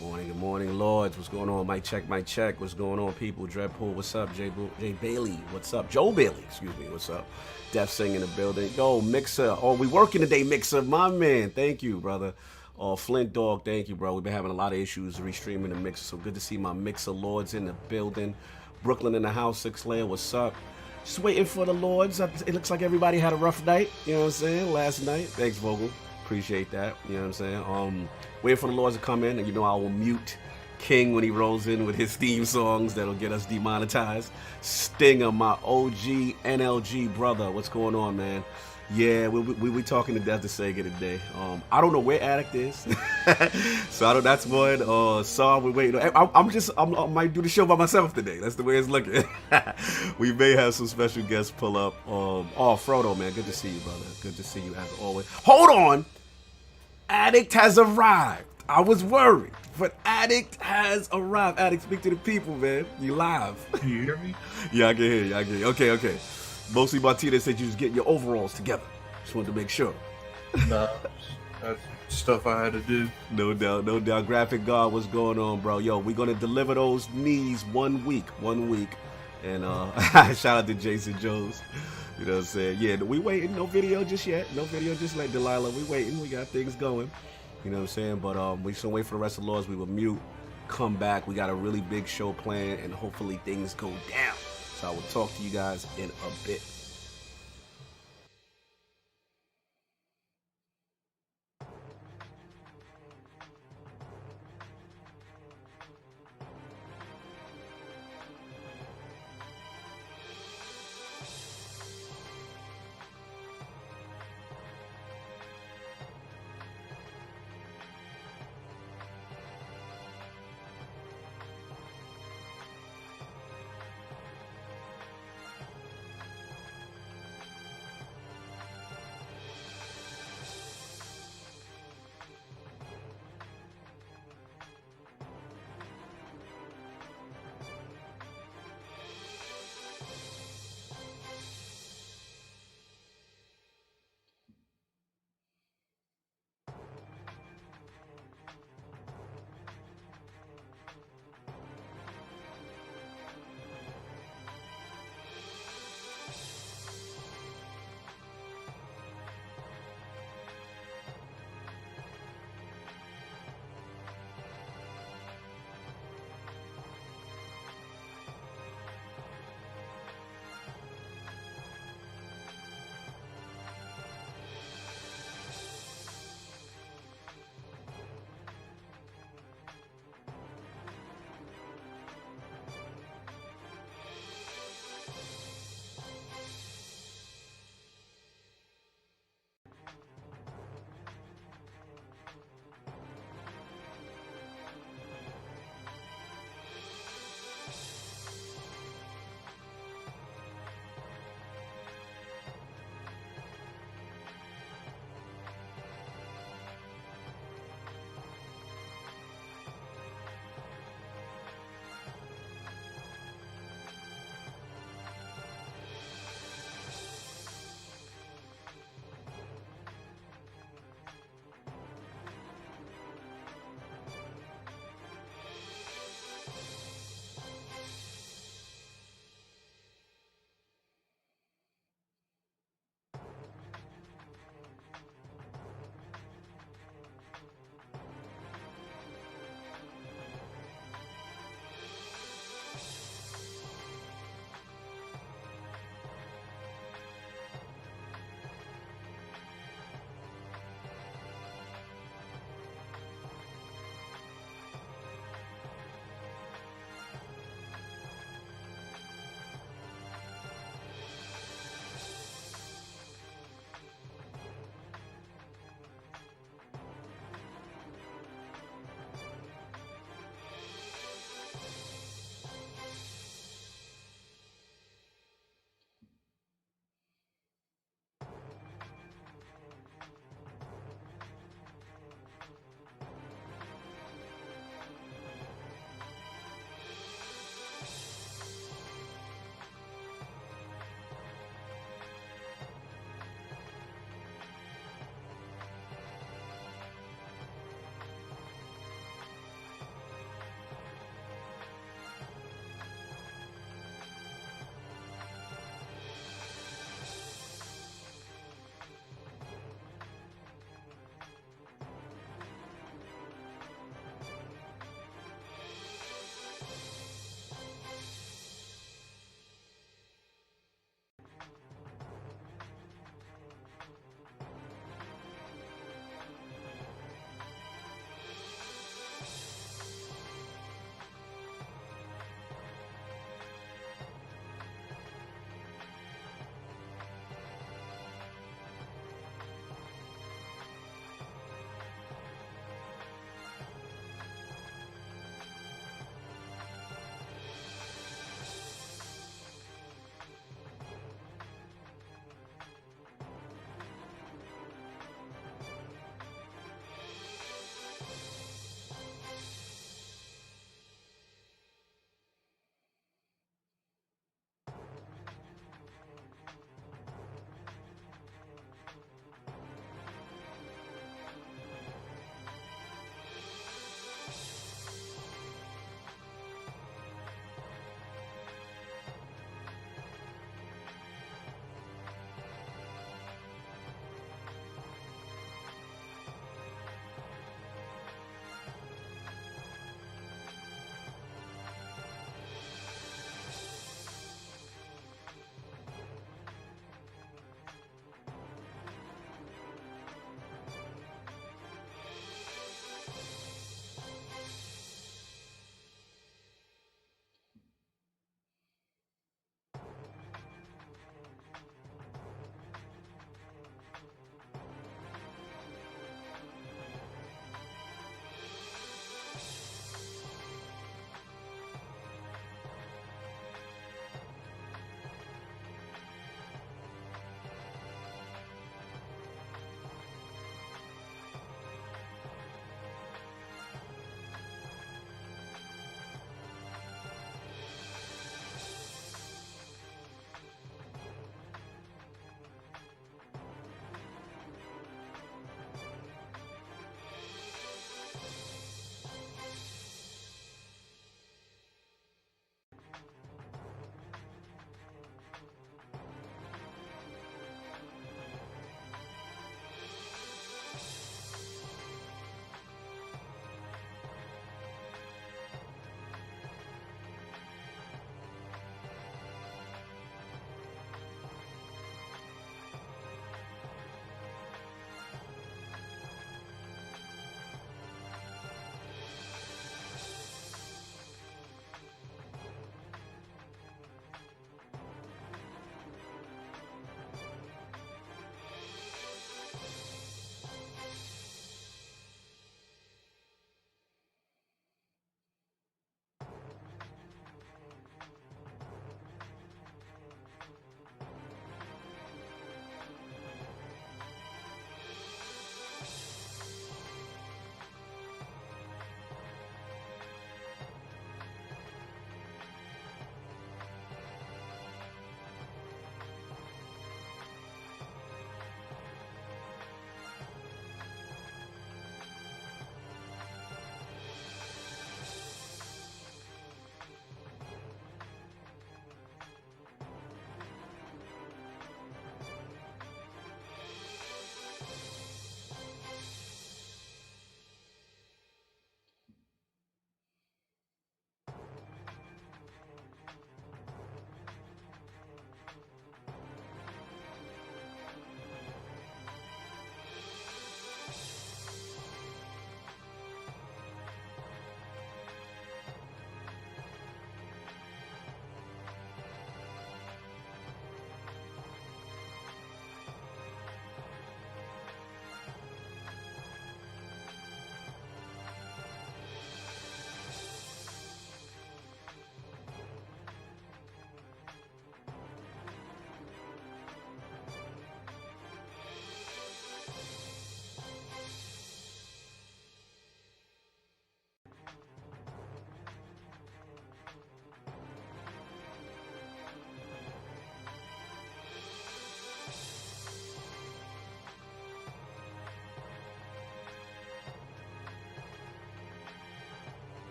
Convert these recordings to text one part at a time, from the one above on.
Good morning, Lords. What's going on? Mic check, mic check. What's going on, people? Dreadpool, what's up? Jay Bailey, what's up? Joe Bailey, excuse me, what's up? Def Sing in the building. Yo, Mixer. Oh, we working today, Mixer. My man. Thank you, brother. Flint Dog, thank you, bro. We've been having a lot of issues restreaming the Mixer, so good to see my Mixer Lords in the building. Brooklyn in the house, 6 Layer, what's up? Just waiting for the Lords. It looks like everybody had a rough night, you know what I'm saying, last night. Thanks, Vogel. Appreciate that, you know what I'm saying? Waiting for the Lords to come in, and you know I will mute King when he rolls in with his theme songs that'll get us demonetized. Stinger, my OG NLG brother. What's going on, man? Yeah, we talking to death to Sega today. I don't know where Addict is, so I don't. That's one. Saw we're waiting. I might do the show by myself today. That's the way it's looking. We may have some special guests pull up. Frodo, man, good to see you, brother. Good to see you as always. Hold on, Addict has arrived. I was worried, but Addict has arrived. Addict, speak to the people, man. You live? Can you hear me? Yeah, I can hear you. Okay. Mostly Martinez said you was getting your overalls together. Just wanted to make sure. Nah, that's stuff I had to do. No doubt. Graphic God, what's going on, bro? Yo, we're gonna deliver those knees 1 week. And shout out to Jason Jones. You know what I'm saying? Yeah, we waiting. No video just yet. No video just like Delilah. We waiting. We got things going. You know what I'm saying? But we should wait for the rest of the Lords. We will mute, come back. We got a really big show planned, and hopefully things go down. So I will talk to you guys in a bit.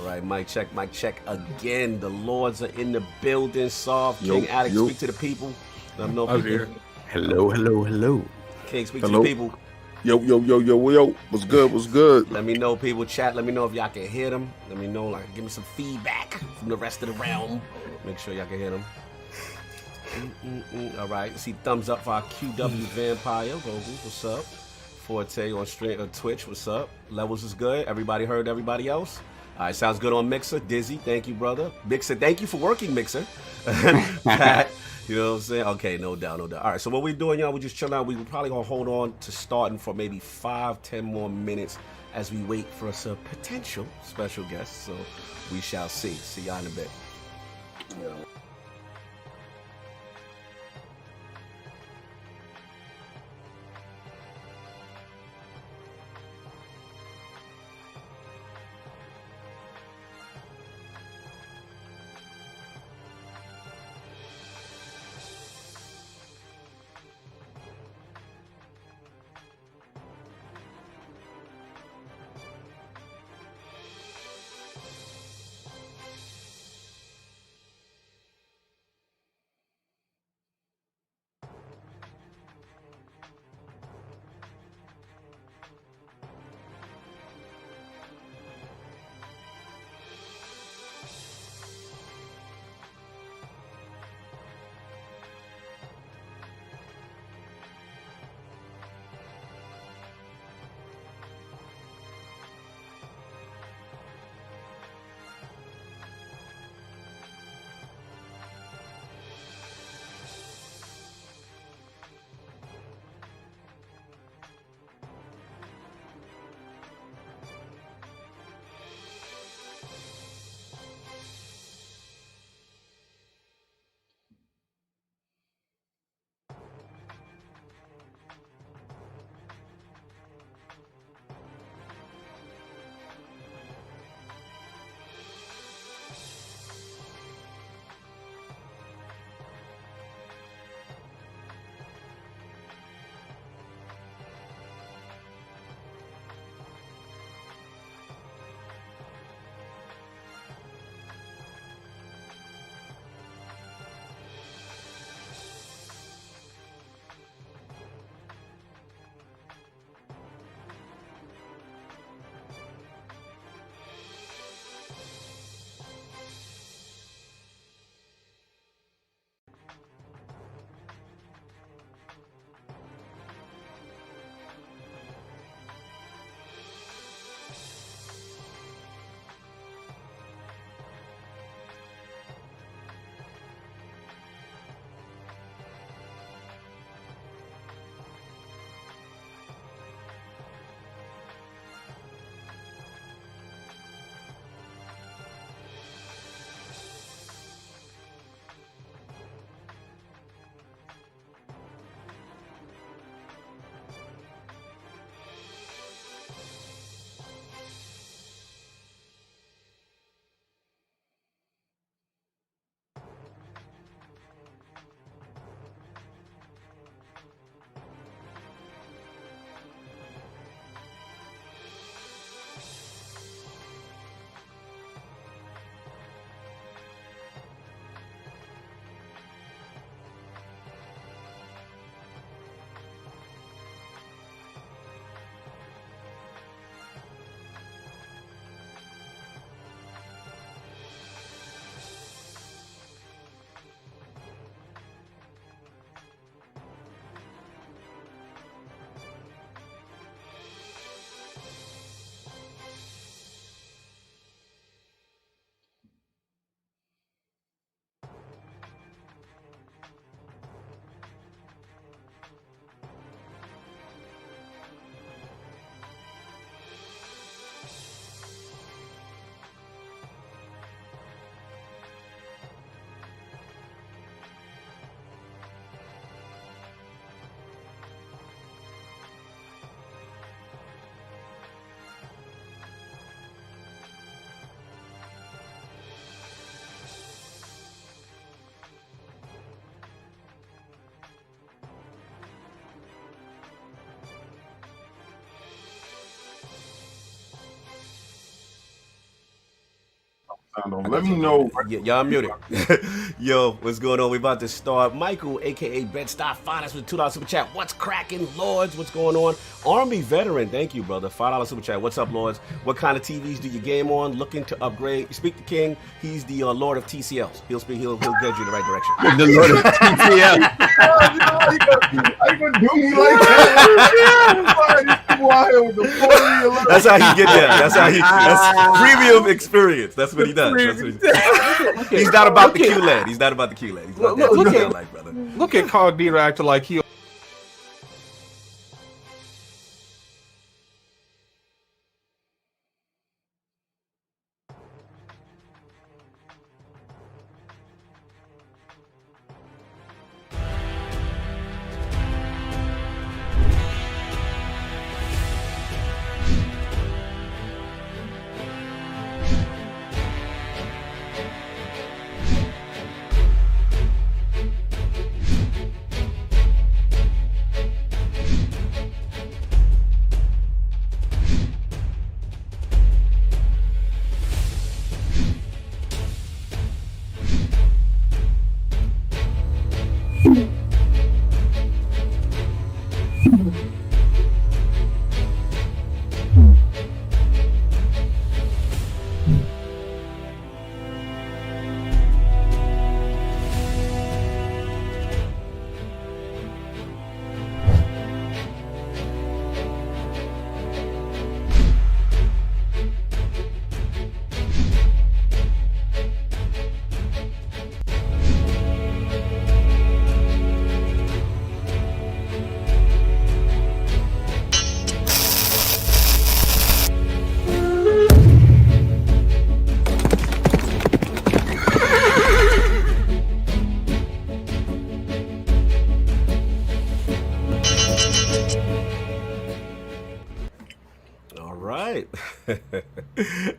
All right, mic check again. The Lords are in the building. Soft King Yo, Addict, yo. speak to the people. Let them know I'm people. here. Hello. King, speak Hello. to the people. Yo. What's good? Let me know, people. Chat. Let me know if y'all can hear them. Let me know. Like, give me some feedback from the rest of the realm. Make sure y'all can hear them. All right. See thumbs up for our QW Vampire. Goggles, what's up? Forte on stream, Twitch, what's up? Levels is good. Everybody heard everybody else? All right, sounds good on Mixer. Dizzy, thank you, brother. Mixer, thank you for working, Mixer. Pat, you know what I'm saying? Okay, no doubt. All right, so what we're doing, y'all, we just chilling out. We're probably going to hold on to starting for maybe 5-10 more minutes as we wait for us a potential special guest. So we shall see. See y'all in a bit. Though. Let me know. Y'all muted. Yo, what's going on? We about to start. Michael, aka Bed-Stuy, that's with $2 super chat. What's cracking, Lords? What's going on? Army veteran, thank you, brother. $5 super chat. What's up, Lords? What kind of TVs do you game on? Looking to upgrade? You speak to King. He's the Lord of TCLs. He'll get you in the right direction. The Lord of TCL. How you gonna do me like that? That's how he get there. That's premium experience. That's what he does. He's not about the QLED. He's not about the QLED. He's not that brother. Look at COGNito acting like he.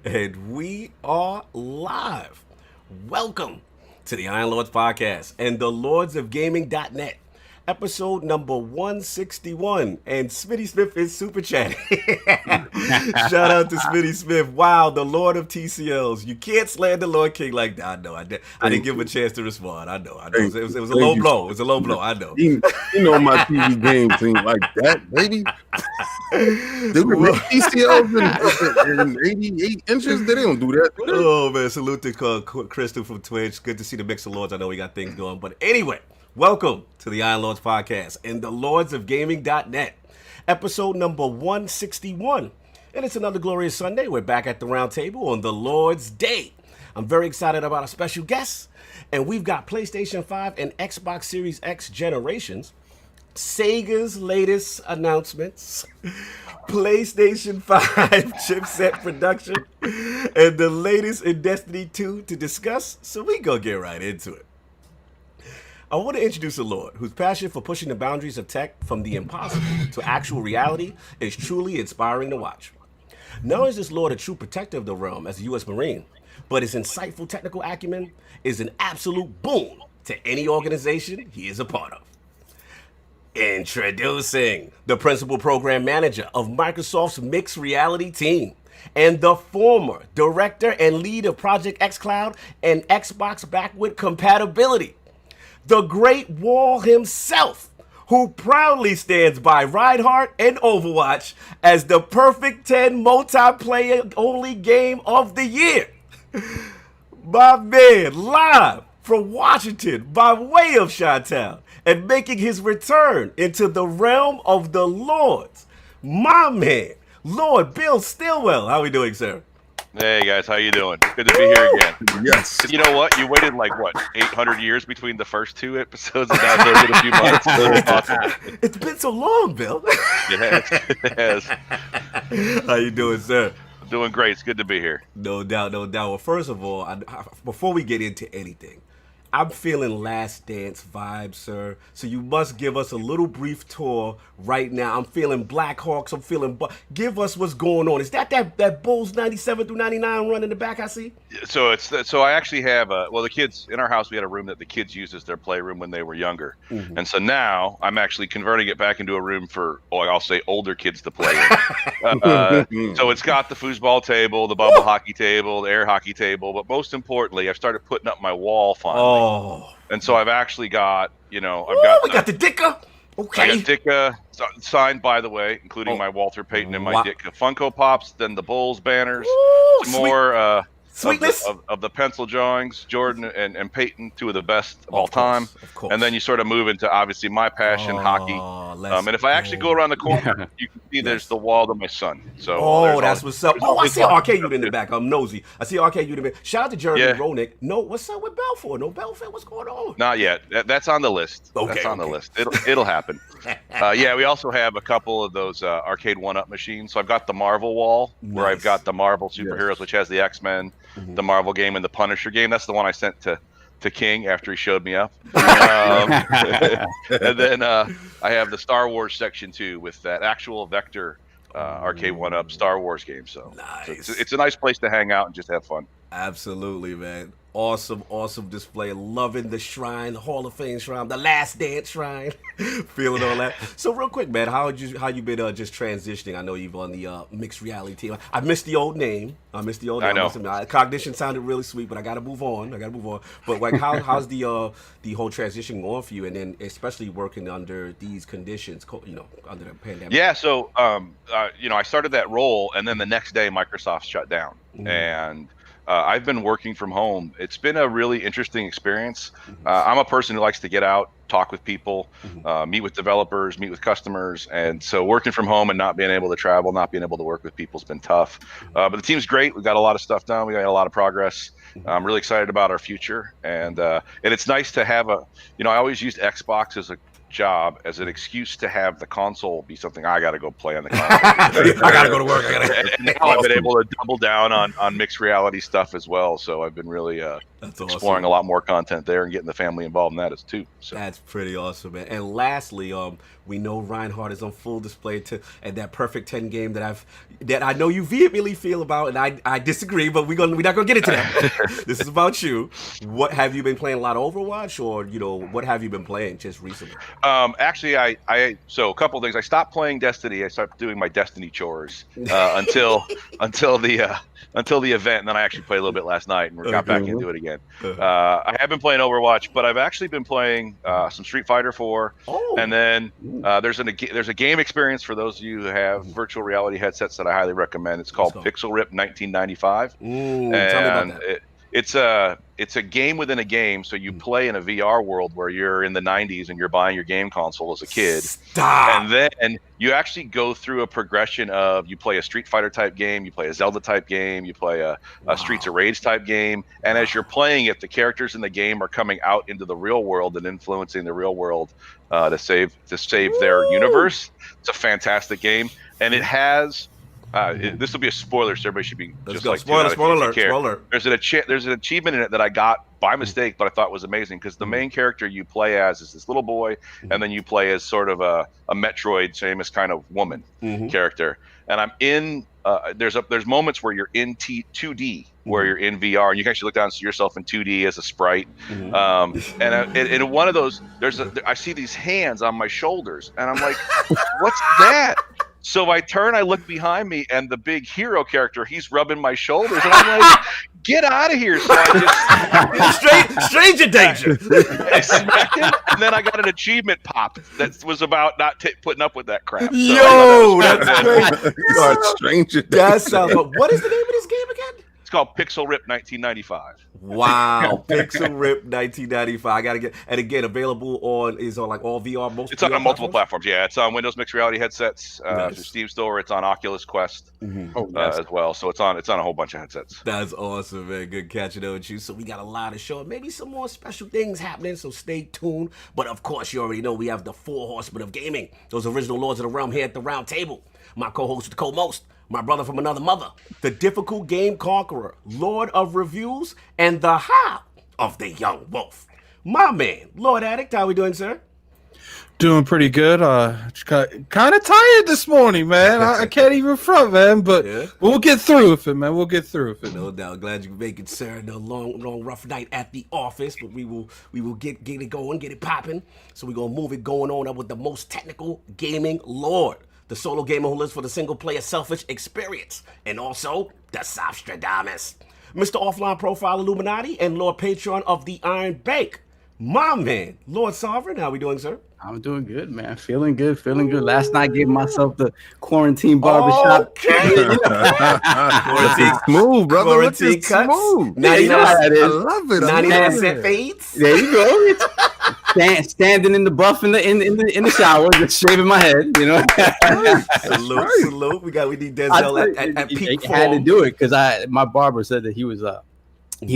And we are live. Welcome to the Iron Lords podcast and the Lords of Gaming.net, episode number 161. And Smitty Smith is super chatting. Shout out to Smitty Smith. Wow, the Lord of TCLs. You can't slander Lord King like that. I know. I didn't give him a chance to respond. I know. It was a low blow. It was a low blow. I know. You know my TV games ain't like that, baby. They would make TCLs in 88 inches. They don't do that. Oh, man. Salute to Crystal from Twitch. Good to see the Mixer Lords. I know we got things going. But anyway, welcome to the Iron Lords podcast and the Lords of Gaming.net, episode number 161. And it's another glorious Sunday. We're back at the round table on the Lord's Day. I'm very excited about our special guests. And we've got PlayStation 5 and Xbox Series X generations, Sega's latest announcements, PlayStation 5 chipset production, and the latest in Destiny 2 to discuss. So we gonna get right into it. I want to introduce a Lord whose passion for pushing the boundaries of tech from the impossible to actual reality is truly inspiring to watch. Not only is this Lord a true protector of the realm as a U.S. Marine, but his insightful technical acumen is an absolute boon to any organization he is a part of. Introducing the principal program manager of Microsoft's mixed reality team and the former director and lead of Project xCloud and Xbox Backward Compatibility, the Great Wall himself, who proudly stands by Reinhardt and Overwatch as the perfect 10 multiplayer-only game of the year. My man, live from Washington by way of Chi-Town and making his return into the realm of the Lords, my man, Lord Bill Stillwell. How are we doing, sir? Hey guys, how you doing? Good to be here again. Yes. You know what? You waited like 800 years between the first two episodes, and now it's been a few months. Awesome. It's been so long, Bill. It has. How you doing, sir? I'm doing great. It's good to be here. No doubt, no doubt. Well, first of all, before we get into anything, I'm feeling Last Dance vibes, sir. So you must give us a little brief tour right now. I'm feeling Blackhawks. I'm feeling. Give us what's going on. Is that Bulls 97 through 99 run in the back I see? So I actually have the kids in our house. We had a room that the kids used as their playroom when they were younger, and so now I'm actually converting it back into a room for I'll say older kids to play in. So it's got the foosball table, the bubble hockey table, the air hockey table, but most importantly, I've started putting up my wall finally. And so I've actually got we got the Ditka. Okay. I got Ditka signed, by the way, including my Walter Payton and my Ditka Funko Pops, then the Bulls banners, some more sweetness of the pencil drawings, Jordan and Peyton, two of the best of all time. Of course. And then you sort of move into obviously my passion, hockey. And if I actually go around the corner, you can see there's the wall to my son. So that's what's up. I see Arcade Unit in the back. I'm nosy. I see Arcade Unit in the back. Shout out to Jeremy Ronick. No, what's up with Belfort? No Belfort. What's going on? Not yet. That's on the list. That's on the list. It'll happen. We also have a couple of those arcade one-up machines. So I've got the Marvel wall where I've got the Marvel superheroes, which has the X-Men, the Marvel game, and the Punisher game. That's the one I sent to King after he showed me up. And then I have the Star Wars section too with that actual Vector arcade one-up Star Wars game. So it's a nice place to hang out and just have fun. Absolutely, man. Awesome display. Loving the shrine, the Hall of Fame shrine, the Last Dance shrine. Feeling all that. So real quick, man, how you been just transitioning? I know you've on the mixed reality team. I missed the old name. I know. Cognition sounded really sweet, but I gotta move on. But like, how's the whole transition going for you? And then especially working under these conditions, under the pandemic. Yeah. So I started that role, and then the next day Microsoft shut down, and I've been working from home. It's been a really interesting experience. I'm a person who likes to get out, talk with people, meet with developers, meet with customers. And so working from home and not being able to travel, not being able to work with people has been tough. But the team's great. We've got a lot of stuff done. We got a lot of progress. I'm really excited about our future. And it's nice to have I always used Xbox as a job as an excuse to have the console be something I got to go play on the console. I got to go to work. And now I've been able to double down on mixed reality stuff as well. So I've been really exploring a lot more content there and getting the family involved in that as too. So. That's pretty awesome, man. And lastly, we know Reinhardt is on full display at that perfect 10 game that I know you vehemently feel about, and I disagree, but we're not gonna get into that. This is about you. What have you been playing? A lot of Overwatch, or what have you been playing just recently? Actually, so a couple of things. I stopped playing Destiny. I started doing my Destiny chores until the event, and then I actually played a little bit last night and got back into it again. I have been playing Overwatch, but I've actually been playing some Street Fighter 4, and then there's a game experience for those of you who have virtual reality headsets that I highly recommend. It's called Pixel Rip 1995, tell me about that. It's a game within a game, so you play in a VR world where you're in the 90s and you're buying your game console as a kid. Stop. And then you actually go through a progression of you play a Street Fighter type game, you play a Zelda type game, you play a Streets of Rage type game, and as you're playing it, the characters in the game are coming out into the real world and influencing the real world to save their universe. It's a fantastic game, and it has. This will be a spoiler, so everybody should be spoiler. There's an achievement in it that I got by mistake, but I thought was amazing because the main character you play as is this little boy, and then you play as sort of a Metroid, famous kind of woman character. And I'm in. There's moments where you're in 2D, where you're in VR, and you can actually look down and see yourself in 2D as a sprite. And in one of those, I see these hands on my shoulders, and I'm like, "What's that?" So I turn, I look behind me, and the big hero character, he's rubbing my shoulders, and I'm like, "Get out of here!" So I just stranger danger. I smacked him, and then I got an achievement pop that was about not putting up with that crap. So Yo, that's great. Stranger danger. That sounds. What is the name of this game again? It's called Pixel Rip 1995. Wow, Pixel Rip 1995. I gotta get, and again, available on like all VR. It's on multiple platforms. Yeah, it's on Windows mixed reality headsets through Steam Store. It's on Oculus Quest as well. So it's on a whole bunch of headsets. That's awesome, man. Good catching up with you. So we got a lot of show, maybe some more special things happening. So stay tuned. But of course, you already know we have the 4 horsemen of gaming. Those original lords of the realm here at the round table. My co-host with the co-most. My brother from another mother, the difficult game conqueror, Lord of Reviews, and the how of the young wolf. my man, Lord Addict. How we doing, sir? Doing pretty good. Kind of tired this morning, man. I can't even front, man. But we'll get through with it, man. We'll get through with it. No doubt. Glad you can make it, sir. No long, rough night at the office, but we will get it going, get it popping. So we're gonna move it going on up with the most technical gaming lord, the solo gamer who lives for the single player selfish experience, and also the Sostradamus, Mr. Offline Profile Illuminati and Lord Patron of the Iron Bank, my man, Lord Sovereign. How we doing, sir? I'm doing good, man. Feeling good. Last night, gave myself the quarantine barbershop. Okay. Quarantine smooth, brother. Quarantine cuts. Smooth. 99, I love it. 99% fades. There you go. Standing in the buff in the shower, just shaving my head. You know. Salute. We need Denzel at peak form. I had to do it because my barber said that he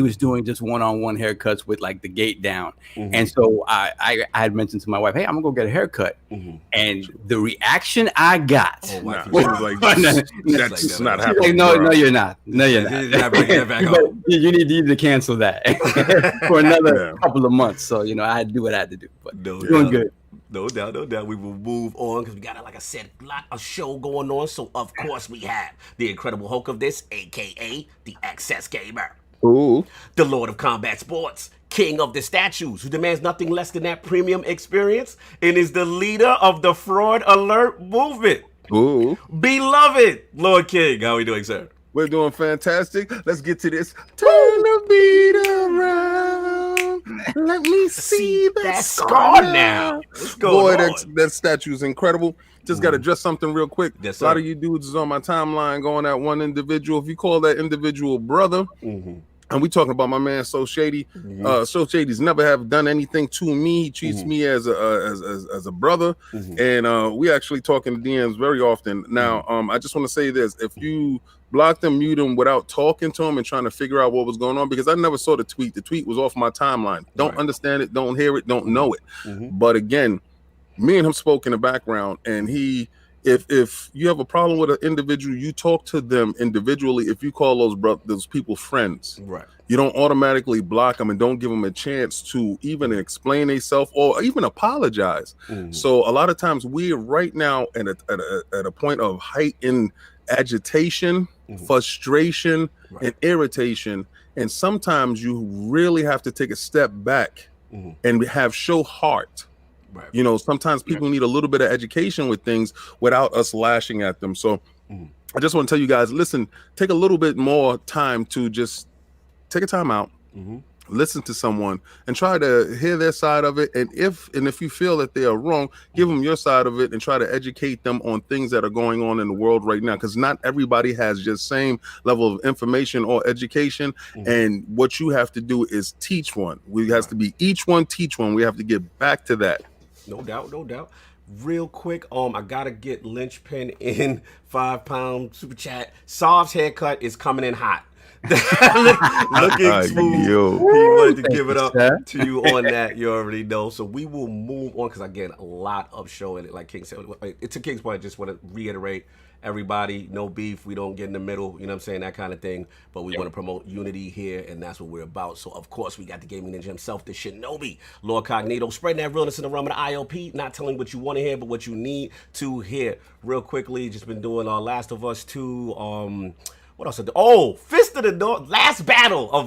was doing just one-on-one haircuts with like the gate down. And so I had mentioned to my wife, hey, I'm gonna go get a haircut. And the reaction I got, she was like, that's not happening. Like, no, you're not. No, you're not. You need to cancel that for another couple of months. So, I had to do what I had to do, but doing good. No doubt. We will move on because we got, like I said, a lot of show going on. So, of course, we have the Incredible Hulk of this, a.k.a. the Excess Gamer. Ooh. The Lord of Combat Sports, King of the Statues, who demands nothing less than that premium experience and is the leader of the Fraud Alert movement. Ooh. Beloved Lord King. How are we doing, sir? We're doing fantastic. Let's get to this. Turn the beat around. Let me see that scar now. What's going on? on? That statue is incredible. Just got to address something real quick. Yes, a lot of you dudes is on my timeline going at one individual. If you call that individual brother, and we talking about my man So Shady. So Shady's never have done anything to me. He treats me as a brother, and we actually talk in DMs very often. Now, I just want to say this: if you block them, mute them without talking to them and trying to figure out what was going on, because I never saw the tweet. The tweet was off my timeline. Don't understand it. Don't hear it. Don't know it. But again, me and him spoke in the background, and if you have a problem with an individual, you talk to them individually. If you call those people friends, right, you don't automatically block them and don't give them a chance to even explain themselves or even apologize. So a lot of times we're right now at a point of heightened agitation, frustration, and irritation. And sometimes you really have to take a step back and show heart. Right. Sometimes people need a little bit of education with things without us lashing at them. So I just want to tell you guys, listen, take a little bit more time to just take a time out, listen to someone and try to hear their side of it. And if you feel that they are wrong, give them your side of it and try to educate them on things that are going on in the world right now. Because not everybody has just same level of information or education. And what you have to do is teach one. We have to be each one teach one. We have to get back to that. No doubt. Real quick, I gotta get Lynchpin in £5 super chat. Sov's haircut is coming in hot. Looking smooth. He wanted to give it up to you on that. You already know. So we will move on because again, a lot of show in it. Like King said, it's a King's point. I just want to reiterate. Everybody, no beef. We don't get in the middle. You know what I'm saying? That kind of thing. But we want to promote unity here, and that's what we're about. So, of course, we got the gaming ninja himself, the Shinobi, LordCognito, spreading that realness in the realm of the ILP, not telling what you want to hear, but what you need to hear. Real quickly, just been doing Last of Us 2, what else? Fist of the North, last battle of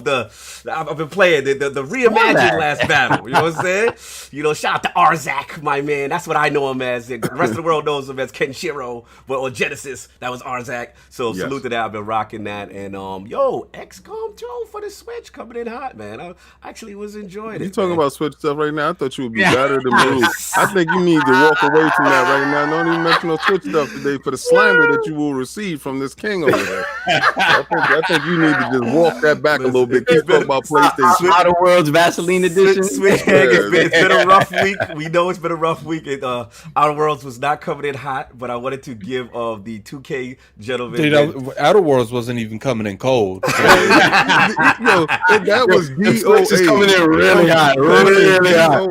I've been playing the reimagined last battle. You know what I'm saying? Shout out to Arzak, my man. That's what I know him as. The rest of the world knows him as Kenshiro, or Genesis. That was Arzak. So salute to that. I've been rocking that. And XCOM 2 for the Switch coming in hot, man. I actually was enjoying it. You talking about Switch stuff right now? I thought you would be better than me. I think you need to walk away from that right now. Don't even mention no Switch stuff today for the slander that you will receive from this king over there. I think you need to just walk that back a little bit. Keep talking about PlayStation. Outer Worlds Vaseline edition. Switch gang, it's been a rough week. We know it's been a rough week. Outer Worlds was not coming in hot, but I wanted to give the 2K gentlemen. Dude, Outer Worlds wasn't even coming in cold. That was DOA. Switch is coming in really hot. Really hot.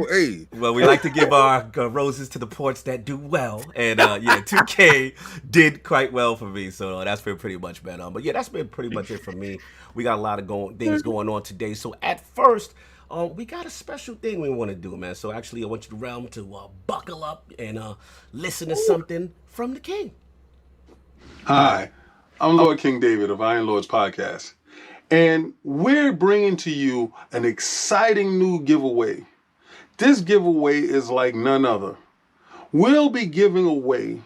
Well, we like to give our roses to the ports that do well. And 2K did quite well for me. So that's been pretty much better. But yeah, that's been pretty much it for me. We got a lot of things going on today. So at first, we got a special thing we want to do, man. So actually, I want you, the realm, to buckle up and listen to something from the king. Hi, I'm Lord King David of Iron Lords Podcast, and we're bringing to you an exciting new giveaway. This giveaway is like none other. We'll be giving away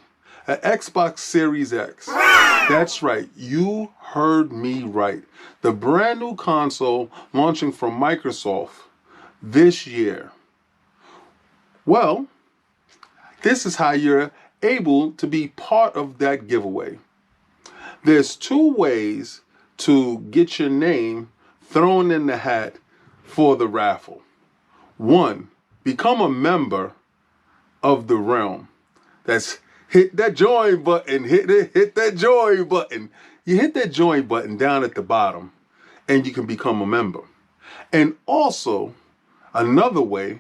an Xbox Series X. That's right, you heard me right. The brand new console launching from Microsoft this year. Well, this is how you're able to be part of that giveaway. There's 2 ways to get your name thrown in the hat for the raffle. 1, become a member of the realm. That's hit that join button, hit that join button. You hit that join button down at the bottom and you can become a member. And also, another way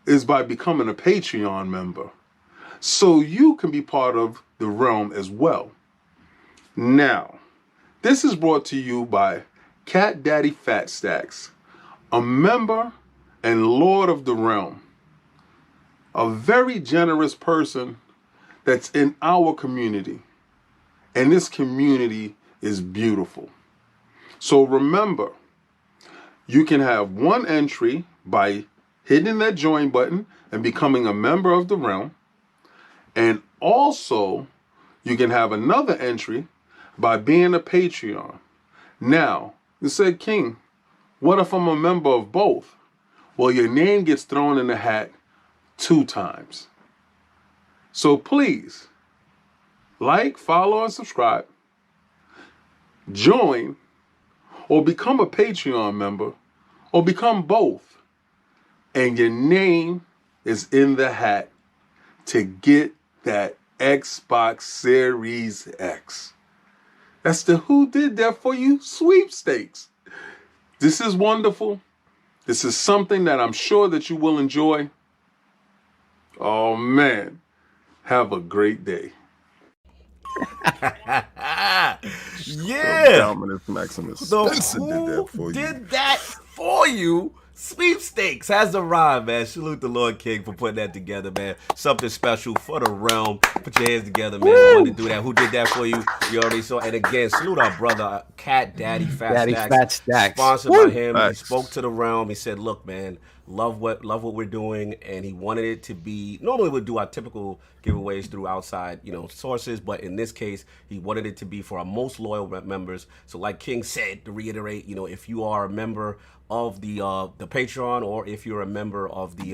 is by becoming a Patreon member, so you can be part of the realm as well. Now, this is brought to you by CatDaddyFatStacks, a member and Lord of the Realm, a very generous person that's in our community. And this community is beautiful. So remember, you can have 1 entry by hitting that join button and becoming a member of the realm. And also, you can have another entry by being a Patreon. Now, you said, King, what if I'm a member of both? Well, your name gets thrown in the hat 2 times. So please, like, follow, and subscribe. Join, or become a Patreon member, or become both. And your name is in the hat to get that Xbox Series X. That's the Who Did That For You sweepstakes. This is wonderful. This is something that I'm sure that you will enjoy. Oh man, have a great day. Yeah. Dominus Maximus Spencer did that for you. Sweepstakes has arrived, man. Salute the Lord King for putting that together, man. Something special for the realm. Put your hands together, man. I wanted to do that. Who did that for you? You already saw. And again, salute our brother, CatDaddyFatStacks. Sponsored by him. He spoke to the realm. He said, look, man, love what we're doing, and he wanted it to be, normally we'd do our typical giveaways through outside, sources, but in this case, he wanted it to be for our most loyal members. So like King said, to reiterate, if you are a member of the Patreon, or if you're a member of the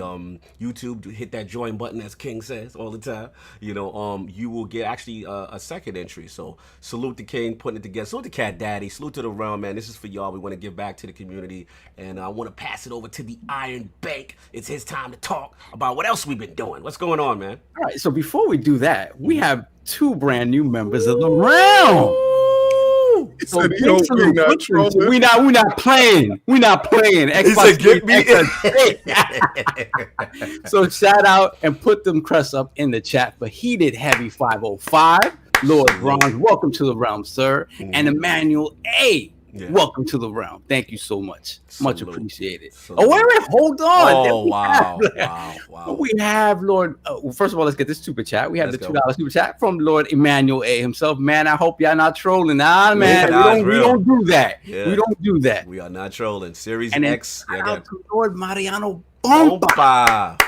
YouTube, to hit that join button, as King says all the time, you will get actually a second entry. So salute the King putting it together. Salute to Cat Daddy. Salute to the realm, man. This is for y'all. We want to give back to the community, and I want to pass it over to the Iron Bank. It's his time to talk about what else we've been doing. What's going on, man? All right. So before we do that, we have 2 brand new members of the realm. So we're not playing. We're not playing. Xbox get me. So shout out and put them crests up in the chat for Heated Heavy 505. Lord Bronze, welcome to the realm, sir. And Emmanuel A. Yeah. Welcome to the realm. Thank you so much. Much appreciated. Oh, wait, hold on. Oh, wow. We have Lord. First of all, let's get this super chat. We have the $2 super chat from Lord Emmanuel A. himself. Man, I hope y'all not trolling. Nah, man. We don't do that. Yeah. We don't do that. We are not trolling. Series and X. Shout out to Lord Mariano Bomba.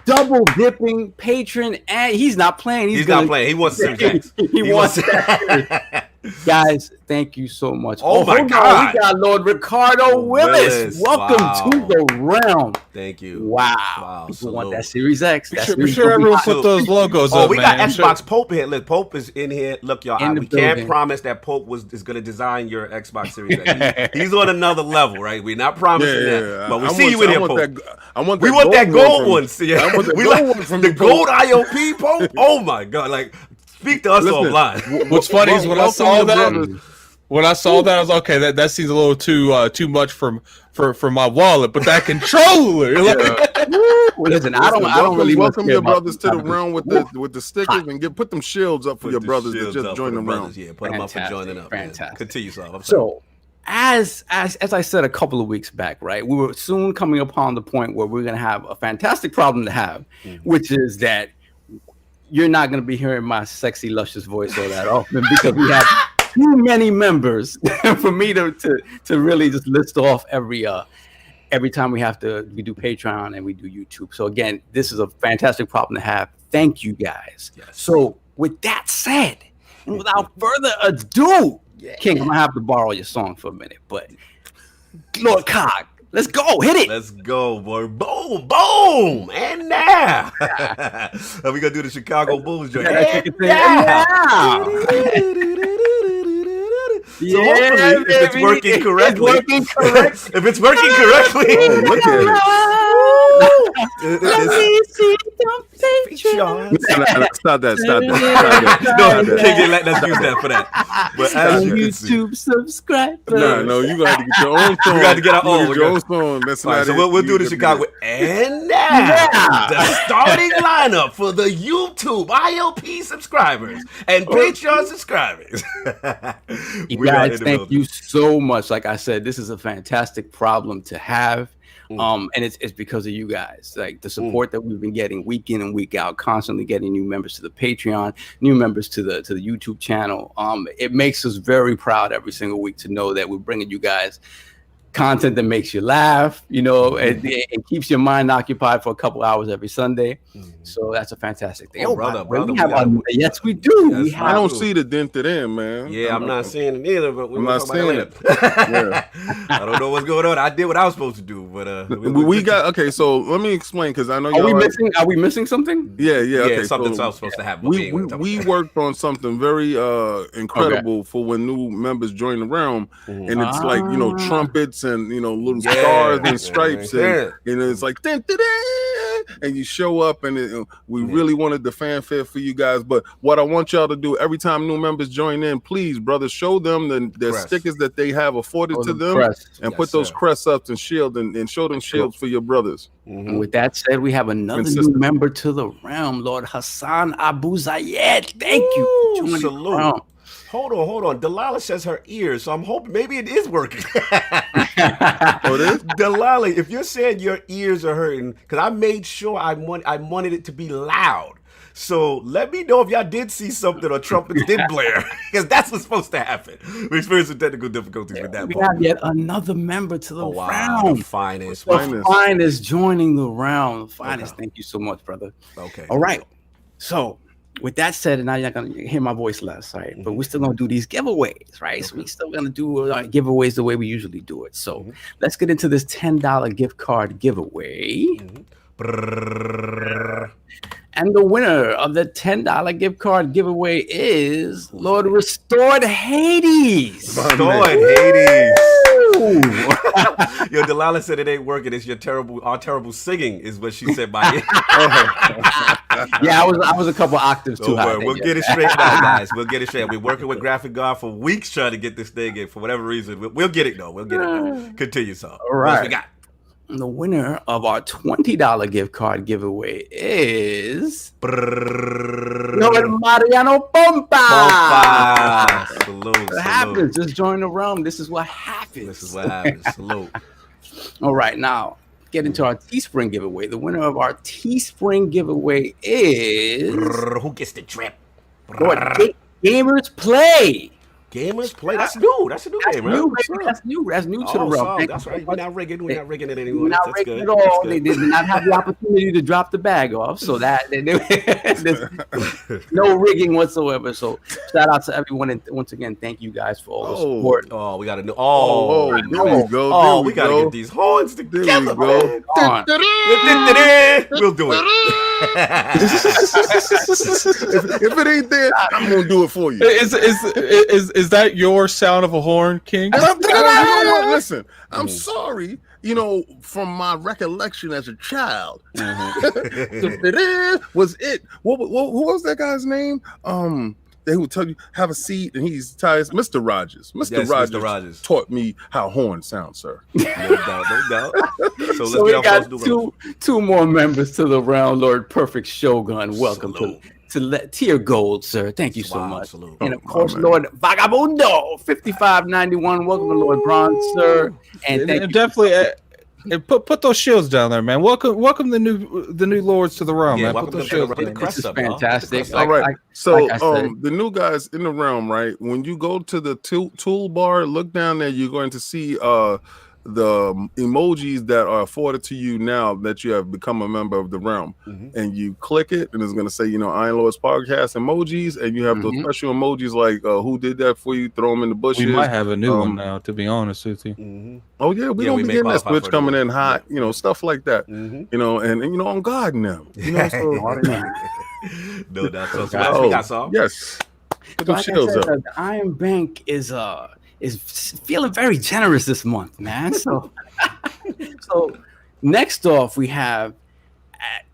Double dipping patron, and he's not playing. He's not playing. He wants Series X. He wants that. Guys, thank you so much. Oh my God. We got Lord Ricardo Willis. Welcome to the realm. Thank you. Wow. People want that Series X. Be sure everyone put those logos up, we got Xbox Pope here. Look, Pope is in here. Look, y'all, we can't promise that Pope is going to design your Xbox Series X. He's on another level, right? We're not promising that. But we see you in here, Pope. We want that gold one. I want the gold one from the gold ILP, Pope. Oh, my God. Like, speak to us offline. What's funny is when I saw that, I was okay. That seems a little too much for my wallet. But that controller, listen, I don't really welcome your brothers to the realm with the stickers and put them shields up for your brothers that just joined the realm. Yeah, put them up for joining up. Fantastic. Continue, Saul. So as I said a couple of weeks back, right, we were soon coming upon the point where we're going to have a fantastic problem to have, which is that you're not going to be hearing my sexy, luscious voice all that often because we have too many members for me to really just list off every time we do Patreon and we do YouTube. So again, this is a fantastic problem to have. Thank you guys. Yes. So with that said, and without further ado, King, I'm gonna have to borrow your song for a minute, but Lord Cog, let's go, hit it. Let's go, boy. Boom, boom, and now are we gonna do the Chicago Bulls joint? And now. So hopefully, if it's working correctly, if it's working correctly, look at it. Let me see the picture. Stop that. No, can't get letting us use that for that. But as you can see, YouTube subscribers. No, you got to get your own song. We got to get our own. Your own song. That's all right, not so it. we'll do the Chicago. And now, the starting lineup for the YouTube ILP subscribers and Patreon subscribers. You guys, thank you so much. Like I said, this is a fantastic problem to have. And it's because of you guys, like the support that we've been getting week in and week out, constantly getting new members to the Patreon, new members to the YouTube channel. It makes us very proud every single week to know that we're bringing you guys content that makes you laugh, you know, and keeps your mind occupied for a couple hours every Sunday. So that's a fantastic thing. Brother, yes, we do. Yes, I don't see the dented in, man. Yeah, I'm not seeing it either, but I'm not seeing it. I don't know what's going on. I did what I was supposed to do, but we got okay. So let me explain because I know are we missing something? Yeah. Okay, something I was supposed to have. We worked on something very incredible for when new members join the realm, and it's like trumpets and little stars and stripes and it's like and you show up and we really wanted the fanfare for you guys. But what I want y'all to do every time new members join in, please, brothers, show them the stickers that they have afforded to them and put those crests up and shield and show them shields for your brothers. And with that said, we have another new member to the realm, Lord Hassan Abu Zayed. Thank you for joining the realm. Hold on. Delilah says her ears, so I'm hoping maybe it is working. It is? Delilah, if you're saying your ears are hurting, because I made sure I wanted it to be loud. So let me know if y'all did see something or trumpets did blare, because that's what's supposed to happen. We experienced some technical difficulties with that. We have yet another member to the round. The finest. The finest joining the round. The finest. Okay. Thank you so much, brother. Okay. All right. So with that said, and now you're not going to hear my voice less, right? But we're still going to do these giveaways, right? So we're still going to do giveaways the way we usually do it. So let's get into this $10 gift card giveaway. And the winner of the $10 gift card giveaway is Lord Restored Hades. Restored Hades. Yo, Delilah said it ain't working. It's our terrible singing is what she said by it. Yeah, I was a couple octaves too high. We'll get it straight now, guys. We'll get it straight. We're working with Graphic God for weeks trying to get this thing in. For whatever reason, we'll get it though. Continue, son. All right. What else we got? The winner of our $20 gift card giveaway is Mariano Pompa. Salute. What happens? Just join the realm. This is what happens. Salute. All right, now get into our Teespring giveaway. The winner of our Teespring giveaway is who gets the trip? Gamers Play. Gamers Play. That's new. That's a new game, right? That's new to the realm. That's right. We're not rigging it anymore. We're not rigging at all. They did not have the opportunity to drop the bag off, so that there's no rigging whatsoever. So shout out to everyone, and once again, thank you guys for all the support. Oh, we got to know. There we go. Oh, we got to get these horns together, man. We'll do it. If it ain't there, I'm gonna do it for you. Is that your sound of a horn, King? Listen, I'm sorry. From my recollection as a child, was it? What was that guy's name? They would tell you have a seat, and he's tired. Mr. Rogers. Mr. Rogers taught me how horns sound, sir. No doubt. So we got two more members to the round, Lord Perfect Shogun. Welcome to tier gold, sir. Thank you so Wow, much. salute. And of course, Lord Vagabundo, 5591. Welcome to Lord Bronze, sir. And thank you. Definitely. And put those shields down there, man. Welcome the new lords to the realm, Yeah, man. welcome Put those to the shields realm. down. Crest This is up, y'all. fantastic. All right. So like I said. the new guys in the realm, right? When you go to the toolbar, look down there, you're going to see the emojis that are afforded to you now that you have become a member of the realm. And you click it, and it's going to say, Iron Lords podcast emojis, and you have those special emojis like who did that for you, throw them in the bushes. We might have a new one now, to be honest with you. Oh yeah, we don't be getting that switch coming in hot, stuff like that. And on God now. So, no doubt. So last week I saw. Yes. Put those Like I shields said, up. the Iron Bank is feeling very generous this month, man. So, so next off, we have,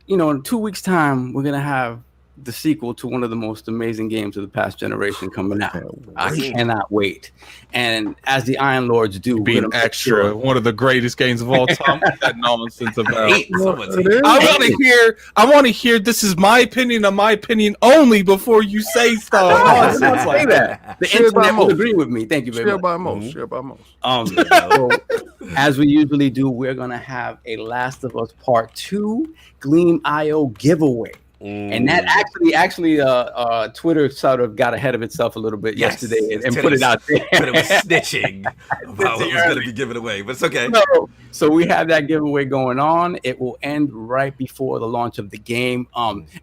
in 2 weeks' time, we're gonna have the sequel to one of the most amazing games of the past generation coming out. I cannot wait. And as the Iron Lords do, Being extra, one of the greatest games of all time. That nonsense about. I want to hear. This is my opinion, and my opinion only before you say stuff. Say that. The internet will agree with me. Thank you very much. Share by most. So, as we usually do, we're gonna have a Last of Us Part 2 Gleam IO giveaway. And that actually, Twitter sort of got ahead of itself a little bit yesterday and put it out there. It was snitching about what was going to be given away, but it's okay. So we have that giveaway going on. It will end right before the launch of the game.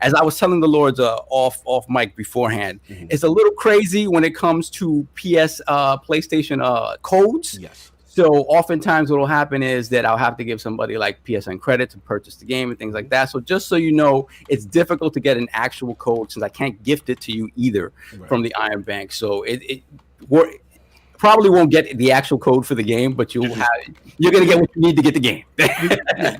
As I was telling the Lords off mic beforehand, it's a little crazy when it comes to PlayStation codes. Yes. So oftentimes what will happen is that I'll have to give somebody like PSN credit to purchase the game and things like that. So just so you know, it's difficult to get an actual code since I can't gift it to you either from the Iron Bank. So it probably won't get the actual code for the game, but you're going to get what you need to get the game.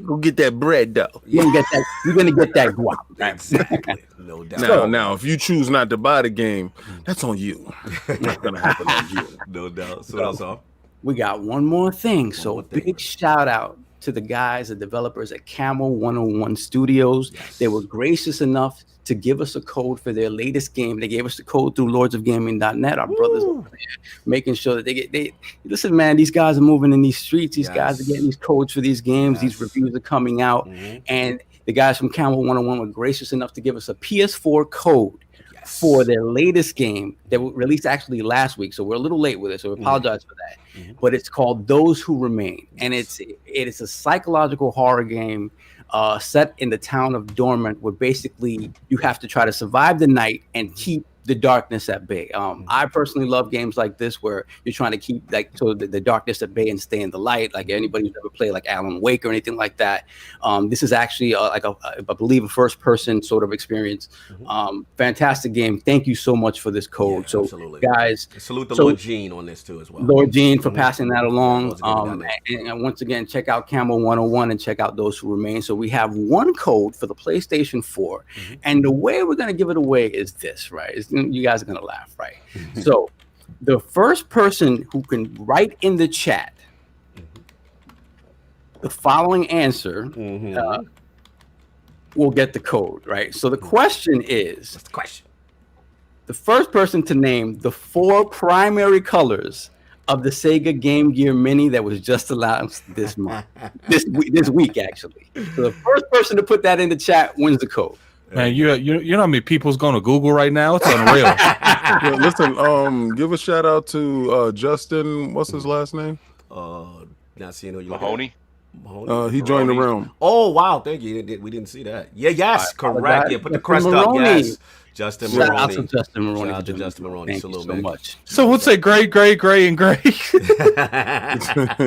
Go get that bread, though. You're going to get that guap. Exactly. No doubt. Now, if you choose not to buy the game, that's on you. It's not going to happen on you. No doubt. So what else off? We got one more thing. So big shout out to the guys, the developers at Camel 101 Studios. Yes. They were gracious enough to give us a code for their latest game. They gave us the code through lordsofgaming.net. Our brothers over there, making sure that they listen, man, these guys are moving in these streets. These guys are getting these codes for these games. These reviews are coming out. And the guys from Camel 101 were gracious enough to give us a PS4 code for their latest game that was released actually last week. So we're a little late with it. So we apologize for that. But it's called Those Who Remain. And it is a psychological horror game set in the town of Dormant, where basically you have to try to survive the night and keep the darkness at bay. I personally love games like this where you're trying to keep the darkness at bay and stay in the light. Like anybody who's ever played like Alan Wake or anything like that. This is actually I believe a first person sort of experience. Fantastic game. Thank you so much for this code. So guys, salute the Lord Gene on this too as well. Lord Gene for passing that along. And once again, check out Camel 101 and check out Those Who Remain. So we have one code for the PlayStation 4, and the way we're gonna give it away is this, right? You guys are gonna laugh, right? So the first person who can write in the chat the following answer will get the code, right? So the question is, what's the question? The first person to name the 4 primary colors of the Sega Game Gear Mini that was just announced this month, this week actually. So the first person to put that in the chat wins the code. Man, you know how many people's going to Google right now? It's unreal. Yeah, listen, give a shout out to Justin. What's his last name? Not seeing who you Mahoney. He joined the realm. Oh wow, thank you. We didn't see that. Yes, correct. Yeah, put the crest up. Yes, Justin Maroney. Shout out to Justin Maroney. Shout out to Justin Maroney. Thank Salute, you so man. much. So we'll say gray, and gray.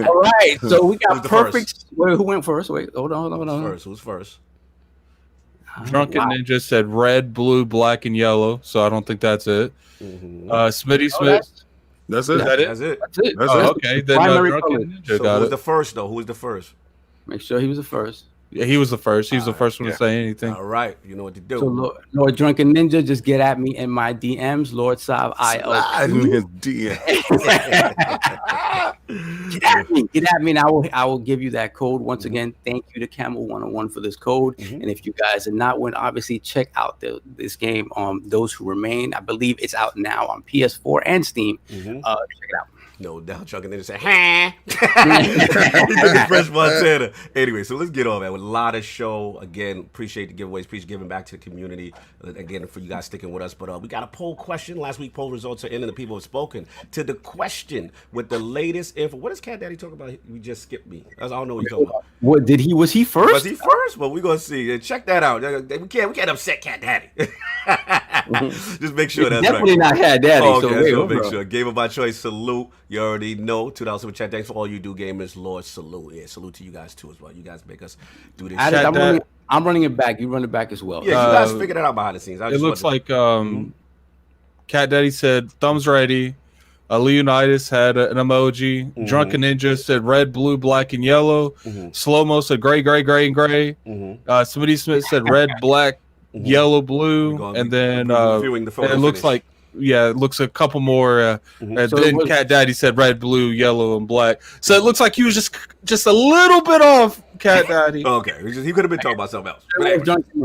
All right, so we got Who's the perfect. Wait, who went first? Wait, hold on. Who's first? Drunken Ninja said red, blue, black, and yellow. So I don't think that's it. Smitty Smith. That's it. Is that it? That's it. That's it. That's it. Okay, then Primary Drunken colors. Ninja So got who's it. the first though? Who's the first? Make sure he was the first. Yeah, he was the first. He was the first one to say anything. All right, you know what to do. So Lord Drunken Ninja, just get at me in my DMs, LordSovILP. in his DM. Get at me, and I will give you that code. Once again, thank you to Camel 101 for this code. And if you guys are not win, obviously check out this game. Those Who Remain. I believe it's out now on PS4 and Steam. Check it out. No doubt, Chuck, and then say, "Ha!" He took the Fresh Montana. Anyway, so let's get on, man. With a lot of show. Again, appreciate the giveaways. Appreciate giving back to the community. Again, for you guys sticking with us. But we got a poll question. Last week, poll results are in, and the people have spoken to the question with the latest info. What is Cat Daddy talking about? We just skipped me. I don't know what you're talking about. What did he? Was he first? Was he first? Well, we're gonna see. Check that out. We can't upset Cat Daddy. Just make sure that's definitely right. not Cat Daddy. Okay, so let's go make sure. Game of my choice. Salute. You already know. 2000 chat. Thanks for all you do, gamers. Lord, salute. Yeah, salute to you guys too as well. You guys make us do this. I'm running it back. You run it back as well. Yeah, you guys figured it out behind the scenes. It looks like Cat Daddy said thumbs ready. Leonidas had an emoji. Drunken Ninja said red, blue, black, and yellow. Slow Mo said gray, gray, gray, and gray. Somebody Smith said red, black, yellow, blue, and then it looks like it looks a couple more. And So then Cat Daddy said red, blue, yellow, and black. So it looks like he was just a little bit off, Cat Daddy. Okay, he could have been talking about something else.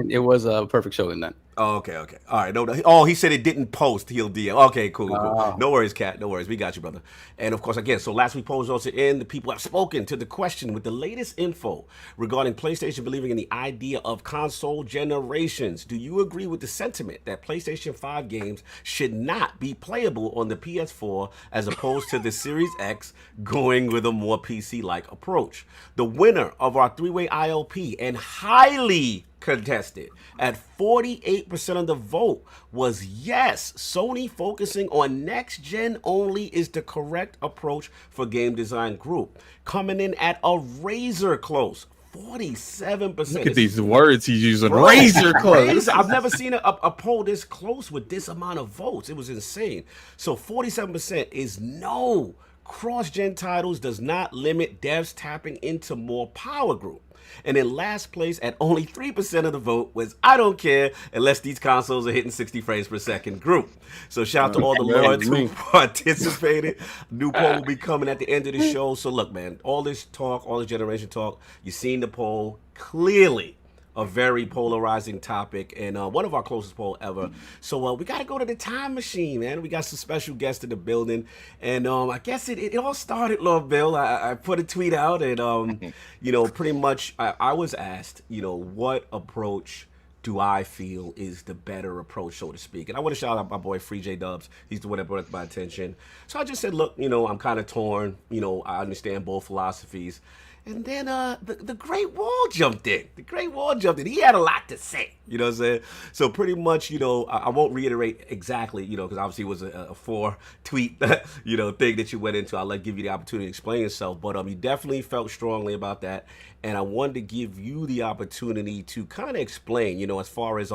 It was a perfect show then. Oh, okay. All right. He said it didn't post. He'll DM. Okay, cool. No worries, Cat. No worries. We got you, brother. And of course, again, so last week polls also in. The people have spoken to the question with the latest info regarding PlayStation believing in the idea of console generations. Do you agree with the sentiment that PlayStation 5 games should not be playable on the PS4 as opposed to the Series X, going with a more PC-like approach? The winner of our three-way ILP and highly contested at 48% of the vote was yes. Sony focusing on next gen only is the correct approach for game design group, coming in at a razor close 47%. Look at these words he's using. Razor close. I've never seen a poll this close with this amount of votes. It was insane. So 47% is no. Cross-gen titles does not limit devs tapping into more power group. And in last place at only 3% of the vote was I don't care unless these consoles are hitting 60 frames per second group. So shout out to all the lords who participated. New poll will be coming at the end of the show. So look, man, all this talk, all this generation talk, you've seen the poll. Clearly a very polarizing topic and one of our closest poll ever. So we got to go to the time machine, man. We got some special guests in the building. And I guess it all started, Lord Bill. I put a tweet out and, pretty much I was asked, what approach do I feel is the better approach, so to speak? And I want to shout out my boy Free J Dubs. He's the one that brought it to my attention. So I just said, look, I'm kind of torn. I understand both philosophies. And then the Great Wall jumped in. He had a lot to say. You know what I'm saying? So pretty much, I won't reiterate exactly, because obviously it was a 4-tweet, thing that you went into. I'll give you the opportunity to explain yourself. But you definitely felt strongly about that. And I wanted to give you the opportunity to kind of explain, as far as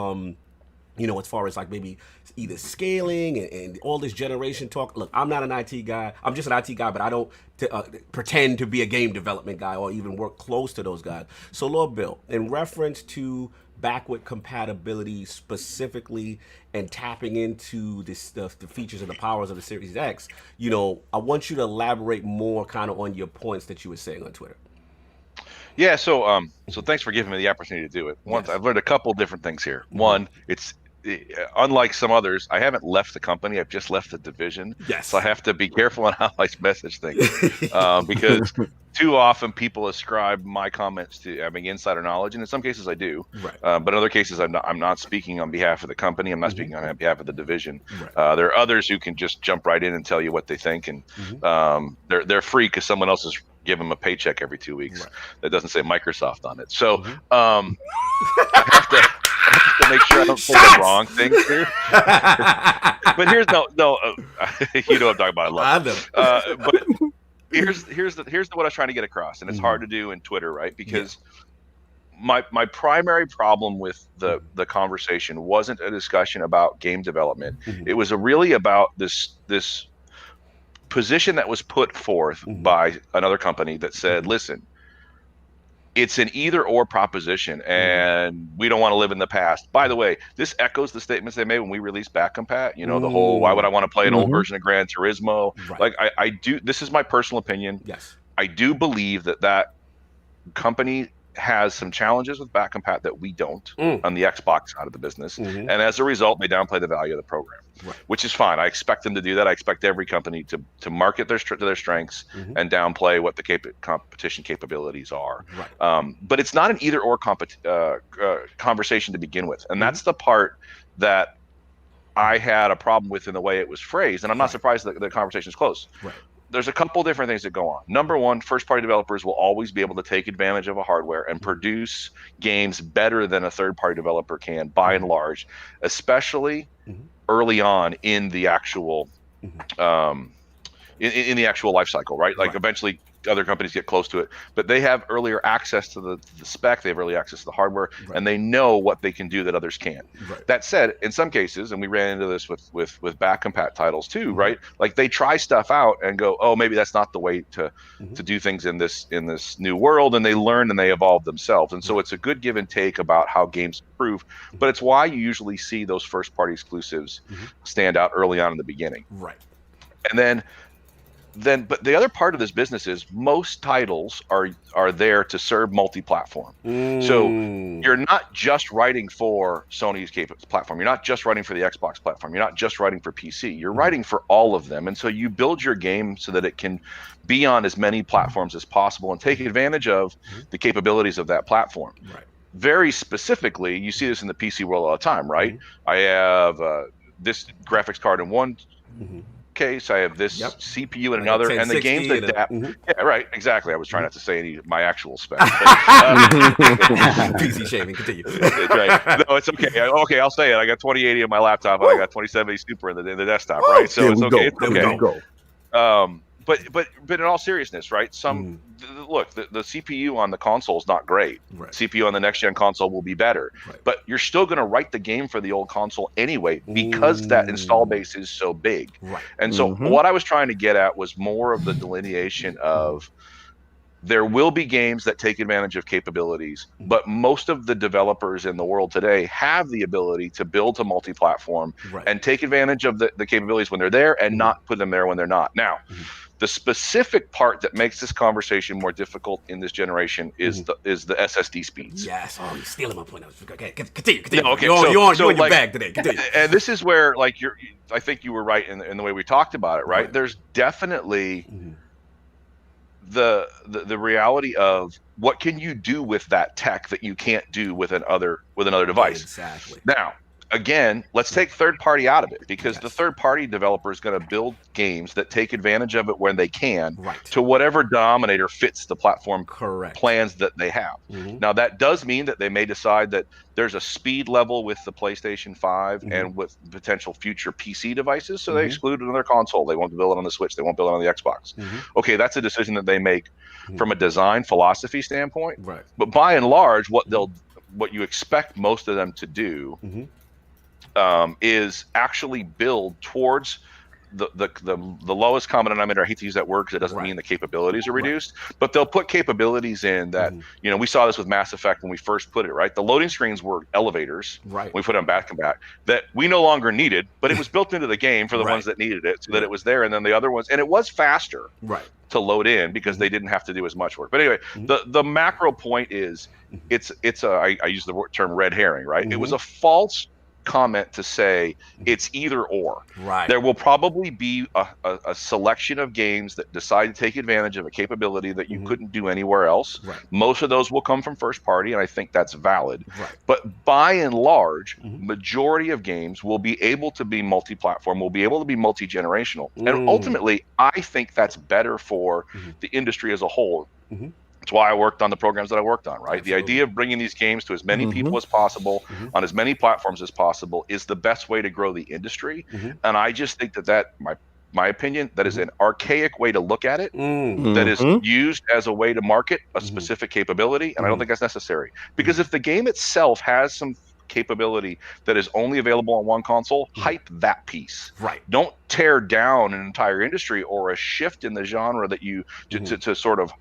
like maybe either scaling and all this generation talk. Look, I'm not an IT guy. I'm just an IT guy, but I don't pretend to be a game development guy or even work close to those guys. So, Lord Bill, in reference to backward compatibility specifically and tapping into the features and the powers of the Series X, I want you to elaborate more kind of on your points that you were saying on Twitter. Yeah, so thanks for giving me the opportunity to do it. Yes. I've learned a couple different things here. One, it's unlike some others, I haven't left the company. I've just left the division. Yes. So I have to be careful on how I message things because too often people ascribe my comments to having insider knowledge, and in some cases I do. Right. But in other cases, I'm not speaking on behalf of the company. I'm not speaking on behalf of the division. Right. There are others who can just jump right in and tell you what they think, and they're free because someone else is give them a paycheck every 2 weeks. Right. That doesn't say Microsoft on it. So I have to make sure I don't pull the wrong thing here. But here's you know what I'm talking about. I love but here's what I was trying to get across, and it's hard to do in Twitter, right? Because my primary problem with the conversation wasn't a discussion about game development. It was really about this position that was put forth by another company that said, listen, it's an either or proposition, and we don't want to live in the past. By the way, this echoes the statements they made when we released BackCompat. You know, the whole why would I want to play an old version of Gran Turismo? Right. Like I do. This is my personal opinion. Yes. I do believe that company has some challenges with BackwardCompat that we don't on the Xbox side of the business, and as a result, they downplay the value of the program, which is fine. I expect them to do that. I expect every company to market their strengths and downplay what the competition capabilities are. But it's not an either-or conversation to begin with, and that's the part that I had a problem with in the way it was phrased, and I'm not surprised that the conversation is close. There's a couple different things that go on. Number one, first-party developers will always be able to take advantage of a hardware and produce games better than a third-party developer can, by and large, especially early on in the actual in the actual life cycle, right? Like eventually other companies get close to it, but they have earlier access to the spec, they have early access to the hardware, and they know what they can do that others can't. That said, in some cases, and we ran into this with BackwardCompat titles too, right? Like they try stuff out and go, oh, maybe that's not the way to do things in this new world, and they learn and they evolve themselves. And so it's a good give and take about how games improve, but it's why you usually see those first party exclusives stand out early on in the beginning. And then but the other part of this business is most titles are there to serve multi-platform. So you're not just writing for Sony's platform. You're not just writing for the Xbox platform. You're not just writing for PC. You're writing for all of them. And so you build your game so that it can be on as many platforms as possible and take advantage of the capabilities of that platform. Very specifically, you see this in the PC world all the time, right? I have this graphics card in one case, I have this CPU in another, and the games adapt. Yeah, right, exactly. I was trying not to say any of my actual specs. PC shaming, continue. Right. No, it's okay. Okay, I'll say it. I got 2080 on my laptop, and I got 2070 Super in the desktop, right? So it's okay. It's okay. But in all seriousness, right? Look, the CPU on the console is not great. CPU on the next gen console will be better, but you're still going to write the game for the old console anyway because that install base is so big. And so what I was trying to get at was more of the delineation of there will be games that take advantage of capabilities, but most of the developers in the world today have the ability to build to multi-platform and take advantage of the capabilities when they're there and not put them there when they're not. Now, the specific part that makes this conversation more difficult in this generation is the SSD speeds. Yes. Oh, you're stealing my point. Okay, continue. No, okay. You're on your bag today. Continue. And this is where, like, I think you were right in the way we talked about it, right? There's definitely the reality of what can you do with that tech that you can't do with another device. Exactly. Now, again, let's take third party out of it, because the third party developer is going to build games that take advantage of it when they can to whatever denominator fits the platform plans that they have. Now, that does mean that they may decide that there's a speed level with the PlayStation 5 and with potential future PC devices, so they exclude another console. They won't build it on the Switch. They won't build it on the Xbox. Okay, that's a decision that they make from a design philosophy standpoint. But by and large, what you expect most of them to do is actually build towards the lowest common denominator. I hate to use that word because it doesn't mean the capabilities are reduced, but they'll put capabilities in that, we saw this with Mass Effect when we first put it, right? The loading screens were elevators. We put it on BackwardCompat that we no longer needed, but it was built into the game for the ones that needed it, so that it was there. And then the other ones, and it was faster to load in because they didn't have to do as much work. But anyway, the macro point is I use the term red herring, right? It was a false comment to say it's either or. There will probably be a selection of games that decide to take advantage of a capability that you couldn't do anywhere else. Most of those will come from first party, and I think that's valid. But by and large, majority of games will be able to be multi-platform, will be able to be multi-generational. And ultimately, I think that's better for the industry as a whole. That's why I worked on the programs that I worked on, right? The idea of bringing these games to as many people as possible on as many platforms as possible is the best way to grow the industry. And I just think that my opinion, that is an archaic way to look at it, that is used as a way to market a specific capability. And I don't think that's necessary, because if the game itself has some capability that is only available on one console, hype that piece. Right. Don't tear down an entire industry or a shift in the genre that you to sort of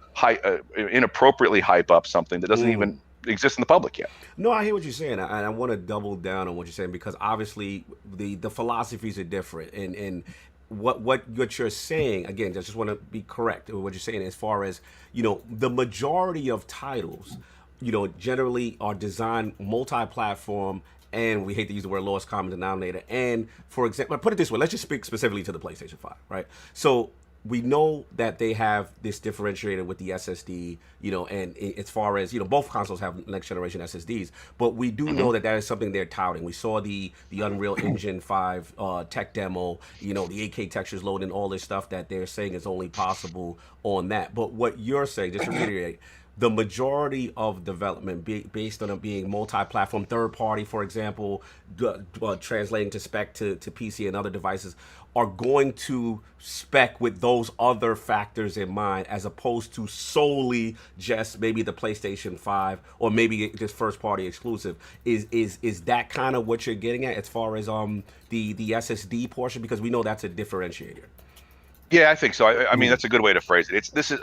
inappropriately hype up something that doesn't even exist in the public yet. No, I hear what you're saying, and I want to double down on what you're saying, because obviously the philosophies are different, and what you're saying, again, just want to be correct with what you're saying, as far as, you know, the majority of titles, you know, generally are designed multi-platform, and we hate to use the word lowest common denominator. And for example, put it this way, let's just speak specifically to the PlayStation 5, right? So we know that they have this differentiator with the SSD, you know, and as far as, you know, both consoles have next generation SSDs, but we do know that is something they're touting. We saw the Unreal Engine 5 tech demo, you know, the 8K textures loading, all this stuff that they're saying is only possible on that. But what you're saying, just to reiterate, the majority of development based on it being multi-platform, third-party, for example, translating to spec to PC and other devices, are going to spec with those other factors in mind, as opposed to solely just maybe the PlayStation 5 or maybe just first-party exclusive. Is that kind of what you're getting at as far as the SSD portion? Because we know that's a differentiator. Yeah, I think so. I mean, that's a good way to phrase it. This is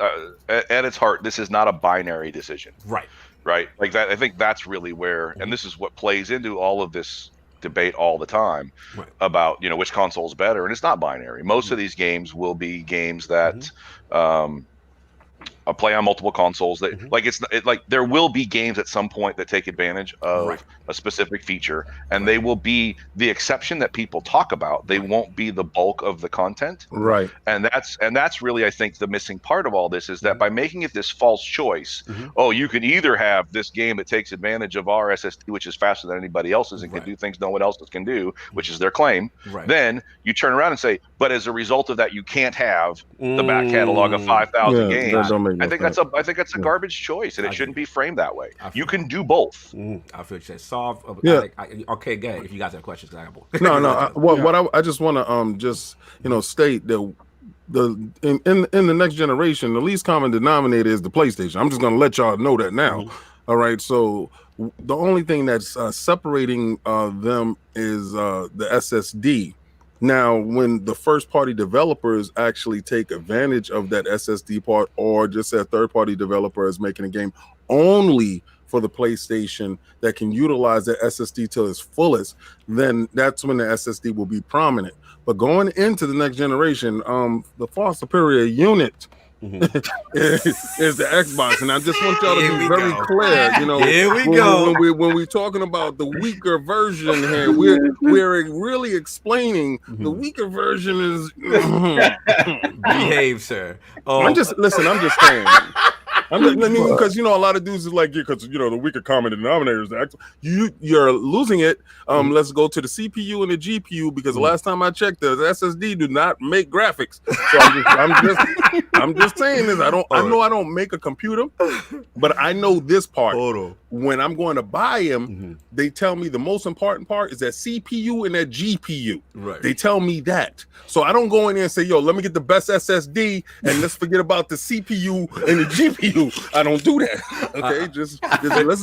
at its heart, this is not a binary decision. Right. Like that. I think that's really where, and this is what plays into all of this debate all the time about, you know, which console is better, and it's not binary. Most of these games will be games that play on multiple consoles. That like there will be games at some point that take advantage of a specific feature, and they will be the exception that people talk about. They won't be the bulk of the content. Right. And that's really, I think, the missing part of all this, is that by making it this false choice, oh, you can either have this game that takes advantage of our SSD, which is faster than anybody else's and can do things no one else can do, which is their claim. Then you turn around and say, but as a result of that, you can't have the back catalog of 5,000 games. I think that's a garbage choice, and it shouldn't be framed that way. You can do both. I feel you said solve. Okay, go ahead. If you guys have questions, I have No. I just want to just, you know, state that in the next generation, the least common denominator is the PlayStation. I'm just going to let y'all know that now. All right. So the only thing that's separating them is the SSD. Now, when the first-party developers actually take advantage of that SSD part, or just a third-party developer is making a game only for the PlayStation that can utilize that SSD to its fullest, then that's when the SSD will be prominent. But going into the next generation, the far superior unit is the Xbox, and I just want y'all to be very clear. You know, here we go. When we're talking about the weaker version here, we're really explaining the weaker version is. Behave, sir. I'm just saying. Because you know, a lot of dudes is like, because you know, the weaker common denominator is you're losing it. Let's go to the CPU and the GPU, because the last time I checked, the SSD do not make graphics. So I'm just saying this. I know I don't make a computer, but I know this part. When I'm going to buy them, they tell me the most important part is that CPU and that GPU. Right. They tell me that. So I don't go in there and say, yo, let me get the best SSD and let's forget about the CPU and the GPU. I don't do that. Okay, just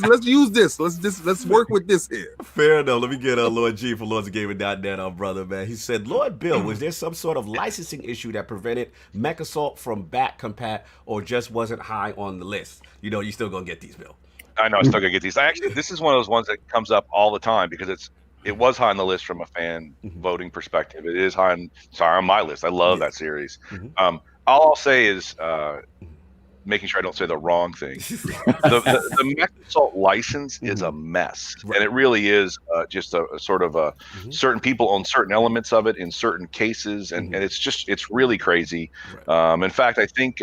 let's use this. Let's work with this here. Fair enough. Let me get Lord G from LordsOfGaming.net, our brother, man. He said, Lord Bill, was there some sort of licensing issue that prevented MechAssault from back compat, or just wasn't high on the list? You know, you still gonna get these, Bill. I know, I'm still gonna get these. This is one of those ones that comes up all the time, because it was high on the list from a fan voting perspective. It is high on my list. I love that series. All I'll say is making sure I don't say the wrong thing. The MechAssault license is a mess, and it really is just a sort of a certain people own certain elements of it in certain cases, and it's really crazy. In fact, I think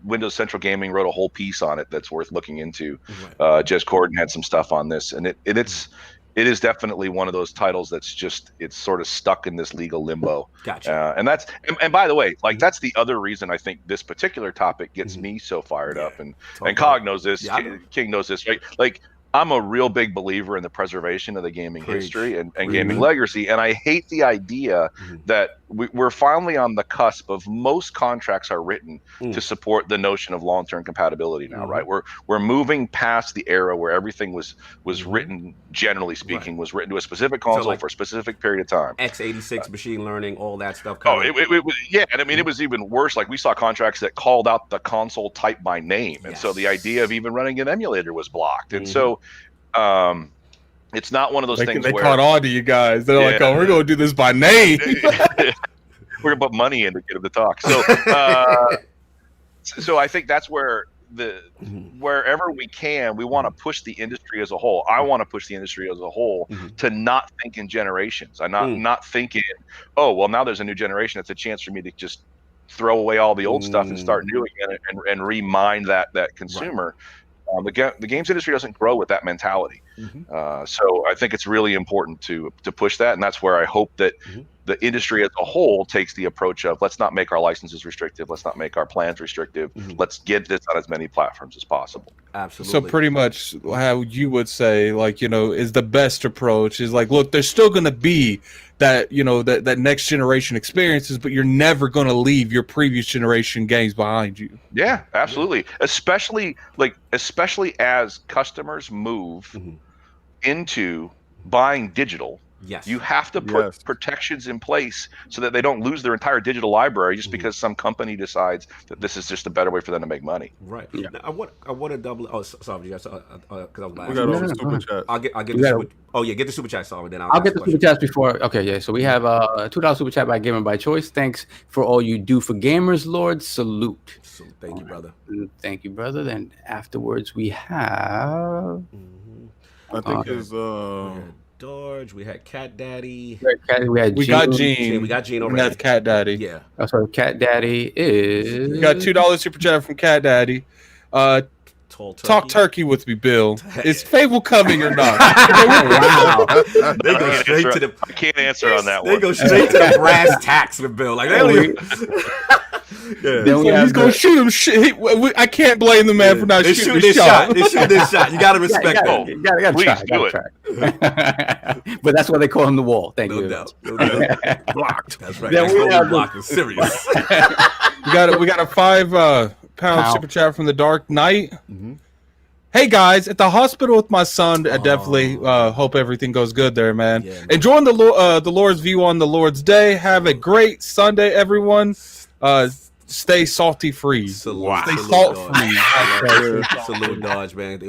Windows Central Gaming wrote a whole piece on it that's worth looking into. Jez Corden had some stuff on this, and it is definitely one of those titles that's it's sort of stuck in this legal limbo. Gotcha. And by the way, like that's the other reason I think this particular topic gets me so fired up. And Cog knows this, King knows this, right? Like I'm a real big believer in the preservation of the gaming history and Preach. gaming legacy. And I hate the idea that we're finally on the cusp of most contracts are written to support the notion of long-term compatibility now, right? We're moving past the era where everything was written, generally speaking, was written to a specific console like for a specific period of time. x86 machine learning, all that stuff. Oh, yeah. And I mean, it was even worse. Like we saw contracts that called out the console type by name. And so the idea of even running an emulator was blocked. And so it's not one of those things they where caught on to you guys. They're like, oh, we're going to do this by name. we're going to put money in to get them to talk. So, so I think that's where wherever we can, we want to push the industry as a whole. I want to push the industry as a whole to not think in generations. I'm not thinking, oh, well, now there's a new generation. It's a chance for me to just throw away all the old stuff and start new again and remind that consumer. The games industry doesn't grow with that mentality. So I think it's really important to push that. And that's where I hope that the industry as a whole takes the approach of let's not make our licenses restrictive. Let's not make our plans restrictive. Let's get this on as many platforms as possible. Absolutely. So pretty much how you would say, like, is the best approach is like, look, there's still going to be that, that next generation experiences, but you're never going to leave your previous generation games behind you. Yeah, absolutely. Especially as customers move into buying digital. Yes. You have to put protections in place so that they don't lose their entire digital library just because some company decides that this is just a better way for them to make money. Right. Yeah. Now, I want to double. Oh, sorry, because I was last. We got all the super chats. I'll get the super. Oh yeah, get the super chat. Sorry, then I'll get the super chats before. Okay, yeah. So we have a $2 super chat by Gamer by Choice. Thanks for all you do for gamers, Lord. Salute. So, thank you, brother. Thank you, brother. Then afterwards we have. I think it's George, we had Cat Daddy. We got Gene. We got Gene over. That's Cat Daddy. Yeah. That's what Cat Daddy is. We got $2 super chat from Cat Daddy. Talk turkey with me, Bill. Is Fable coming or not? Wow. They go straight to the. I can't answer on that one. They go straight to the brass tacks with Bill. Like they don't even. He's gonna shoot him. I can't blame the man for not shooting this shot. They shoot this shot. You gotta respect that. You gotta Please do it. But that's why they call him the Wall. Thank you. No doubt. Blocked. That's right. Then we have blocked is serious. We got a £5 super chat from the Dark Knight. Hey guys, at the hospital with my son. I definitely hope everything goes good there, man. Yeah, man. Enjoying the Lord's view on the Lord's Day. Have a great Sunday, everyone. Stay salty free. Salute, Stay salt free. Salute, Dodge, man.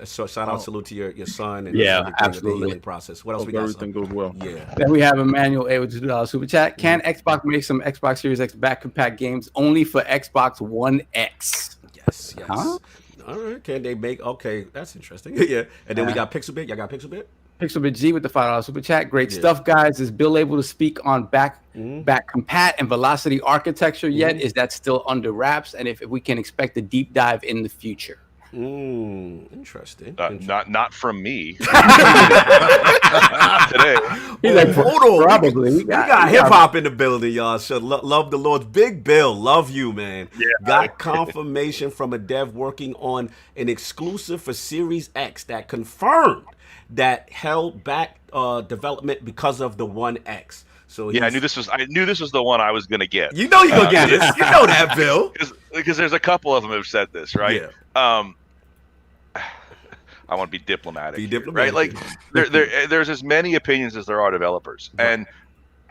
Shout out, salute to your son. And absolutely. The healing process. What else we got? Everything goes well. Yeah. Then we have Emmanuel A with $2 super chat. Can Xbox make some Xbox Series X back compat games only for Xbox One X? Yes. Huh? All right. Can they make? Okay, that's interesting. Yeah. And then we got Pixelbit. Y'all got Pixelbit? Pixelbit G with the $5 super chat. Great stuff, guys. Is Bill able to speak on back compat and velocity architecture yet? Is that still under wraps? And if we can expect a deep dive in the future? Interesting. Not from me. Today. He's like, hold on. Probably. We got hip hop in the building, y'all. So love the Lord's Big Bill. Love you, man. Yeah. Got confirmation from a dev working on an exclusive for Series X that confirmed that held back development because of the One X. So I knew this was the one I was gonna get. You know you're gonna get this. You know that, Bill. Because there's a couple of them who've said this, right? Yeah. I want to be diplomatic. Right? Like there's as many opinions as there are developers, and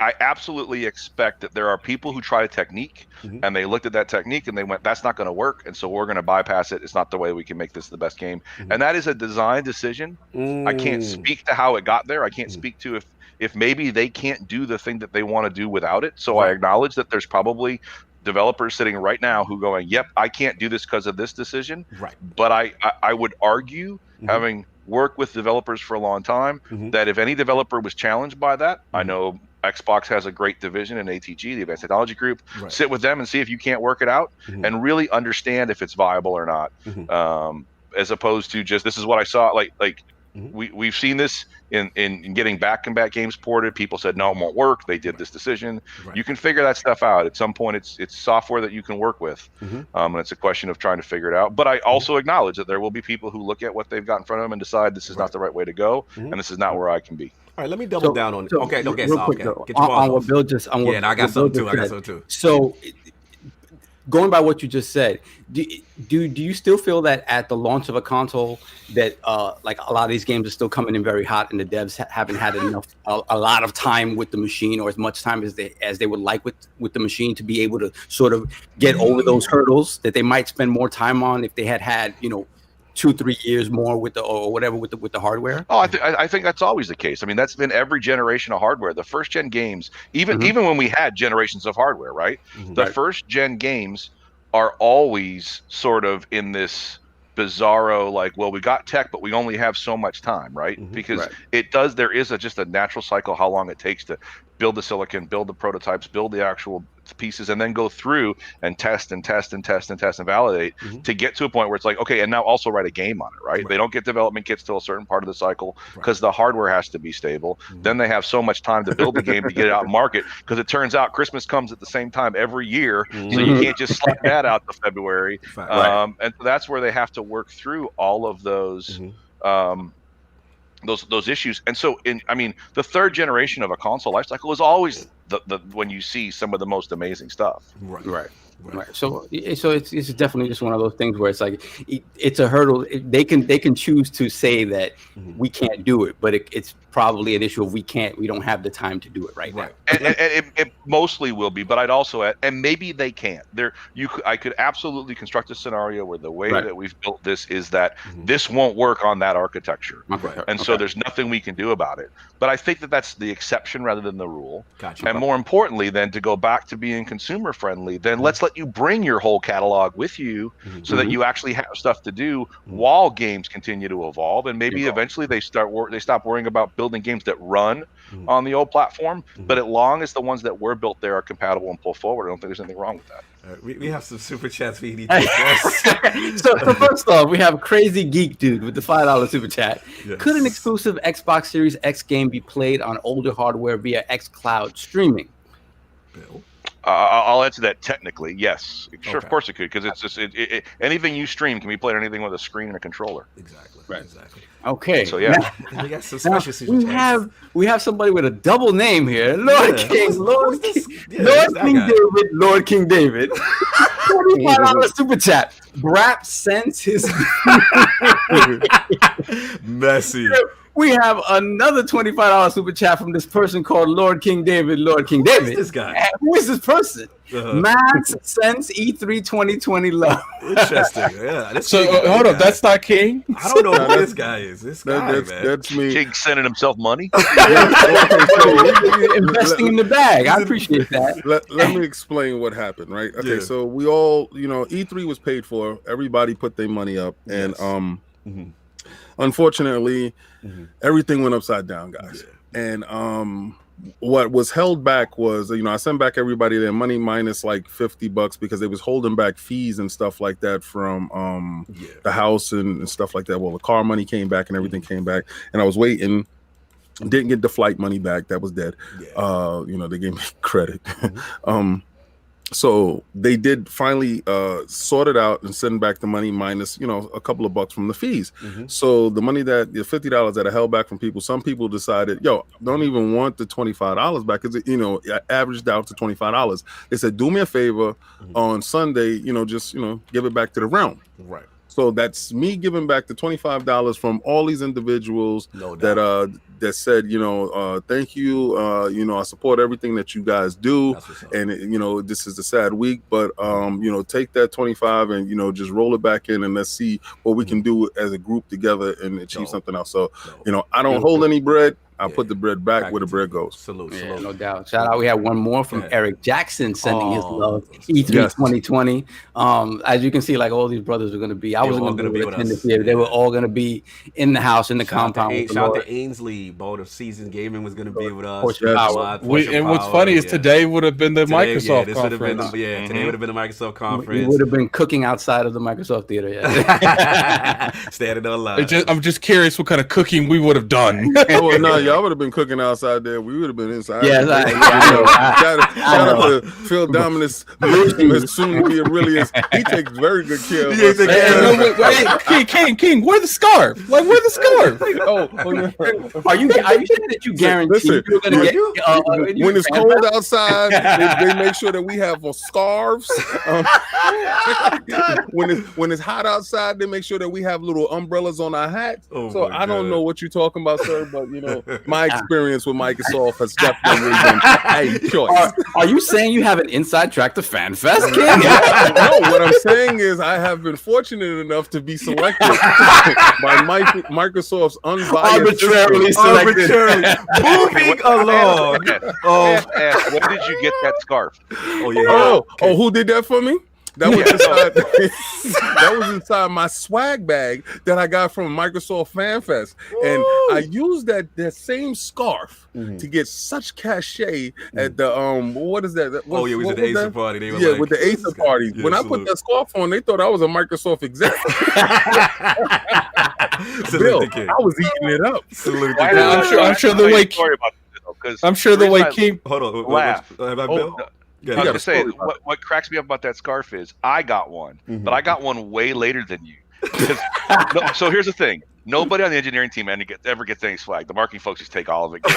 I absolutely expect that there are people who try a technique and they looked at that technique and they went, that's not going to work. And so we're going to bypass it. It's not the way we can make this the best game. And that is a design decision. I can't speak to how it got there. I can't speak to if maybe they can't do the thing that they want to do without it. So I acknowledge that there's probably developers sitting right now who going, yep, I can't do this because of this decision. Right. But I would argue, having worked with developers for a long time, that if any developer was challenged by that, I know Xbox has a great division in ATG, the Advanced Technology Group. Sit with them and see if you can't work it out and really understand if it's viable or not, as opposed to just, this is what I saw. Like we've seen this in getting back-combat games ported. People said no, it won't work. They did this decision. Right. You can figure that stuff out at some point. It's software that you can work with, and it's a question of trying to figure it out. But I also acknowledge that there will be people who look at what they've got in front of them and decide this is not the right way to go, and this is not where I can be. All right, let me double down on it. Okay, real so quick, okay. though, Get your balls on what off. Bill just, on what, Yeah, and I got what Bill something too. just I got said. something too. So, going by what you just said, do you still feel that at the launch of a console that like a lot of these games are still coming in very hot, and the devs haven't had enough a lot of time with the machine, or as much time as they would like with the machine to be able to sort of get over those hurdles that they might spend more time on if they had 2-3 years more with the or whatever with the hardware? Oh, I think that's always the case. I mean, that's been every generation of hardware. The first gen games, even when we had generations of hardware, right? The first gen games are always sort of in this bizarro, like, well, we got tech, but we only have so much time, right? Because there is just a natural cycle how long it takes to build the silicon, build the prototypes, build the actual pieces, and then go through and test and validate to get to a point where it's like, okay, and now also write a game on it, right? They don't get development kits till a certain part of the cycle because the hardware has to be stable. Then they have so much time to build the game to get it out in market, because it turns out Christmas comes at the same time every year, so you can't just slap that out to February. And so that's where they have to work through all of those those issues. And so the third generation of a console life cycle is always the when you see some of the most amazing stuff. Right. So it's definitely just one of those things where it's like it's a hurdle. They can choose to say that we can't do it, but it's probably an issue of we don't have the time to do it right now. And it mostly will be, but I'd also add, and maybe they can't. I could absolutely construct a scenario where the way that we've built this is that this won't work on that architecture, so there's nothing we can do about it. But I think that's the exception rather than the rule. Gotcha. And more importantly, then, to go back to being consumer friendly, then let's let you bring your whole catalog with you so that you actually have stuff to do while games continue to evolve, and maybe eventually they stop worrying about building games that run on the old platform, but as long as the ones that were built there are compatible and pull forward, I don't think there's anything wrong with that. We have some super chats we need to address. So first off, we have Crazy Geek Dude with the $5 super chat. Yes. Could an exclusive Xbox Series X game be played on older hardware via xCloud streaming? Bill? I'll answer that technically. Yes, sure, of course it could, because it's just anything you stream can be played on anything with a screen and a controller. Exactly. Okay. So yeah, we got some special super chats. We have somebody with a double name here. Lord King David, Lord King David. $45 super chat. Brap sends his messy. We have another $25 super chat from this person called Lord King David. Lord King David. Who is this guy? Who is this person? Max sends E3 2020 love. Interesting. Yeah. So hold up, that's not King. I don't know who this guy is. This guy, man. That's me. King sending himself money. Investing in the bag. I appreciate that. Let me explain what happened, right? Okay, so we all, E3 was paid for. Everybody put their money up, and unfortunately, everything went upside down, guys. And what was held back was, I sent back everybody their money minus like $50 because they was holding back fees and stuff like that from the house and stuff like that. Well, the car money came back and everything came back, and I was waiting. Didn't get the flight money back. That was dead. They gave me credit. So they did finally sort it out and send back the money minus, a couple of bucks from the fees. So the money the $50 that I held back from people, some people decided, don't even want the $25 back, because I averaged out to $25. They said, do me a favor on Sunday, just give it back to the realm. Right. So that's me giving back the $25 from all these individuals that said, thank you. I support everything that you guys do. And, this is a sad week, but, take that 25 and, just roll it back in, and let's see what we can do as a group together and achieve something else. So, I don't hold any bread. I put the bread back where the bread goes. Salute, Yeah, salute. no doubt. Shout out. We have one more from Eric Jackson sending his love. E3 2020. As you can see, like all these brothers are going to be. I wasn't going to be attend this year. They were all going to be in the house, in the compound. Shout out to Ainsley, Board of Seasons Gaming was going to be with us. And what's funny is today would have been the Microsoft conference. Today would have been the Microsoft conference. We would have been cooking outside of the Microsoft Theater. Yeah. Standing on line. I'm just curious what kind of cooking we would have done. Oh no, y'all would have been cooking outside there. We would have been inside. Yeah, Shout out to Phil Dominus, as soon to be Aurelius. He takes very good care of us. King, wear the scarf. Like, wear the scarf. Are you saying that you guarantee you're going to get when it's cold outside, they make sure that we have scarves. When it's hot outside, they make sure that we have little umbrellas on our hats. So I don't know what you're talking about, sir, but my experience with Microsoft has definitely been a choice. Are you saying you have an inside track to FanFest, King? No, what I'm saying is I have been fortunate enough to be selected by Microsoft's unbiased arbitrarily selected. Moving along. Where did you get that scarf? Oh, who did that for me? That was inside. That was inside my swag bag that I got from Microsoft FanFest, and I used that same scarf to get such cachet at the what is that? We was at the Acer party. They were with the Acer party. When I put that scarf on, they thought I was a Microsoft exec. Bill, I was eating it up. I'm sure the way King. Hold on. Laugh. Bill? I was going to say, what cracks me up about that scarf is I got one, but I got one way later than you. So here's the thing. Nobody on the engineering team ever gets any swag. The marketing folks just take all of it, give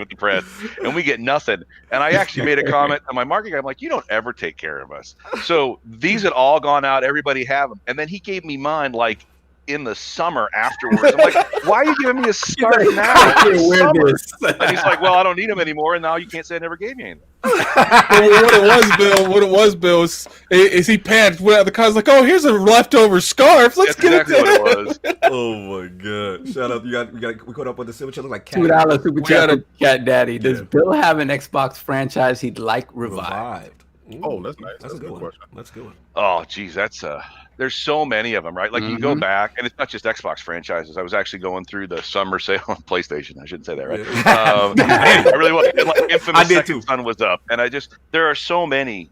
it to press, and we get nothing. And I actually made a comment on my marketing guy. I'm like, you don't ever take care of us. So these had all gone out. Everybody have them. And then he gave me mine like in the summer afterwards. I'm like, why are you giving me a scarf now? And he's like, well, I don't need them anymore. And now you can't say I never gave you anything. What it was, Bill, is he panicked? The guy's like, oh, here's a leftover scarf. Let's get exactly it. What it was. Oh my god! Shout out! We caught up with the super chat. Looks like $2 super chat from Cat Daddy. Does Bill have an Xbox franchise he'd like revived? Oh, that's nice. That's a good question. That's a good one. Oh, geez, there's so many of them, right? Like you go back, and it's not just Xbox franchises. I was actually going through the summer sale on PlayStation. I shouldn't say that, right? I really was. And like Infamous Second Son was up, and there are so many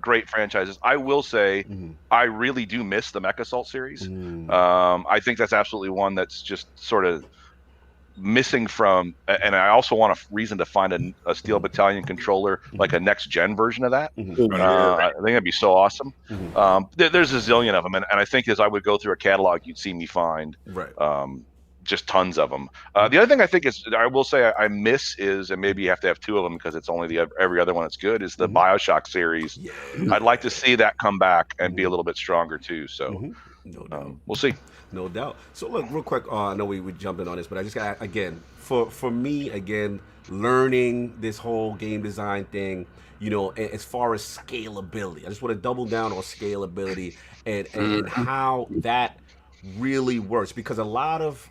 great franchises. I will say, I really do miss the Mech Assault series. I think that's absolutely one that's just sort of missing from, and I also want a reason to find a Steel Battalion controller, like a next gen version of that. I think that'd be so awesome. There's a zillion of them, and I think as I would go through a catalog, you'd see me find just tons of them. The other thing I think is, I will say I miss is, and maybe you have to have two of them because it's only every other one that's good, is the BioShock series. I'd like to see that come back and be a little bit stronger too. So we'll see. No doubt. So look, real quick, I know we jumped in on this, but I just got, again, for me, again, learning this whole game design thing, as far as scalability, I just want to double down on scalability and how that really works, because a lot of,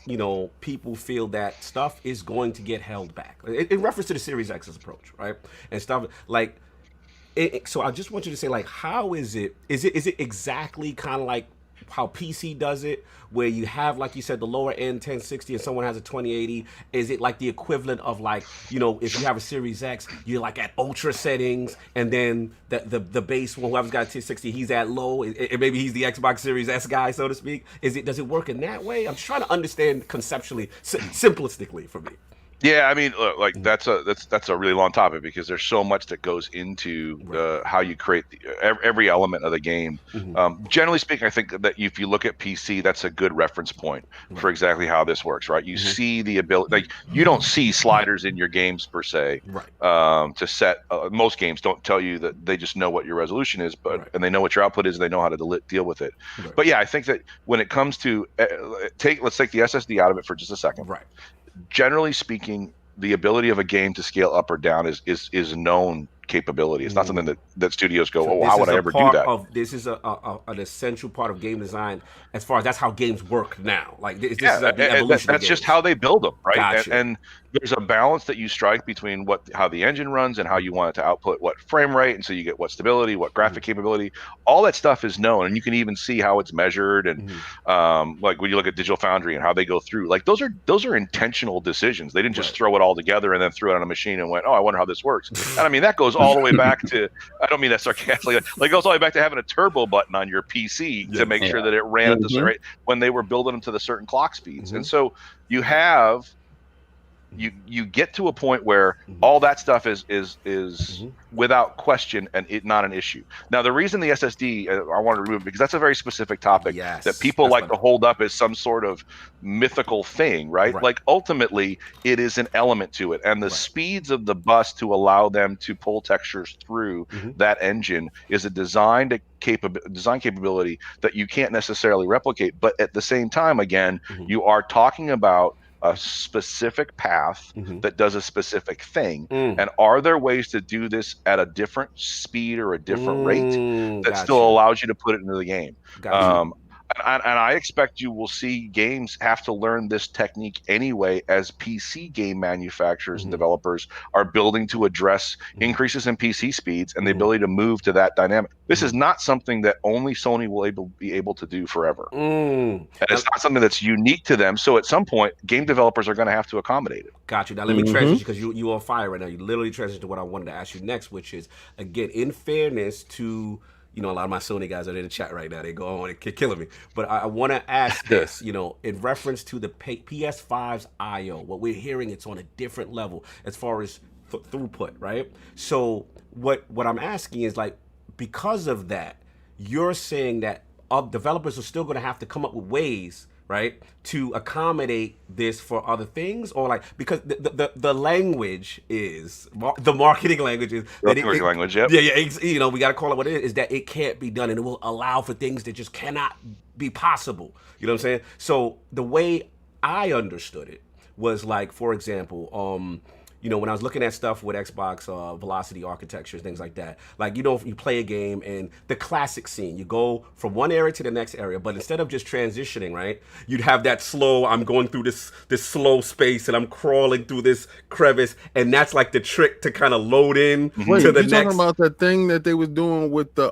people feel that stuff is going to get held back in reference to the Series X's approach, right? And stuff like, so I just want you to say, like, how is it exactly kind of like how PC does it, where you have, like you said, the lower end 1060 and someone has a 2080? Is it like the equivalent of, like, if you have a Series X, you're like at ultra settings, and then the base one, whoever's got a 1060, he's at low, and maybe he's the Xbox Series S guy, so to speak? Does it work in that way? I'm just trying to understand conceptually, simplistically for me. Yeah, I mean, look, like that's a really long topic, because there's so much that goes into how you create every element of the game. Generally speaking, I think that if you look at PC, that's a good reference point for exactly how this works, right? You see the ability, like, you don't see sliders in your games per se, to set. Most games don't tell you that. They just know what your resolution is, and they know what your output is, and they know how to deal with it. But yeah, I think that when it comes to let's take the SSD out of it for just a second. Generally speaking, the ability of a game to scale up or down is known capability. It's not something that studios go, So oh, this how is would I a ever do part that? this is an essential part of game design, as far as that's how games work now. Like this Yeah, is like the evolution of that's just games. how they build them, right? Gotcha. And there's a balance that you strike between how the engine runs and how you want it to output what frame rate, and so you get what stability, what graphic capability. All that stuff is known, and you can even see how it's measured. And like when you look at Digital Foundry and how they go through, like those are intentional decisions. They didn't just throw it all together and then threw it on a machine and went, oh, I wonder how this works. And I mean, that goes all the way back to, I don't mean that sarcastically, like it goes all the way back to having a turbo button on your PC to make sure that it ran at the certain rate when they were building them to the certain clock speeds. And so you have you get to a point where all that stuff is without question and not an issue. Now, the reason the SSD I want to remove it, because that's a very specific topic that people like to hold up as some sort of mythical thing, right? Like ultimately it is an element to it, and the speeds of the bus to allow them to pull textures through that engine is a design capability that you can't necessarily replicate. But at the same time, again, you are talking about a specific path that does a specific thing. And are there ways to do this at a different speed or a different rate that still allows you to put it into the game? And I expect you will see games have to learn this technique anyway, as PC game manufacturers and developers are building to address increases in PC speeds and the ability to move to that dynamic. This is not something that only Sony will be able to do forever. And it's not something that's unique to them. So at some point, game developers are going to have to accommodate it. Got you. Now let me transition, because you on fire right now. You literally transition to what I wanted to ask you next, which is, again, in fairness to, a lot of my Sony guys are in the chat right now. They go on and killing me. But I want to ask this, in reference to the PS5's I/O. What we're hearing, it's on a different level as far as throughput, right? So what I'm asking is, like, because of that, you're saying that developers are still going to have to come up with ways, right, to accommodate this for other things, or like, because the language is the marketing language is language, yep. Yeah, we got to call it what it is that it can't be done, and it will allow for things that just cannot be possible. You know what I'm saying? So the way I understood it was, like, for example, when I was looking at stuff with Xbox velocity architectures, things like that, like, if you play a game and the classic scene, you go from one area to the next area, but instead of just transitioning, right, you'd have that slow, I'm going through this slow space and I'm crawling through this crevice, and that's like the trick to kind of load in to the next. Talking about that thing that they was doing with the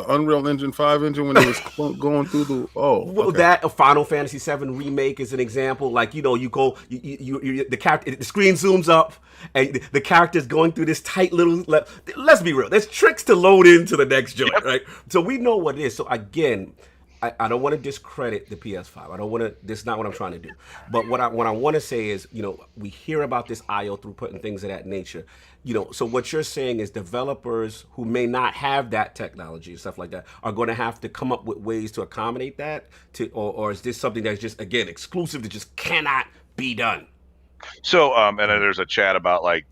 Unreal Engine 5 engine when they was going through the that Final Fantasy 7 remake is an example. Like, you go, the character, the screen zooms up and the character's going through this tight little let's be real, there's tricks to load into the next joint, right? So we know what it is. So again, I don't want to discredit the PS5. I don't want to, this is not what I'm trying to do. But what I want to say is, we hear about this IO throughput and things of that nature. So what you're saying is developers who may not have that technology and stuff like that are going to have to come up with ways to accommodate that, or is this something that's just, again, exclusive that just cannot be done? So, and then there's a chat about, like,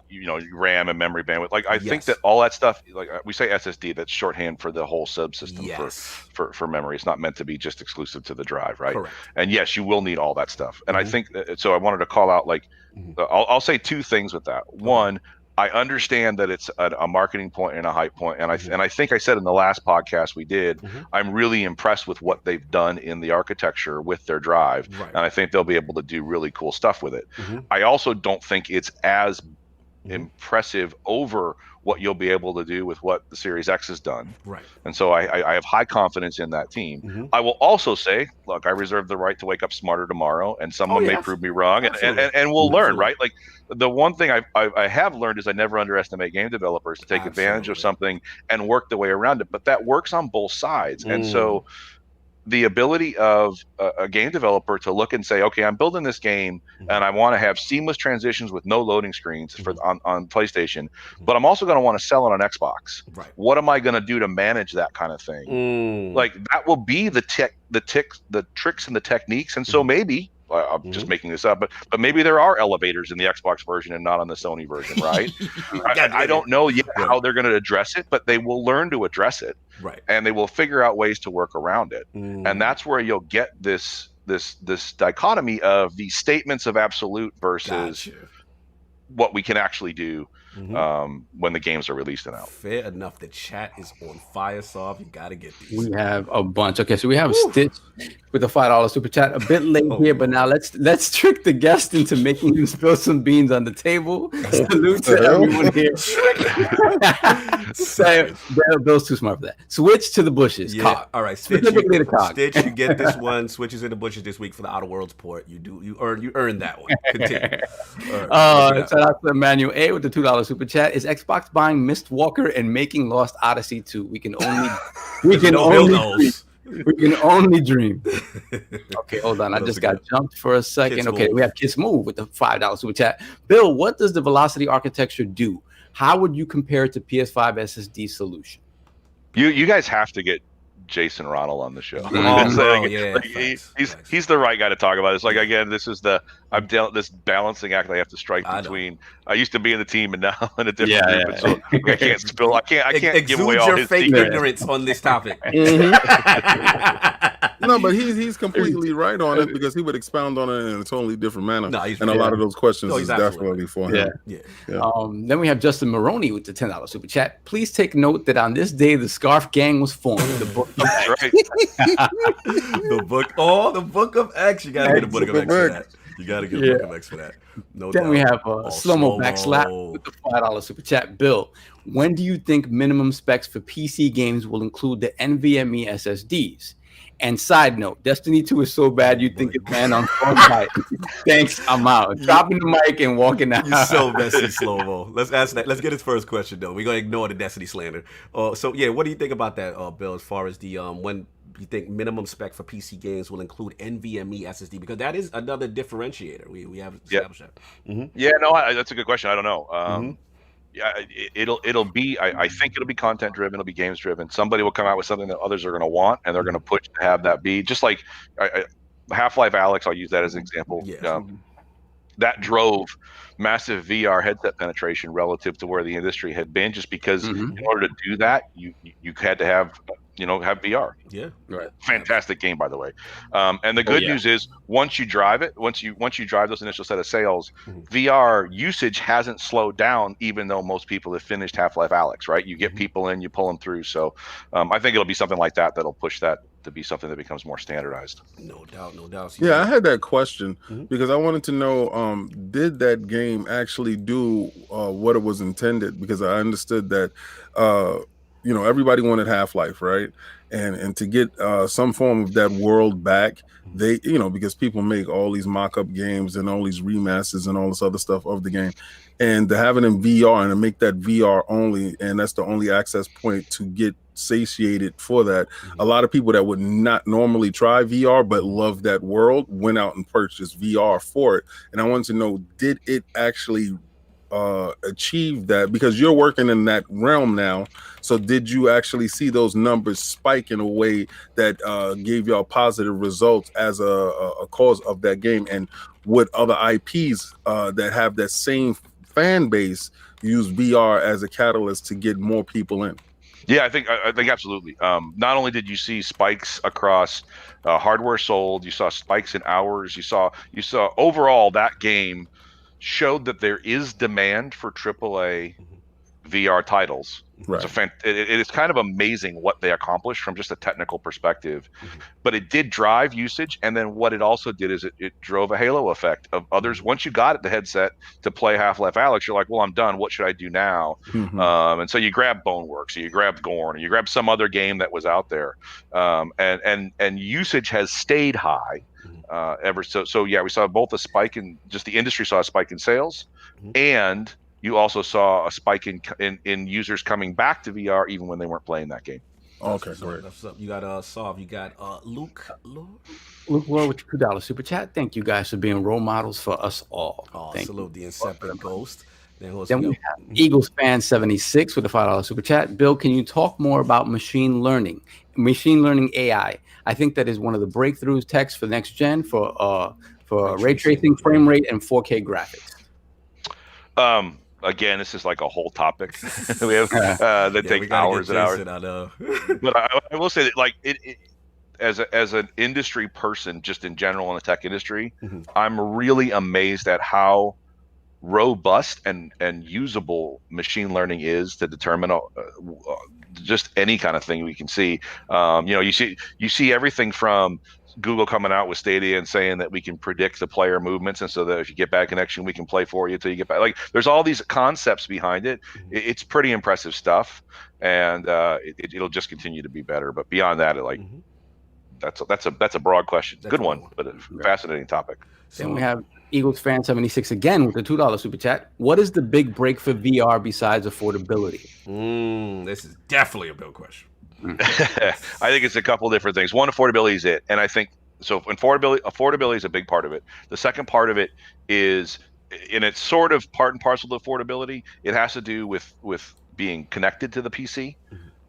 RAM and memory bandwidth. Like, I think that all that stuff, like we say SSD, that's shorthand for the whole subsystem for memory. It's not meant to be just exclusive to the drive, right? Correct. And yes, you will need all that stuff. And I think so. I wanted to call out, like, I'll say two things with that. One, I understand that it's a marketing point and a hype point, and I think I said in the last podcast we did, I'm really impressed with what they've done in the architecture with their drive, and I think they'll be able to do really cool stuff with it. I also don't think it's as impressive over what you'll be able to do with what the Series X has done. Right. And so I have high confidence in that team. I will also say, look, I reserve the right to wake up smarter tomorrow, and someone may prove me wrong, and we'll learn, right? Like, the one thing I have learned is I never underestimate game developers to take advantage of something and work the way around it. But that works on both sides. And so the ability of a game developer to look and say, okay, I'm building this game and I want to have seamless transitions with no loading screens on PlayStation, but I'm also going to want to sell it on Xbox. Right. What am I going to do to manage that kind of thing? Like, that will be the tricks and the techniques. And so maybe, I'm just making this up, but maybe there are elevators in the Xbox version and not on the Sony version, right? I don't know yet how they're going to address it, but they will learn to address it, right? And they will figure out ways to work around it, and that's where you'll get this dichotomy of these statements of absolute versus what we can actually do. when the games are released and out. Fair enough. The chat is on fire, Soft. You gotta get these. We have a bunch. Okay, so we have Stitch with a $5 super chat. A bit late here, but now let's trick the guest into making him spill some beans on the table. Salute to everyone here. Bill's too smart for that. Switch to the bushes. Yeah. Cog. All right. Stitch, Specifically the cog. Stitch, you get this one. Switches in the bushes this week for the Outer Worlds port. You earned that one. Continue. Shout out to Emmanuel A with the $2 super chat. Is Xbox buying Mistwalker and making Lost Odyssey 2? We can only dream. Okay, hold on. I just got jumped for a second. Kids Okay, Move. we have Kiss Move with the $5 super chat. Bill, what does the velocity architecture do? How would you compare it to PS5 SSD solution? You guys have to get Jason Ronald on the show. He's the right guy to talk about it. It's like, again, this is this balancing act I have to strike between. I used to be in the team and now in a different group. So I can't spill. I can't give away all your his fake secrets. ignorance on this topic. No, but he's completely right on it because he would expound on it in a totally different manner. No, and a lot of those questions is definitely for him. Yeah. Then we have Justin Maroney with the $10 super chat. Please take note that on this day the Scarf Gang was formed. The book of X. Right. the book of X. You gotta get the book of X for that. You gotta get the book of X for that. No then doubt. we have Slow-Mo Backslap with the $5 super chat. Bill, when do you think minimum specs for PC games will include the NVMe SSDs? And side note, Destiny 2 is so bad you think it ran on Fortnite. Thanks, I'm out. Dropping the mic and walking out. You're so messy, Slow-Mo. Let's ask that. Let's get his first question though. We're gonna ignore the Destiny slander. So yeah, what do you think about that, Bill? As far as the when you think minimum spec for PC games will include NVMe SSD, because that is another differentiator. We have established that. Mm-hmm. Yeah, no, that's a good question. I don't know. Yeah, it'll be. I think it'll be content driven. It'll be games driven. Somebody will come out with something that others are going to want, and they're going to push to have that be just like Half-Life Alyx. I'll use that as an example. Yeah. That drove massive VR headset penetration relative to where the industry had been, just because in order to do that, you had to have VR. Yeah, right. Fantastic game, by the way. And the good news is once you drive it, once you drive those initial set of sales, VR usage hasn't slowed down, even though most people have finished Half-Life Alyx, right? You get people in, you pull them through. So I think it'll be something like that that'll push that to be something that becomes more standardized. No doubt. Yeah, I had that question because I wanted to know, did that game actually do what it was intended? Because I understood that everybody wanted Half-Life, right? And to get some form of that world back, they, because people make all these mock-up games and all these remasters and all this other stuff of the game, and to have it in VR and to make that VR only, and that's the only access point to get satiated for that. A lot of people that would not normally try VR but love that world went out and purchased VR for it. And I wanted to know, did it actually achieve that? Because you're working in that realm now, so did you actually see those numbers spike in a way that gave y'all positive results as a cause of that game? And would other IPs that have that same fan base use VR as a catalyst to get more people in? Yeah, I think absolutely. Not only did you see spikes across hardware sold, you saw spikes in hours. You saw overall that game showed that there is demand for AAA VR titles. Right. It is kind of amazing what they accomplished from just a technical perspective, but it did drive usage. And then what it also did is it drove a halo effect of others. Once you got the headset to play Half-Life Alyx, you're like, well, I'm done. What should I do now? And so you grab Boneworks, or you grab Gorn, or you grab some other game that was out there. And usage has stayed high ever. So yeah, we saw both a spike in just the industry saw a spike in sales, and you also saw a spike in users coming back to VR even when they weren't playing that game. Okay, great. You got Solve. You got Luke Lord. Luke Lord with the $2 super chat. Thank you guys for being role models for us all. Salute the Inception Ghost. Then we have Eagles Fan 76 with a $5 super chat. Bill, can you talk more about machine learning AI? I think that is one of the breakthroughs techs for next gen for ray tracing, frame rate, and 4K graphics. Again, this is like a whole topic. We have that take hours and hours. But I will say that, like it as an industry person, just in general in the tech industry, I'm really amazed at how robust and usable machine learning is to determine just any kind of thing we can see. You see everything from Google coming out with Stadia and saying that we can predict the player movements, and so that if you get bad connection, we can play for you until you get back. Like, there's all these concepts behind it. It's pretty impressive stuff, and it'll just continue to be better. But beyond that, that's a broad question. Good one, but a fascinating topic. Then we have Eagles fan 76 again with the $2 super chat. What is the big break for VR besides affordability? This is definitely a Bill question. I think it's a couple different things. One, affordability is it, and I think so. Affordability is a big part of it. The second part of it is, and it's sort of part and parcel to affordability. It has to do with being connected to the PC.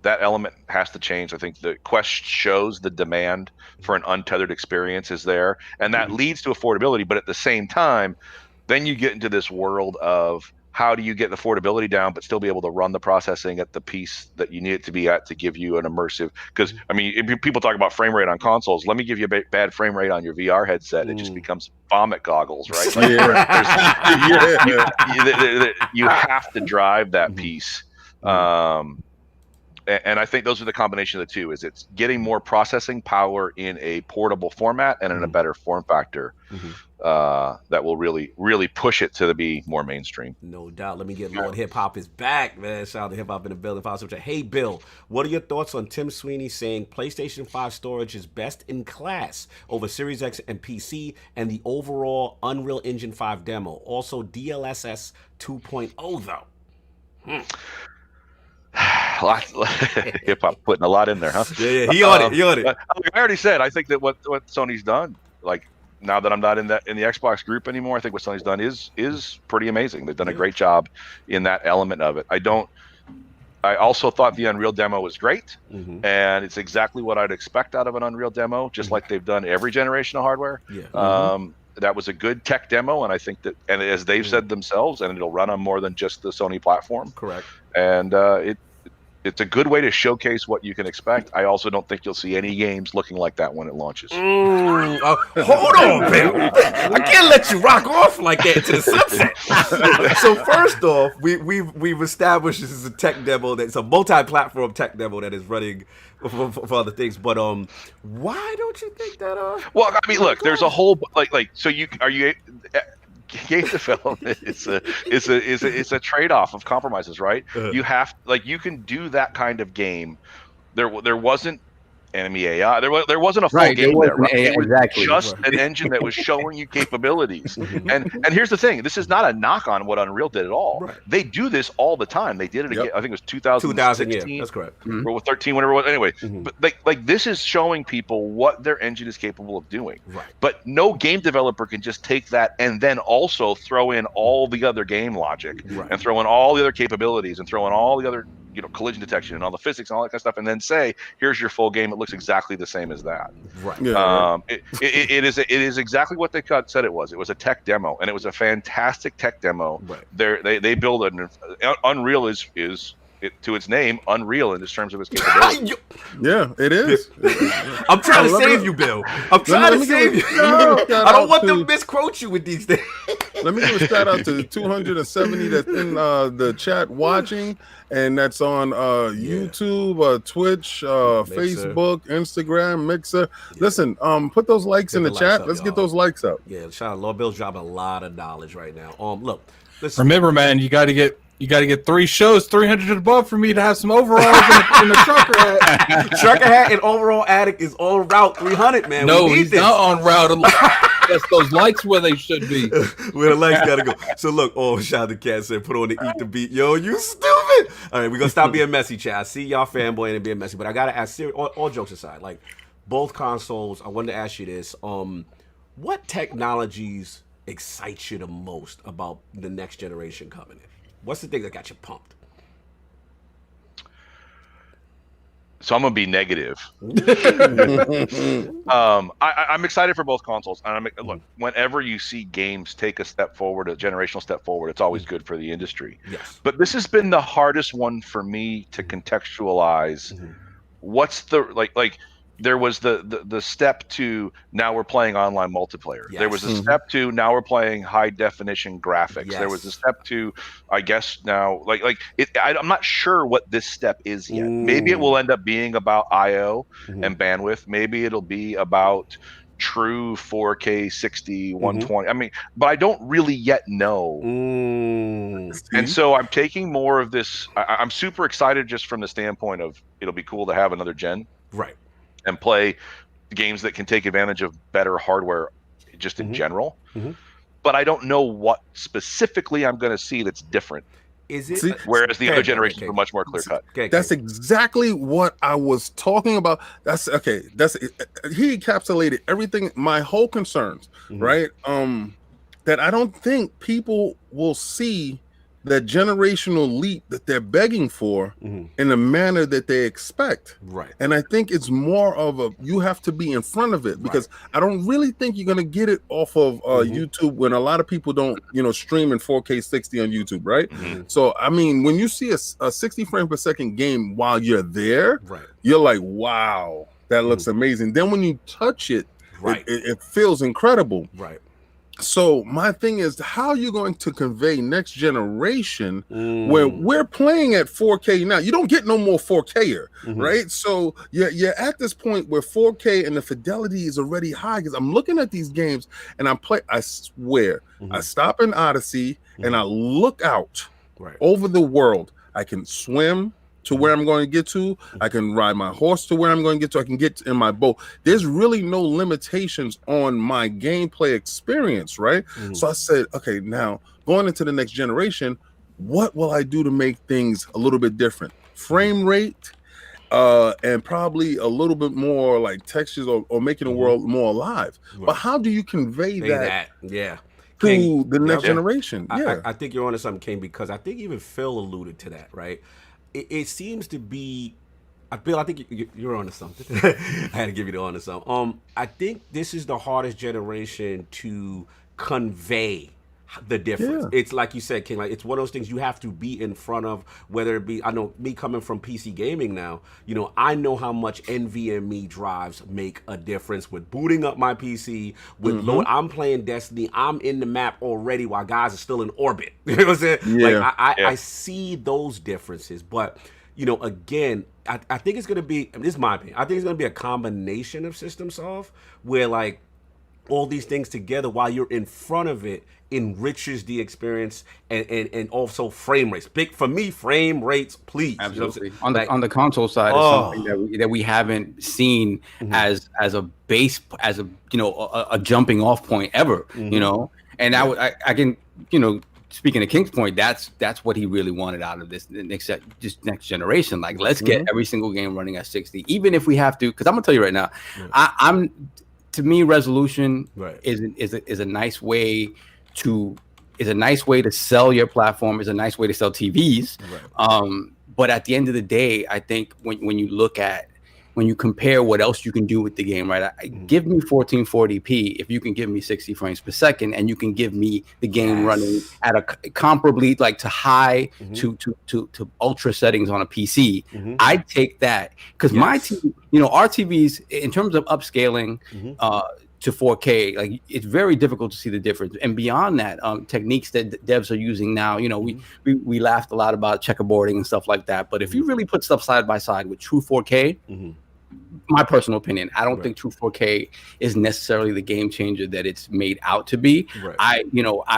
That element has to change. I think the Quest shows the demand for an untethered experience is there, and that leads to affordability. But at the same time, then you get into this world of how do you get the affordability down but still be able to run the processing at the piece that you need it to be at to give you an immersive, because I mean, if people talk about frame rate on consoles, let me give you a bad frame rate on your VR headset. It just becomes vomit goggles, right? Like, you have to drive that piece. And I think those are the combination of the two. Is it's getting more processing power in a portable format and in a better form factor that will really, really push it to be more mainstream. No doubt. Let me get Lord Hip Hop is back, man. Shout out to Hip Hop in the building. Hey, Bill, what are your thoughts on Tim Sweeney saying PlayStation 5 storage is best in class over Series X and PC, and the overall Unreal Engine 5 demo? Also, DLSS 2.0, though. Hip Hop putting a lot in there, huh? Yeah, he on it. I already said I think that what Sony's done, like, now that I'm not in the Xbox group anymore, I think what Sony's done is pretty amazing. They've done a great job in that element of it. I also thought the Unreal demo was great, and it's exactly what I'd expect out of an Unreal demo, just like they've done every generation of hardware. That was a good tech demo, and I think that, and as they've said themselves, and it'll run on more than just the Sony platform. Correct. And it's a good way to showcase what you can expect. I also don't think you'll see any games looking like that when it launches. Hold on, Bill. I can't let you rock off like that to the sunset. So first off, we've established this is a tech demo that's a multi-platform tech demo that is running for other things. But why don't you think that? Well, I mean, look, there's a whole so game development is a trade-off of compromises, right? You have you can do that kind of game. There wasn't enemy AI. There wasn't a full game there. Right? It was just an engine that was showing you capabilities. And here's the thing: this is not a knock on what Unreal did at all. Right. They do this all the time. They did it again. I think it was 2016. Yeah, that's correct. Or 13, whatever it was. Anyway, but this is showing people what their engine is capable of doing. Right. But no game developer can just take that and then also throw in all the other game logic and throw in all the other capabilities and throw in all the other collision detection and all the physics and all that kind of stuff, and then say, here's your full game. It looks exactly the same as that. Right. Yeah, it is exactly what they said it was. It was a tech demo, and it was a fantastic tech demo. Right. They build an Unreal is to its name, Unreal in terms of its capability. Yeah, it is. I'm trying to save you, Bill. I'm trying to save you. I don't want to misquote you with these things. Let me give a shout out to the 270 that's in the chat watching, and that's on YouTube, Twitch, Facebook, Instagram, Mixer. Listen, put those likes in the chat. Let's get those likes up. Yeah, shout out. Lord Bill's dropping a lot of knowledge right now. Look, listen. Remember, man, you got to get 3 shows, 300 and above for me to have some overalls in the trucker hat. Trucker hat and overall addict is on route 300, man. No, he's not on route. That's those likes where they should be. Where the likes gotta go. So look, shout out to Cat said, put on the Eat the Beat. Yo, you stupid. All right, we're gonna stop being messy, chat. I see y'all fanboying and being messy, but I gotta ask, all jokes aside, like both consoles, I wanted to ask you this. What technologies excite you the most about the next generation coming in? What's the thing that got you pumped? So I'm gonna be negative. I'm excited for both consoles, and look, whenever you see games take a step forward, a generational step forward, it's always good for the industry. Yes. But this has been the hardest one for me to contextualize. What's the like? there was the step to now we're playing online multiplayer. Yes. There was a step to now we're playing high definition graphics. Yes. There was a step to, I guess now I'm not sure what this step is yet. Maybe it will end up being about IO and bandwidth. Maybe it'll be about true 4K 60 120. I mean, but I don't really yet know. And so I'm taking more of this. I'm super excited just from the standpoint of it'll be cool to have another gen. Right. And play games that can take advantage of better hardware just in general. But I don't know what specifically I'm going to see that's different. Is it? Whereas the other generations were much more clear cut. That's exactly what I was talking about. That's okay. He encapsulated everything, my whole concerns, right? That I don't think people will see that generational leap that they're begging for in the manner that they expect. Right. And I think it's more of you have to be in front of it, because I don't really think you're going to get it off of YouTube when a lot of people don't, stream in 4K 60 on YouTube, right? So, I mean, when you see a 60 frame per second game while you're there, you're like, wow, that looks amazing. Then when you touch it, it feels incredible. Right. So my thing is, how are you going to convey next generation when we're playing at 4K now? You don't get no more 4K-er, right? So you're at this point where 4K and the fidelity is already high, because I'm looking at these games and I swear, I stop in Odyssey and I look out over the world. I can swim to where I'm going to get to. I can ride my horse to where I'm going to get to. I can get in my boat. There's really no limitations on my gameplay experience, right? So I said, okay, now going into the next generation, what will I do to make things a little bit different? Frame rate, and probably a little bit more like textures or making the world more alive. But how do you convey that? Yeah. To the next generation? I think you're onto something, King, because I think even Phil alluded to that, right? It seems to be, Bill, I think you're onto something. I had to give you the onto something. I think this is the hardest generation to convey the difference. It's like you said, King, like it's one of those things you have to be in front of, whether it be, I know me coming from PC gaming now, I know how much NVMe drives make a difference with booting up my PC, with load. I'm playing Destiny, I'm in the map already while guys are still in orbit. You know what I'm saying? Like I see those differences, but again, I think it's gonna be, this is my opinion, I think it's gonna be a combination of system solve where like all these things together while you're in front of it enriches the experience and also frame rates. Big for me, frame rates, please. Absolutely. On the console side is something that we haven't seen as a base, as a jumping off point ever. And I can speaking of King's point, that's what he really wanted out of this next generation. Like, let's get every single game running at 60, even if we have to. Because I'm gonna tell you right now, to me, resolution is a nice way to sell your platform, is a nice way to sell TVs. But at the end of the day, I think when you compare what else you can do with the game, right? Give me 1440p if you can give me 60 frames per second, and you can give me the game running at a comparably like to high to ultra settings on a PC. I'd take that, because my TV, our TVs in terms of upscaling to 4K, like it's very difficult to see the difference. And beyond that, techniques that devs are using now, we laughed a lot about checkerboarding and stuff like that. But if you really put stuff side by side with true 4K, my personal opinion, I don't think true 4K is necessarily the game changer that it's made out to be. I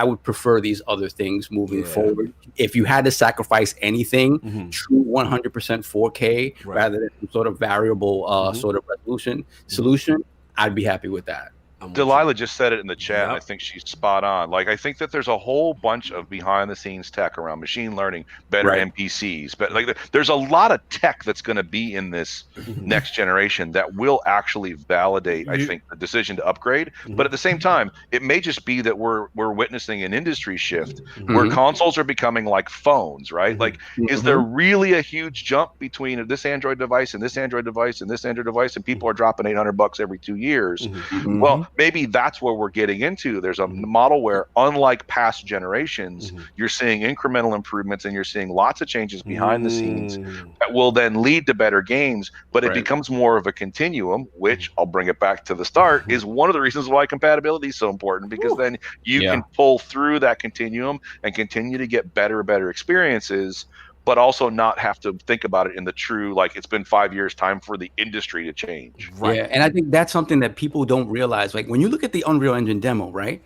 would prefer these other things moving forward. If you had to sacrifice anything, true 100% 4K rather than some sort of variable sort of resolution solution, I'd be happy with that. Delilah just said it in the chat, and I think she's spot on. Like, I think that there's a whole bunch of behind-the-scenes tech around machine learning, better NPCs, but like there's a lot of tech that's going to be in this next generation that will actually validate, I think, the decision to upgrade. But at the same time, it may just be that we're witnessing an industry shift where consoles are becoming like phones, right? Like, is there really a huge jump between this Android device and this Android device and this Android device, and people are dropping $800 every 2 years? Well, maybe that's where we're getting into. There's a model where, unlike past generations, you're seeing incremental improvements and you're seeing lots of changes behind the scenes that will then lead to better games, but it becomes more of a continuum, which I'll bring it back to the start, is one of the reasons why compatibility is so important, because then you can pull through that continuum and continue to get better experiences, but also not have to think about it in the true, like, it's been 5 years, time for the industry to change. Right. Yeah, and I think that's something that people don't realize. Like, when you look at the Unreal Engine demo, right?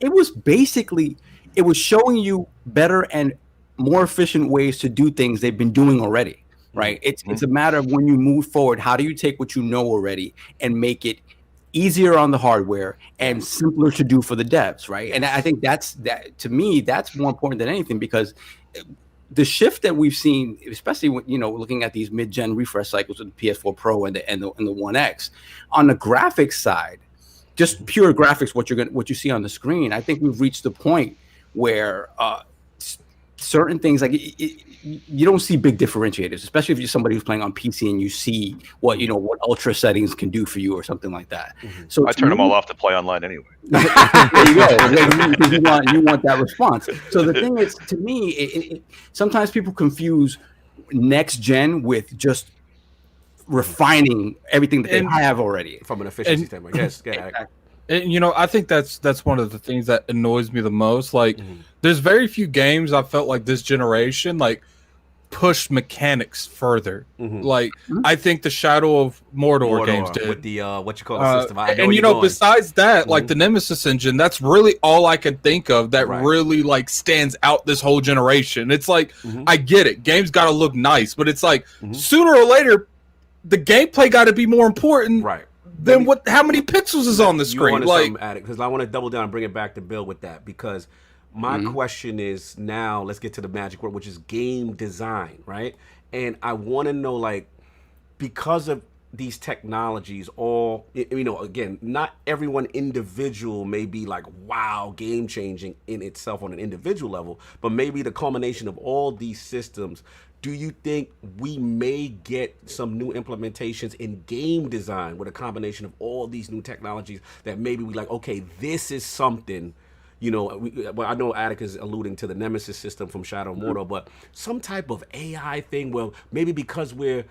It was showing you better and more efficient ways to do things they've been doing already, right? It's a matter of, when you move forward, how do you take what you know already and make it easier on the hardware and simpler to do for the devs, right? And I think that to me, that's more important than anything, because the shift that we've seen, especially when, looking at these mid-gen refresh cycles with the PS4 Pro and the One X, on the graphics side, just pure graphics, what you see on the screen, I think we've reached the point where certain things, like, you don't see big differentiators, especially if you're somebody who's playing on PC and you see what ultra settings can do for you or something like that. So I turn them all off to play online anyway. There you go. Because you want that response. So the thing is, to me, sometimes people confuse next gen with just refining everything that they have already from an efficiency standpoint. Yes, and I think that's one of the things that annoys me the most. Like, there's very few games I felt like this generation pushed mechanics further. Like, I think the Shadow of Mordor games did with the what you call the system. And besides that, like the Nemesis engine, that's really all I can think of that really stands out this whole generation. It's like, I get it, games got to look nice, but it's like sooner or later the gameplay got to be more important, right? Then how many pixels is on the screen? Because I want to double down and bring it back to Bill with that, because my question is, now let's get to the magic word, which is game design, right? And I want to know, because of these technologies, again, not everyone individual may be wow, game changing in itself on an individual level, but maybe the culmination of all these systems. Do you think we may get some new implementations in game design with a combination of all these new technologies that maybe we okay, this is something, I know Attic is alluding to the Nemesis system from Shadow of Mordor, but some type of AI thing, well, maybe because we're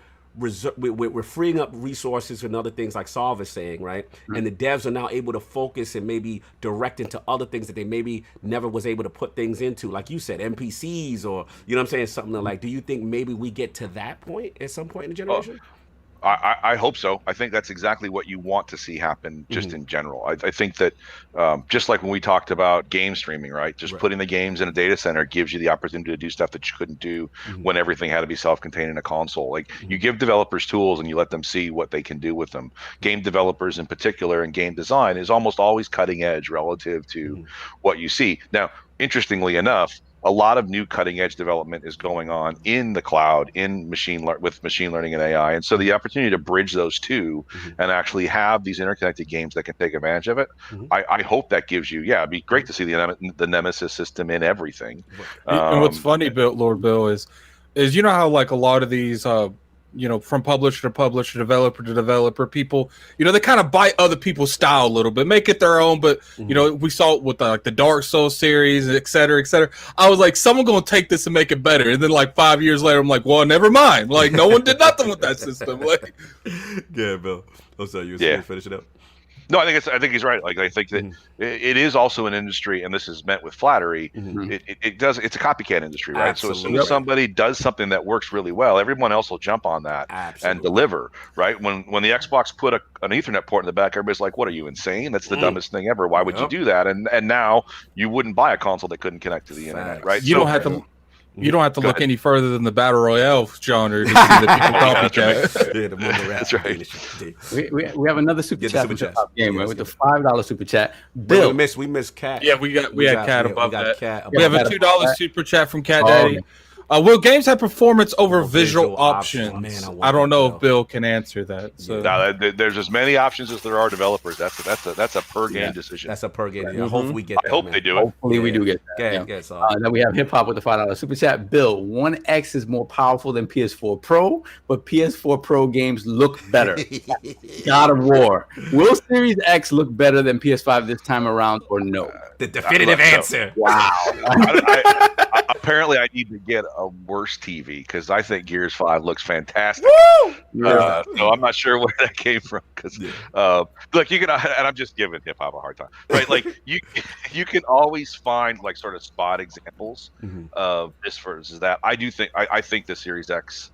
freeing up resources and other things, like Solve is saying, right? And the devs are now able to focus and maybe direct into other things that they maybe never was able to put things into, like you said, NPCs, or something do you think maybe we get to that point at some point in the generation? I hope so. I think that's exactly what you want to see happen, just in general. I think that just like when we talked about game streaming, right? Just putting the games in a data center gives you the opportunity to do stuff that you couldn't do when everything had to be self-contained in a console. You give developers tools and you let them see what they can do with them. Game developers in particular, and game design is almost always cutting edge relative to what you see. Now, interestingly enough, a lot of new cutting edge development is going on in the cloud, in with machine learning and AI. And so the opportunity to bridge those two and actually have these interconnected games that can take advantage of it, I hope that gives you, it'd be great to see the Nemesis system in everything. And what's funny, Lord Bill, is how a lot of these from publisher to publisher, developer to developer, people, they kind of bite other people's style a little bit, make it their own. But, we saw it with the Dark Souls series, et cetera, et cetera. I was like, someone going to take this and make it better. And then 5 years later, I'm like, well, never mind. No one did nothing with that system. Yeah, Bill. I'm sorry, you were finish it up. No, I think he's right. I think that it is also an industry, and this is meant with flattery. It's a copycat industry, right? Absolutely. So as soon as somebody does something that works really well, everyone else will jump on that and deliver, right? When the Xbox put an Ethernet port in the back, everybody's like, "What are you, insane? That's the dumbest thing ever. Why would you do that?" And now you wouldn't buy a console that couldn't connect to the internet, right? You don't have to. You don't have to look any further than the Battle Royale genre to see that people copycat. Yeah, the mobile rap. That's right. We have another super chat with the $5 super chat. Bill, we missed Cat. Yeah, we had Cat above that. Cat we have a $2 super chat from Cat Daddy. Will games have performance over visual visual options? options? Man, I don't know Bill. if Bill can answer that. So There's as many options as there are developers. That's a per game decision. That's a per game. Right. Yeah, hopefully we get I that, hope man. they do it. Hopefully we do get that. Get, yeah. get, Then we have Hip Hop with the $5 super chat. Bill, One X is more powerful than PS4 Pro, but PS4 Pro games look better. God of War. Will Series X look better than PS5 this time around, or no? The definitive answer. Wow. Apparently, I need to get a worse TV because I think Gears 5 looks fantastic. So I'm not sure where that came from. Because look, you can, and I'm just giving hip hop a hard time, right? Like you can always find like sort of spot examples of this versus that. I do think I think the Series X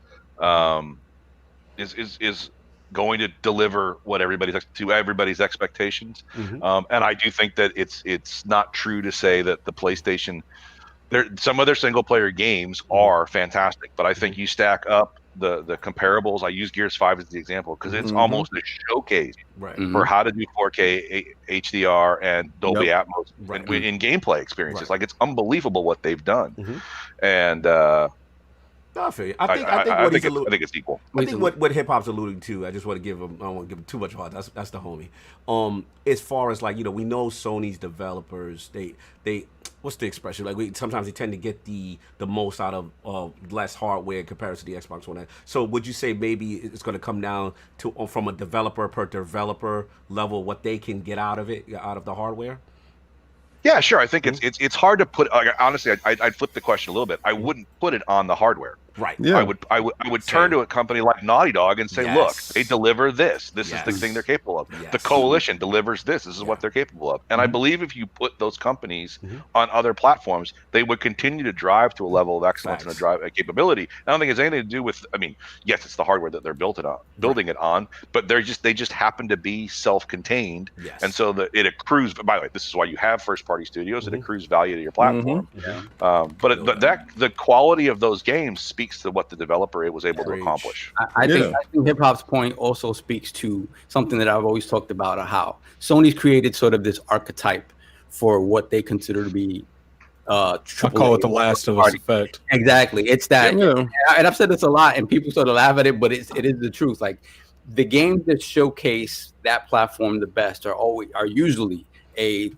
is going to deliver what everybody's expectations, and I do think that it's not true to say that the PlayStation. Some of their single player games are fantastic, but I think you stack up the comparables. I use Gears 5 as the example because it's almost a showcase for how to do 4K HDR and Dolby Atmos in gameplay experiences. Like, it's unbelievable what they've done, and I feel you. I think it's equal. I think what hip hop's alluding to, I just want to give him. I don't want to give him too much heart. That's the homie. As far as like, we know Sony's developers, they what's the expression? Like, sometimes they tend to get the most out of less hardware in comparison to the Xbox One X. So would you say maybe it's going to come down to from a developer per developer level what they can get out of the hardware? Yeah, sure. I think it's hard to put. Like, honestly, I'd flip the question a little bit. I wouldn't put it on the hardware. Right. Yeah. I would turn to a company like Naughty Dog and say, look, they deliver this. This is the thing they're capable of. Yes. The Coalition delivers this. This is what they're capable of. And I believe if you put those companies on other platforms, they would continue to drive to a level of excellence and a capability. I don't think it's anything to do with. I mean, yes, it's the hardware that they're building it on, but they just happen to be self-contained, and so it accrues. By the way, this is why you have first-party studios. It accrues value to your platform. But the quality of those games speaks to what the developer was able to accomplish. I think hip hop's point also speaks to something that I've always talked about, how Sony's created sort of this archetype for what they consider to be I call it the Last of Us effect. Exactly. It's that, and I've said this a lot, and people sort of laugh at it, but it is the truth. Like, the games that showcase that platform the best are usually a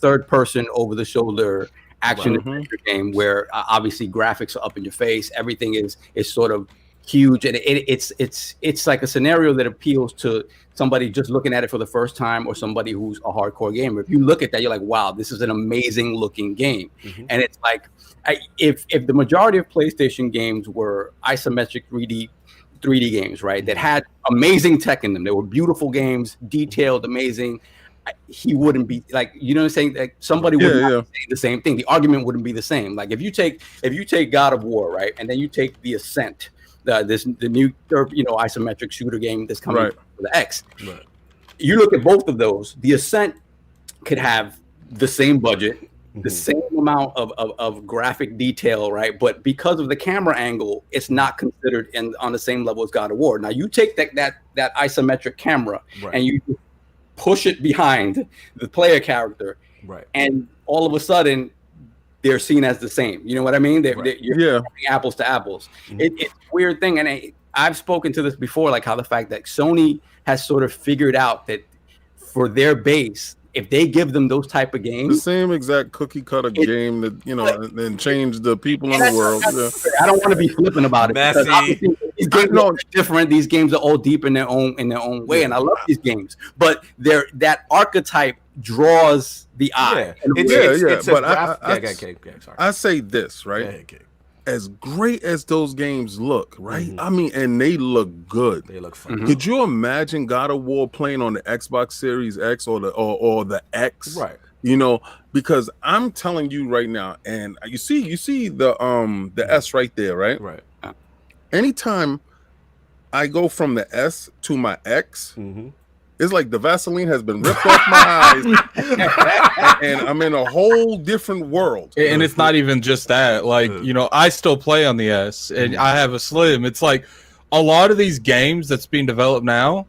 third person over the shoulder action adventure game where obviously graphics are up in your face. Everything is sort of huge, and it's like a scenario that appeals to somebody just looking at it for the first time or somebody who's a hardcore gamer. If you look at that, you're like, wow, this is an amazing looking game. And it's like, if the majority of PlayStation games were isometric 3D games, right, that had amazing tech in them, they were beautiful games, detailed, amazing, he wouldn't be like, you know what I'm saying? Like, somebody would not say the same thing. The argument wouldn't be the same. Like, if you take God of War, right, and then you take The Ascent, the new isometric shooter game that's coming for the X. Right. You look at both of those. The Ascent could have the same budget, the same amount of graphic detail, right? But because of the camera angle, it's not considered on the same level as God of War. Now, you take that isometric camera and you push it behind the player character, and all of a sudden they're seen as the same. You know what I mean? You're apples to apples. It's a weird thing, and I've spoken to this before, like how the fact that Sony has sort of figured out that for their base, if they give them those type of games, the same exact cookie cutter game that and change the people in the world. I don't want to be flippant about it. These games are different. These games are all deep in their own way, and I love these games. But that archetype draws the eye. I say this, right? As great as those games look, right? I mean, and they look good. They look fun. Could you imagine God of War playing on the Xbox Series X or the X? Right. Because I'm telling you right now, and you see the S right there, right? Right. Anytime I go from the S to my X, it's like the Vaseline has been ripped off my eyes, and I'm in a whole different world. And it's not even just that. Like, I still play on the S, and I have a Slim. It's like a lot of these games that's being developed now,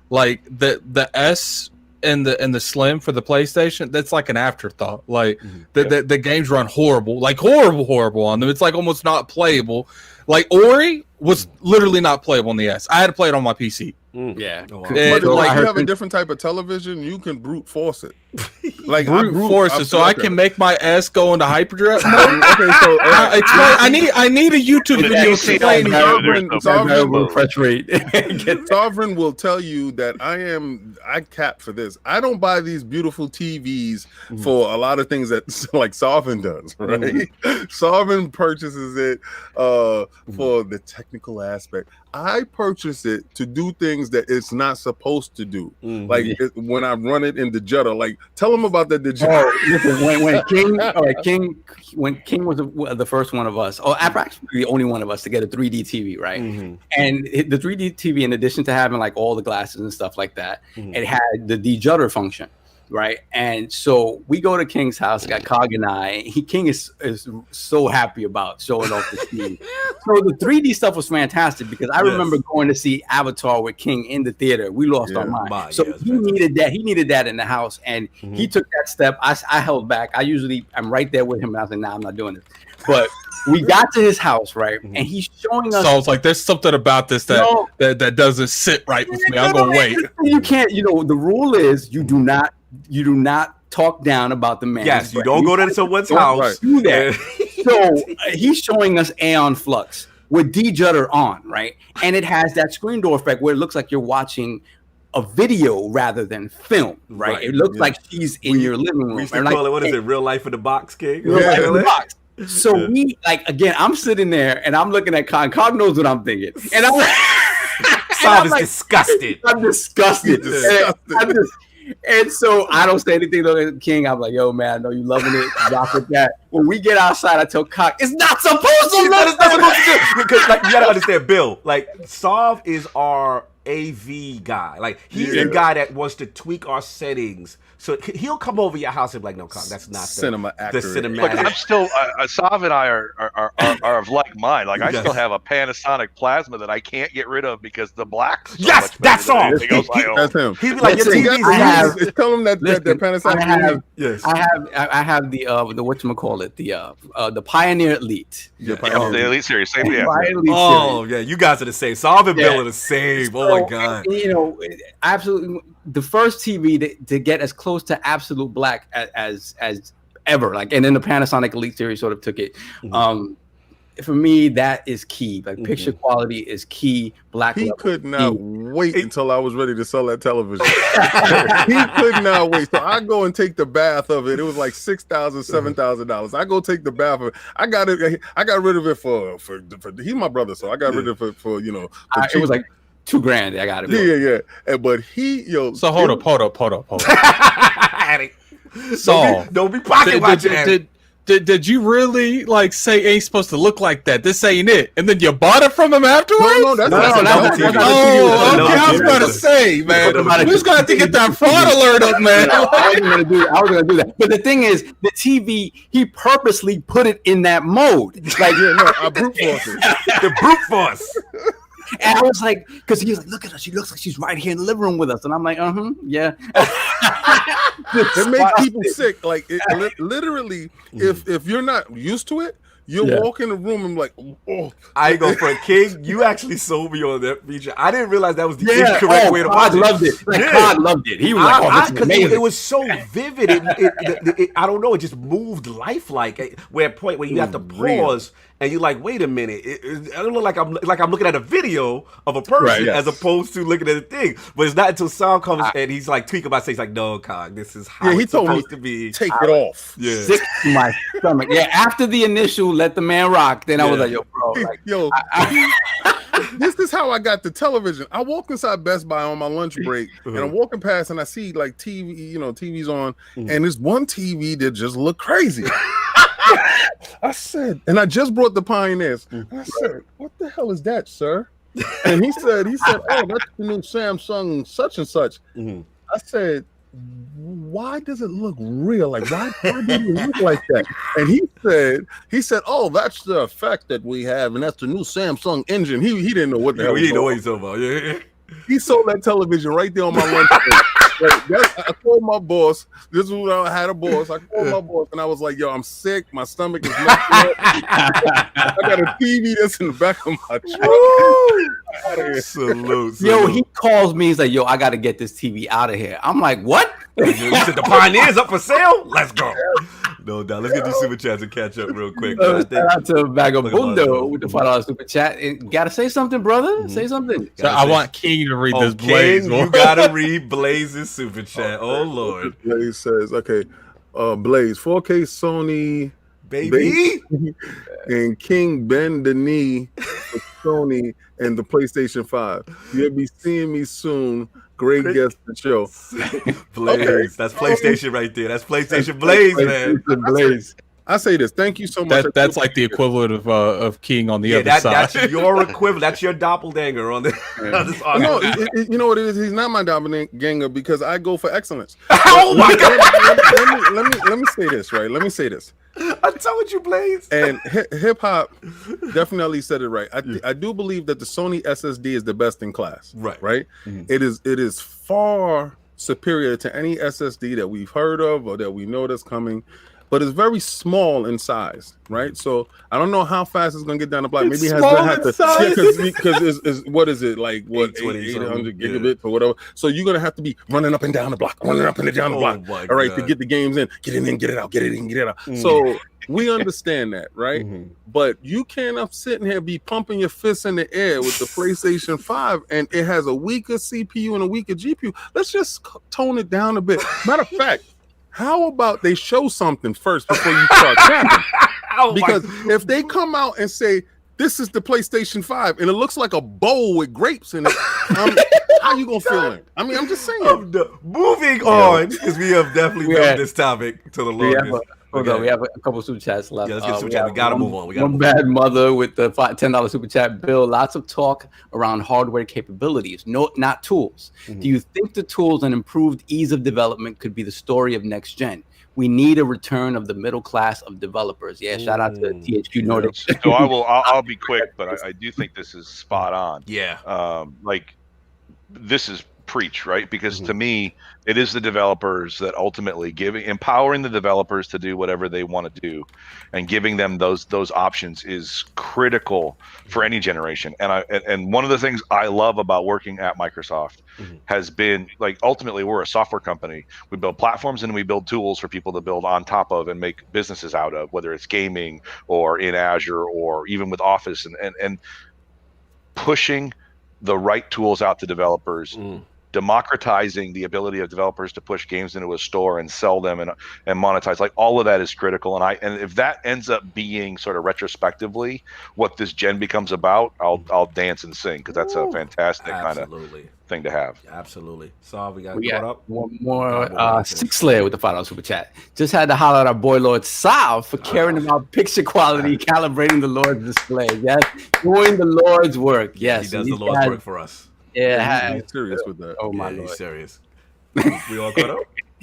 like the S and the Slim for the PlayStation, that's like an afterthought. Like the games run horrible, like horrible on them. It's like almost not playable. Like Ori was literally not playable on the S. I had to play it on my PC. Yeah, Oh, wow. But if like, you have a different type of television, you can brute force it. Like brute force it, so I can make my S go into hyperdrive mode. Okay, so I need a YouTube video explaining. refresh rate. Sovereign will tell you that I cap for this. I don't buy these beautiful TVs for a lot of things that like Sovereign does, right? Sovereign purchases it for the technical aspect. I purchase it to do things that it's not supposed to do. Like when I run it in the Jutta, like tell them about the Jutta. Listen, when King was the first one of us, or actually the only one of us to get a 3D TV, right? And the 3D TV, in addition to having like all the glasses and stuff like that, it had the de-jutter function, right? And so we go to King's house, got Cog and I. King is so happy about showing off the screen. So the 3D stuff was fantastic because I remember going to see Avatar with King in the theater. We lost our mind. So he needed that. He needed that in the house, and he took that step. I held back. I'm right there with him, and I was like, "Nah, I'm not doing this." But we got to his house, right, and he's showing us. So I was like, "There's something about this that doesn't sit right with me." I'm gonna wait. You can't. You know, the rule is you do not talk down about the man. Yes, you don't go to someone's house. Do that. So he's showing us Aeon Flux with de-jutter on, right? And it has that screen door effect where it looks like you're watching a video rather than film, right? It looks like she's in your living room. We used to call it, what is it, Real Life in the Box, King? Real Life in the Box. So we, like, again, I'm sitting there and I'm looking at Cog. Cog knows what I'm thinking. And I'm like, Sav is disgusted. I'm disgusted. And so I don't say anything to King. I'm like, yo, man, I know you loving it. Rock with that. When we get outside, I tell Cock, it's not supposed to look because, like, you gotta understand, Bill. Like, Sav is our AV guy. Like, he's the guy that wants to tweak our settings. So he'll come over your house and be like, no, Cock, that's not cinema the cinematic. Look, I'm still Sav and I are of like mind. Like I still have a Panasonic plasma that I can't get rid of because the black's so much that's better all. than anything else I own. That's him. He'd be like, your TV's Tell him that Panasonic. I have the whatchamacallit, the Pioneer Elite. The Elite Series, same yeah. Oh yeah, you guys are the same. Sav and Bill are the same. Oh my god. You know, absolutely. The first TV to get as close to absolute black as ever, like, and then the Panasonic Elite Series sort of took it. For me, that is key. Like picture quality is key. Black. He could not wait until I was ready to sell that television. He could not wait. So I go and take the bath of it. It was like $6,000, $7,000. I go take the bath of it. I got rid of it for he's my brother, so I got rid of it for it was like $2,000. I got it. Yeah. But So hold up. So don't be pocket watching. Did you really like say ain't supposed to look like that? This ain't it, and then you bought it from him afterwards? No, that's okay. I was about to say, man, who's got to get that fraud alert up, man? I was gonna do that. But the thing is, the TV, he purposely put it in that mode. Like, I brute force it. The brute force. And I was like, because he was like, look at her. She looks like she's right here in the living room with us. And I'm like, yeah. It makes people sick. Like, literally, if you're not used to it, you'll walk in the room and like, oh. I ain't go for a King. You actually sold me on that feature. I didn't realize that was the incorrect way to watch it. Loved it. Todd loved it. He was like, because it was so vivid. I don't know. It just moved lifelike. Where a point where you have to pause and you're like, wait a minute. I don't look like I'm looking at a video of a person as opposed to looking at a thing. But it's not until sound comes and he's like tweaking my face, like, no, Cog, this is how it's supposed to be. Take it off. Yeah. Sick to my stomach. Yeah. After the initial "Let the Man Rock," then I was like, yo, bro, like, this is how I got the television. I walked inside Best Buy on my lunch break, and I'm walking past, and I see like TVs on, and there's one TV that just looked crazy. I said, and I just brought the Pioneers. I said, "What the hell is that, sir?" And he said, "Oh, that's the new Samsung such and such." I said, "Why does it look real? Like, why does it look like that?" And he said, "Oh, that's the effect that we have, and that's the new Samsung engine." He didn't know what the hell. He didn't know what he's talking about. Yeah. He sold that television right there on my lunch break. I called my boss. This is when I had a boss. I called my boss and I was like, "Yo, I'm sick. My stomach is messed up. I got a TV that's in the back of my truck." Salute. Yo, he calls me. He's like, "Yo, I got to get this TV out of here." I'm like, "What?" You said the Pioneer's up for sale? Let's go. No doubt. Let's get these super chats and catch up real quick. Shout out to Vagabundo with the $5 super chat. And gotta say something, brother. Say something. So I want King to read this Blaze. Blaze. You gotta read Blaze's super chat. Oh Lord. Blaze says, "Okay, Blaze, 4K Sony, Baby. and King bend the knee for Sony and the PlayStation 5. You'll be seeing me soon. Great guest to the show." Blaze. Okay. That's PlayStation right there. That's PlayStation Blaze, man. Blaze. I say this. Thank you so much. That's like the equivalent of King on the other side. That's your equivalent. That's your doppelganger on this. On this No, you know what it is? He's not my doppelganger because I go for excellence. Oh my God. Let me say this, right? Let me say this. I told you, Blaze. And hip hop definitely said it right. I do believe that the Sony SSD is the best in class. Right. Mm-hmm. It is far superior to any SSD that we've heard of or that we know that's coming. But it's very small in size, right? So I don't know how fast it's gonna get down the block. Maybe it has to have to, because it's what is it like? What 800 gigabits or whatever? So you're gonna have to be running up and down the block, running up and down the block, all right, to get the games in, get it in, get it out, get it in, get it out. So we understand that, right? But you can't sit in here be pumping your fists in the air with the PlayStation 5, and it has a weaker CPU and a weaker GPU. Let's just tone it down a bit. Matter of fact. How about they show something first before you start tapping? Because if they come out and say, "This is the PlayStation 5," and it looks like a bowl with grapes in it, how you gonna feel it? I mean, I'm just saying. Moving on, because we have definitely done this topic to the longest. We have a couple super chats left. Yeah, let's get super chat. We gotta move on. One bad mother with the $10 super chat. Bill, lots of talk around hardware capabilities, not tools. Do you think the tools and improved ease of development could be the story of next gen? We need a return of the middle class of developers. Yeah, shout out to THQ Nordic. So I'll be quick, but I do think this is spot on. Yeah. Like this is preach, right? Because to me, it is the developers that ultimately empowering the developers to do whatever they want to do, and giving them those options is critical for any generation. And one of the things I love about working at Microsoft has been, like, ultimately we're a software company. We build platforms and we build tools for people to build on top of and make businesses out of, whether it's gaming or in Azure or even with Office, and pushing the right tools out to developers. Democratizing the ability of developers to push games into a store and sell them and monetize, like, all of that is critical. And if that ends up being sort of retrospectively what this gen becomes about, I'll dance and sing, because that's a fantastic kind of thing to have. Absolutely. So we got up one more 6 layer with the $5 super chat. Just had to holler at our boy Lord Sov for caring about picture quality, calibrating the Lord's display. Yes, doing the Lord's work. Yes, he does the Lord's work for us. Yeah, he's serious with that. Oh my Lord, Lord, he's serious. We all caught up.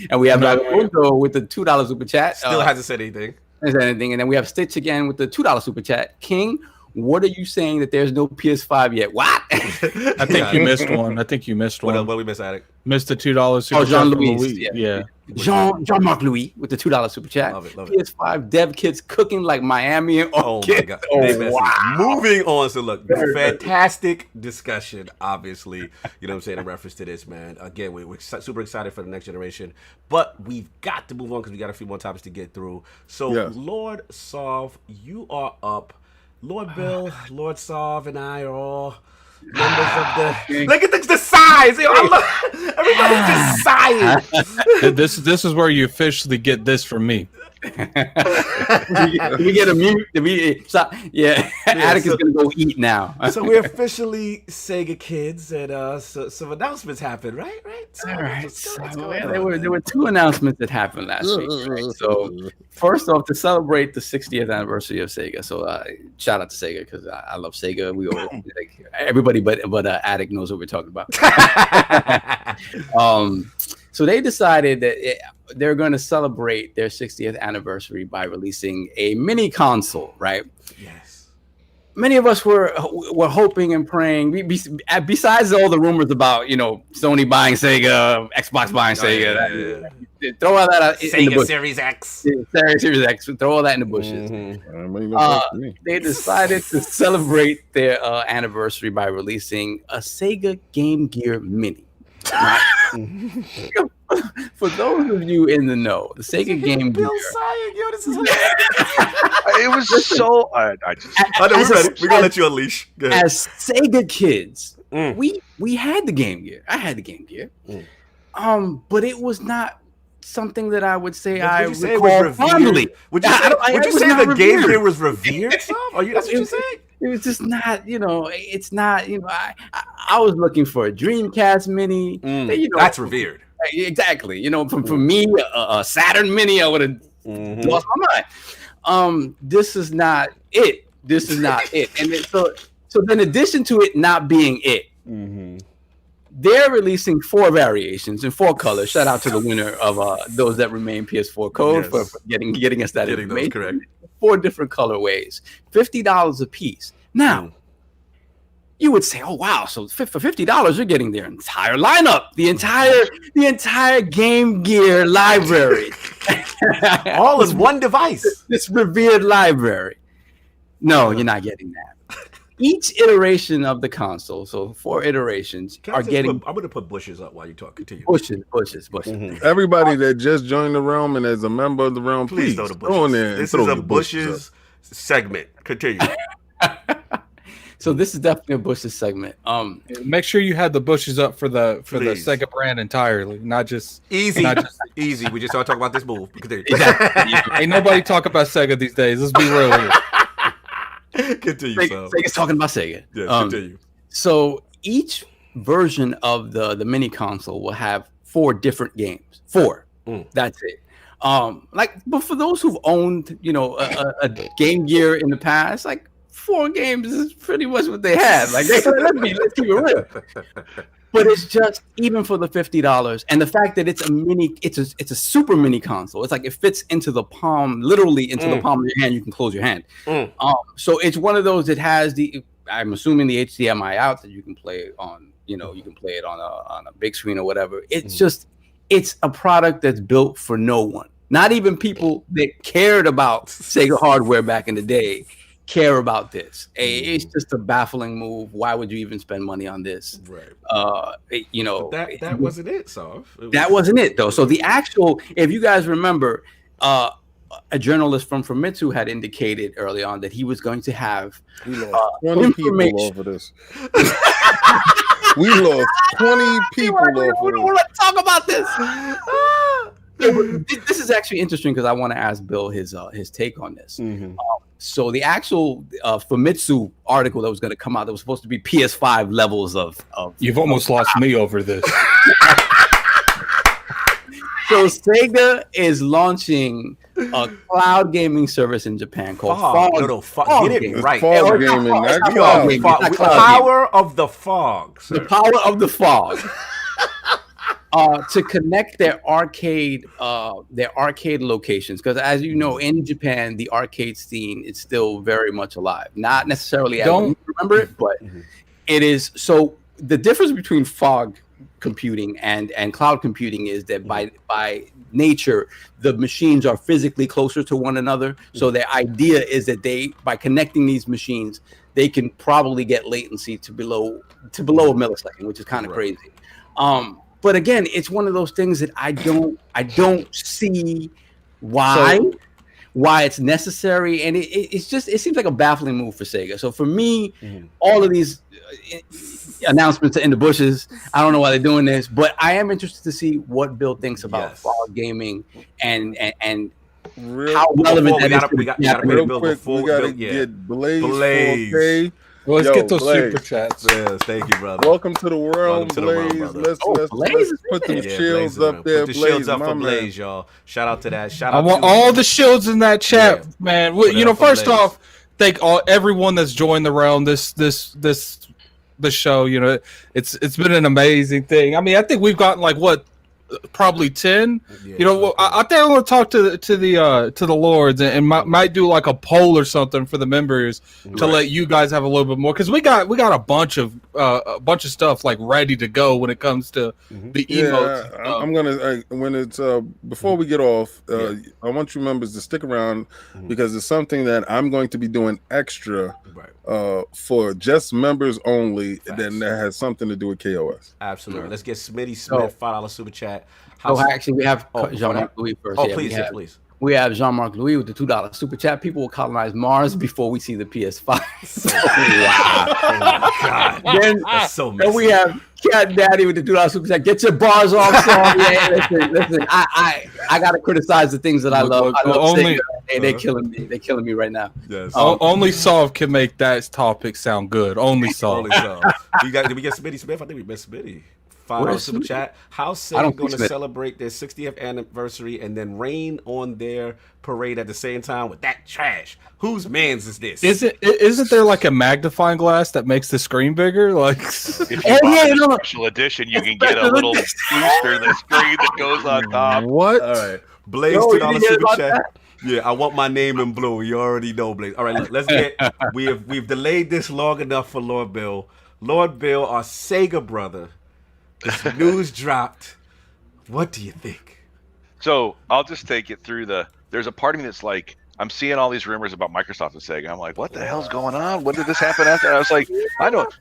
And we have Vagabundo with the $2 super chat. Still hasn't said anything. And then we have Stitch again with the $2 super chat. King, what are you saying that there's no PS5 yet? What? I think you missed one. What did we miss, Attic? Missed the $2 super chat. Jean-Louis. Yeah. Jean-Marc Louis with the $2 super chat. Love it. PS5 dev kits cooking like Miami and oh my God. Wow. Moving on. So look, fantastic discussion, obviously. You know what I'm saying, in reference to this, man. Again, we're super excited for the next generation, but we've got to move on because we got a few more topics to get through. So Lord Sov, you are up. Lord Bill, Lord Sov, and I are all members of the. Look at the size. Everybody's just sighing. This is where you officially get this from me. we get a mute. Attic is gonna go eat now. So we're officially Sega kids, and some announcements happened, right? So, all right. There were 2 announcements that happened last week. Right? So first off, to celebrate the 60th anniversary of Sega. So shout out to Sega, because I love Sega. We all, everybody but Attic knows what we're talking about. So they decided that they're going to celebrate their 60th anniversary by releasing a mini console, right? Yes. many of us were hoping and praying. Besides all the rumors about Sony buying Sega, Xbox buying Sega, throw all that out in the bushes. Series X, Series X, throw all that in the bushes. They decided to celebrate their anniversary by releasing a Sega Game Gear Mini. For those of you in the know, the Sega Game Gear. This is it was so. We're gonna let you unleash. As Sega kids, we had the Game Gear. I had the Game Gear. But it was not something that I would say I recall fondly. Would you say the Game Gear was revered? That's what you saying? It was just not, it's not, I was looking for a Dreamcast Mini. That's revered. Exactly. For me, a Saturn Mini, I would have lost my mind. This is not it. This is not it. And so in addition to it not being it, they're releasing 4 variations in 4 colors. Shout out to the winner of Those That Remain PS4 code for getting us that information. Correct. 4 different colorways, $50 a piece. Now, you would say, "Oh wow! So for $50, you're getting their entire lineup, the entire Game Gear library, all in one device. This revered library." No, you're not getting that. Each iteration of the console, so 4 iterations, are getting. I'm going to put bushes up while you talk. Continue. Bushes. Everybody that just joined the realm and as a member of the realm, please throw the go in there. This is a bushes segment. Continue. So this is definitely a bushes segment. Make sure you had the bushes up for the Sega brand entirely, not just easy. Easy. We just started talking about this move. Continue. Ain't nobody talk about Sega these days. Let's be real here. Continue. Sega's talking about Sega. Yeah, continue. So each version of the mini console will have 4 different games. 4. That's it. But for those who've owned, a Game Gear in the past, 4 games is pretty much what they have. Let's keep it real. But it's just even for the $50, and the fact that it's a mini, it's a super mini console. It's it fits into the palm, literally into the palm of your hand. You can close your hand. So it's one of those that has I'm assuming the HDMI out that you can play on. You can play it on a big screen or whatever. It's just it's a product that's built for no one. Not even people that cared about Sega hardware back in the day care about this. It's just a baffling move. Why would you even spend money on this? Right. But that wasn't it, so that wasn't it though. So the actual, if you guys remember, a journalist from Famitsu had indicated early on that he was going to have 20 people over this. We lost 20 people over this. We don't want to talk about this. This is actually interesting because I want to ask Bill his take on this. So the actual Famitsu article that was going to come out, that was supposed to be PS5 levels of You've almost lost me over this. So Sega is launching a cloud gaming service in Japan called Fog. Get it right. Fog gaming. The power of the fog. Sir. The power of the fog. To connect their arcade locations, because as you know, in Japan, the arcade scene is still very much alive. Not necessarily as we remember it, but it is. So the difference between fog computing and cloud computing is that by nature, the machines are physically closer to one another. So the idea is that by connecting these machines, they can probably get latency to below a millisecond, which is kind of crazy. But again, it's one of those things that I don't see why it's necessary, and it seems like a baffling move for Sega. So for me, all of these announcements are in the bushes. I don't know why they're doing this, but I am interested to see what Bill thinks about fog gaming and how relevant that is. We got to get Blaze. 4K. Let's get those super chats. Yes, thank you, brother. Welcome to the world, Blaze. Let's put them shields up there. Put the shields up for Blaze, y'all. Shout out to that. I want all the shields in that chat, man. First off, thank everyone that's joined the realm. This show, it's been an amazing thing. I mean, I think we've gotten probably 10. Yeah, You know, I think I'm gonna talk to the lords and might do like a poll or something for the members to let you guys have a little bit more, because we got a bunch of stuff like ready to go when it comes to the emotes. Yeah, I'm gonna when it's before we get off, I want you members to stick around because it's something that I'm going to be doing extra for just members only. Then that has something to do with KOS. Absolutely. Let's get Smitty Smith $5 super chat. Actually, we have Jean-Marc Louis first. Oh, please, please. We have Jean-Marc Louis with the $2 super chat. People will colonize Mars before we see the PS5. Wow. God. Then, so messy. then we have Cat Daddy with the $2 super chat. Get your bars off, son. Yeah, listen. I gotta criticize the things that I love. I love Sega. They're killing me. They're killing me right now. Yes. Only Solve can make that topic sound good. Only Solve. Only Solve. Did we get Smitty Smith? I think we missed Smitty. $5 super chat. How's Sega going to celebrate their 60th anniversary and then rain on their parade at the same time with that trash? Whose man's is this? Isn't there like a magnifying glass that makes the screen bigger? Like, if you buy a special edition, you can get a little booster the screen that goes on top. What? All right, Blaze $2 super chat. Yeah, I want my name in blue. You already know, Blaze. All right, let's get. We've delayed this long enough for Lord Bill. Lord Bill, our Sega brother. This news dropped. What do you think? So I'll just take it through there's a part of me that's like, I'm seeing all these rumors about Microsoft and Sega. I'm like, what the hell's going on? When did this happen after? I was like, I don't.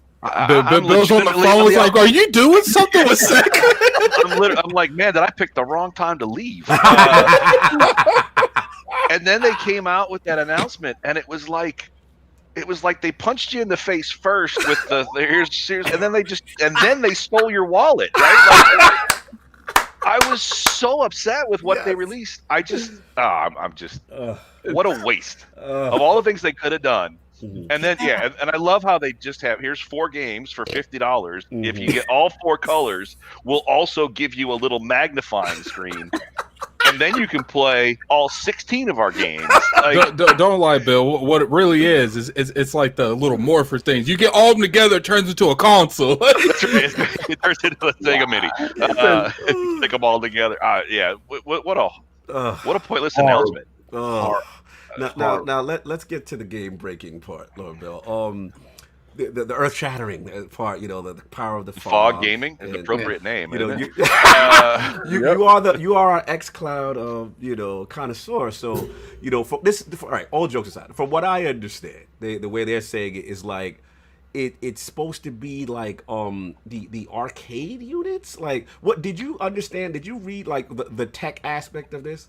Bill's on the phone was like, are you doing something with Sega? I'm like, man, did I pick the wrong time to leave? And then they came out with that announcement, and it was like they punched you in the face first with and then they stole your wallet, right? Like, I was so upset with what they released. I'm just what a waste of all the things they could have done. And then and I love how they just have here's 4 games for $50. If you get all 4 colors, we'll also give you a little magnifying screen. And then you can play all 16 of our games. Like, don't lie, Bill. What it really is it's like the little morpher things. You get all of them together, it turns into a console. It turns into a Sega Mini. Stick them all together. What a pointless announcement. Now let's get to the game breaking part, Lord Bill. The earth shattering part, the power of the fog. Gaming is an appropriate name. You are our xCloud connoisseur. So for this, all right. All jokes aside, from what I understand, the way they're saying it is like it's supposed to be like the arcade units. Like, what did you understand? Did you read like the tech aspect of this?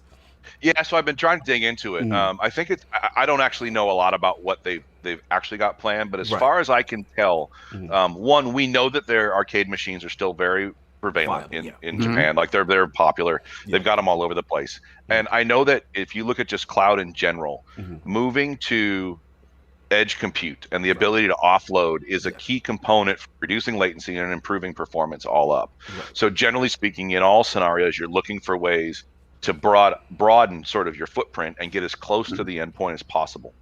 Yeah, so I've been trying to dig into it. I think I don't actually know a lot about what they've actually got planned, but as far as I can tell, one, we know that their arcade machines are still very prevalent in Japan. Like they're popular. They've got them all over the place. And I know that if you look at just cloud in general, moving to edge compute and the ability to offload is a key component for reducing latency and improving performance all up. So generally speaking, in all scenarios, you're looking for ways to broaden sort of your footprint and get as close to the endpoint as possible.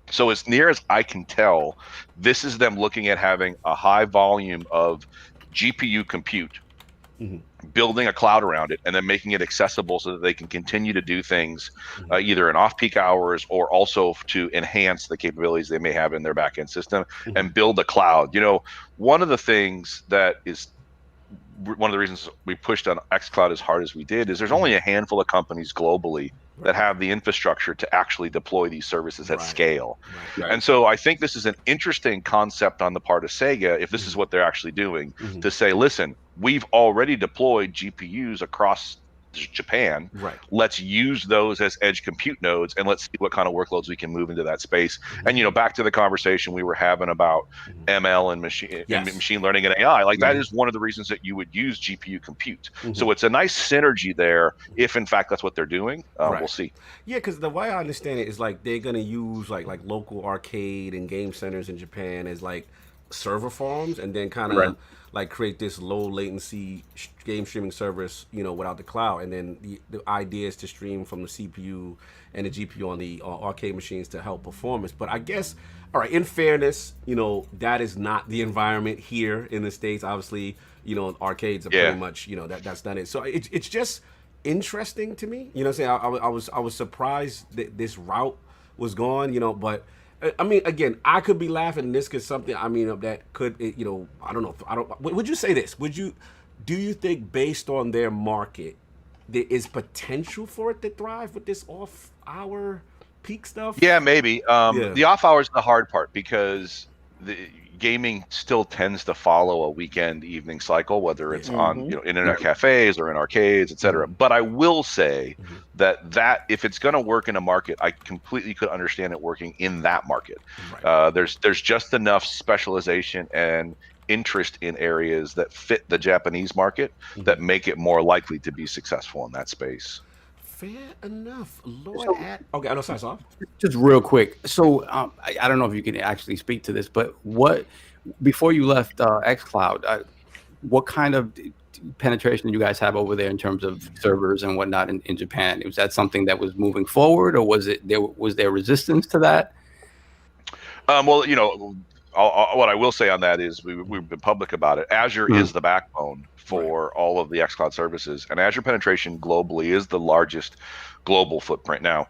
So as near as I can tell, this is them looking at having a high volume of GPU compute, building a cloud around it, and then making it accessible so that they can continue to do things either in off-peak hours or also to enhance the capabilities they may have in their back-end system and build a cloud. One of the things that is one of the reasons we pushed on xCloud as hard as we did is there's only a handful of companies globally that have the infrastructure to actually deploy these services at scale. And so I think this is an interesting concept on the part of Sega, if this is what they're actually doing, to say, listen, we've already deployed GPUs across Japan. Let's use those as edge compute nodes and let's see what kind of workloads we can move into that space. And back to the conversation we were having about ML and machine learning and AI, like that is one of the reasons that you would use GPU compute. So it's a nice synergy there if in fact that's what they're doing. We'll see. Yeah, because the way I understand it is like they're gonna use like local arcade and game centers in Japan as like server farms, and then kind of like create this low latency game streaming service, without the cloud. And then the idea is to stream from the CPU and the GPU on the arcade machines to help performance. But I guess, all right, in fairness, that is not the environment here in the States. Obviously, arcades are pretty much, that's done it. So it's just interesting to me. You know what I'm saying? I was surprised that this route was gone, but I mean, again, I could be laughing. This could something, that could, I don't know. Would you say this? Do you think based on their market, there is potential for it to thrive with this off-hour peak stuff? Yeah, maybe. The off hours is the hard part because the gaming still tends to follow a weekend evening cycle, whether it's on internet cafes or in arcades, etc. But I will say that if it's going to work in a market, I completely could understand it working in that market. Right. There's just enough specialization and interest in areas that fit the Japanese market that make it more likely to be successful in that space. Fair enough. Okay, no, sorry. Just real quick. So I don't know if you can actually speak to this, but before you left xCloud, what kind of penetration do you guys have over there in terms of servers and whatnot in Japan? Was that something that was moving forward, or was there resistance to that? Well, what I will say on that is we've been public about it. Azure is the backbone for all of the xCloud services, and Azure penetration globally is the largest global footprint. Now,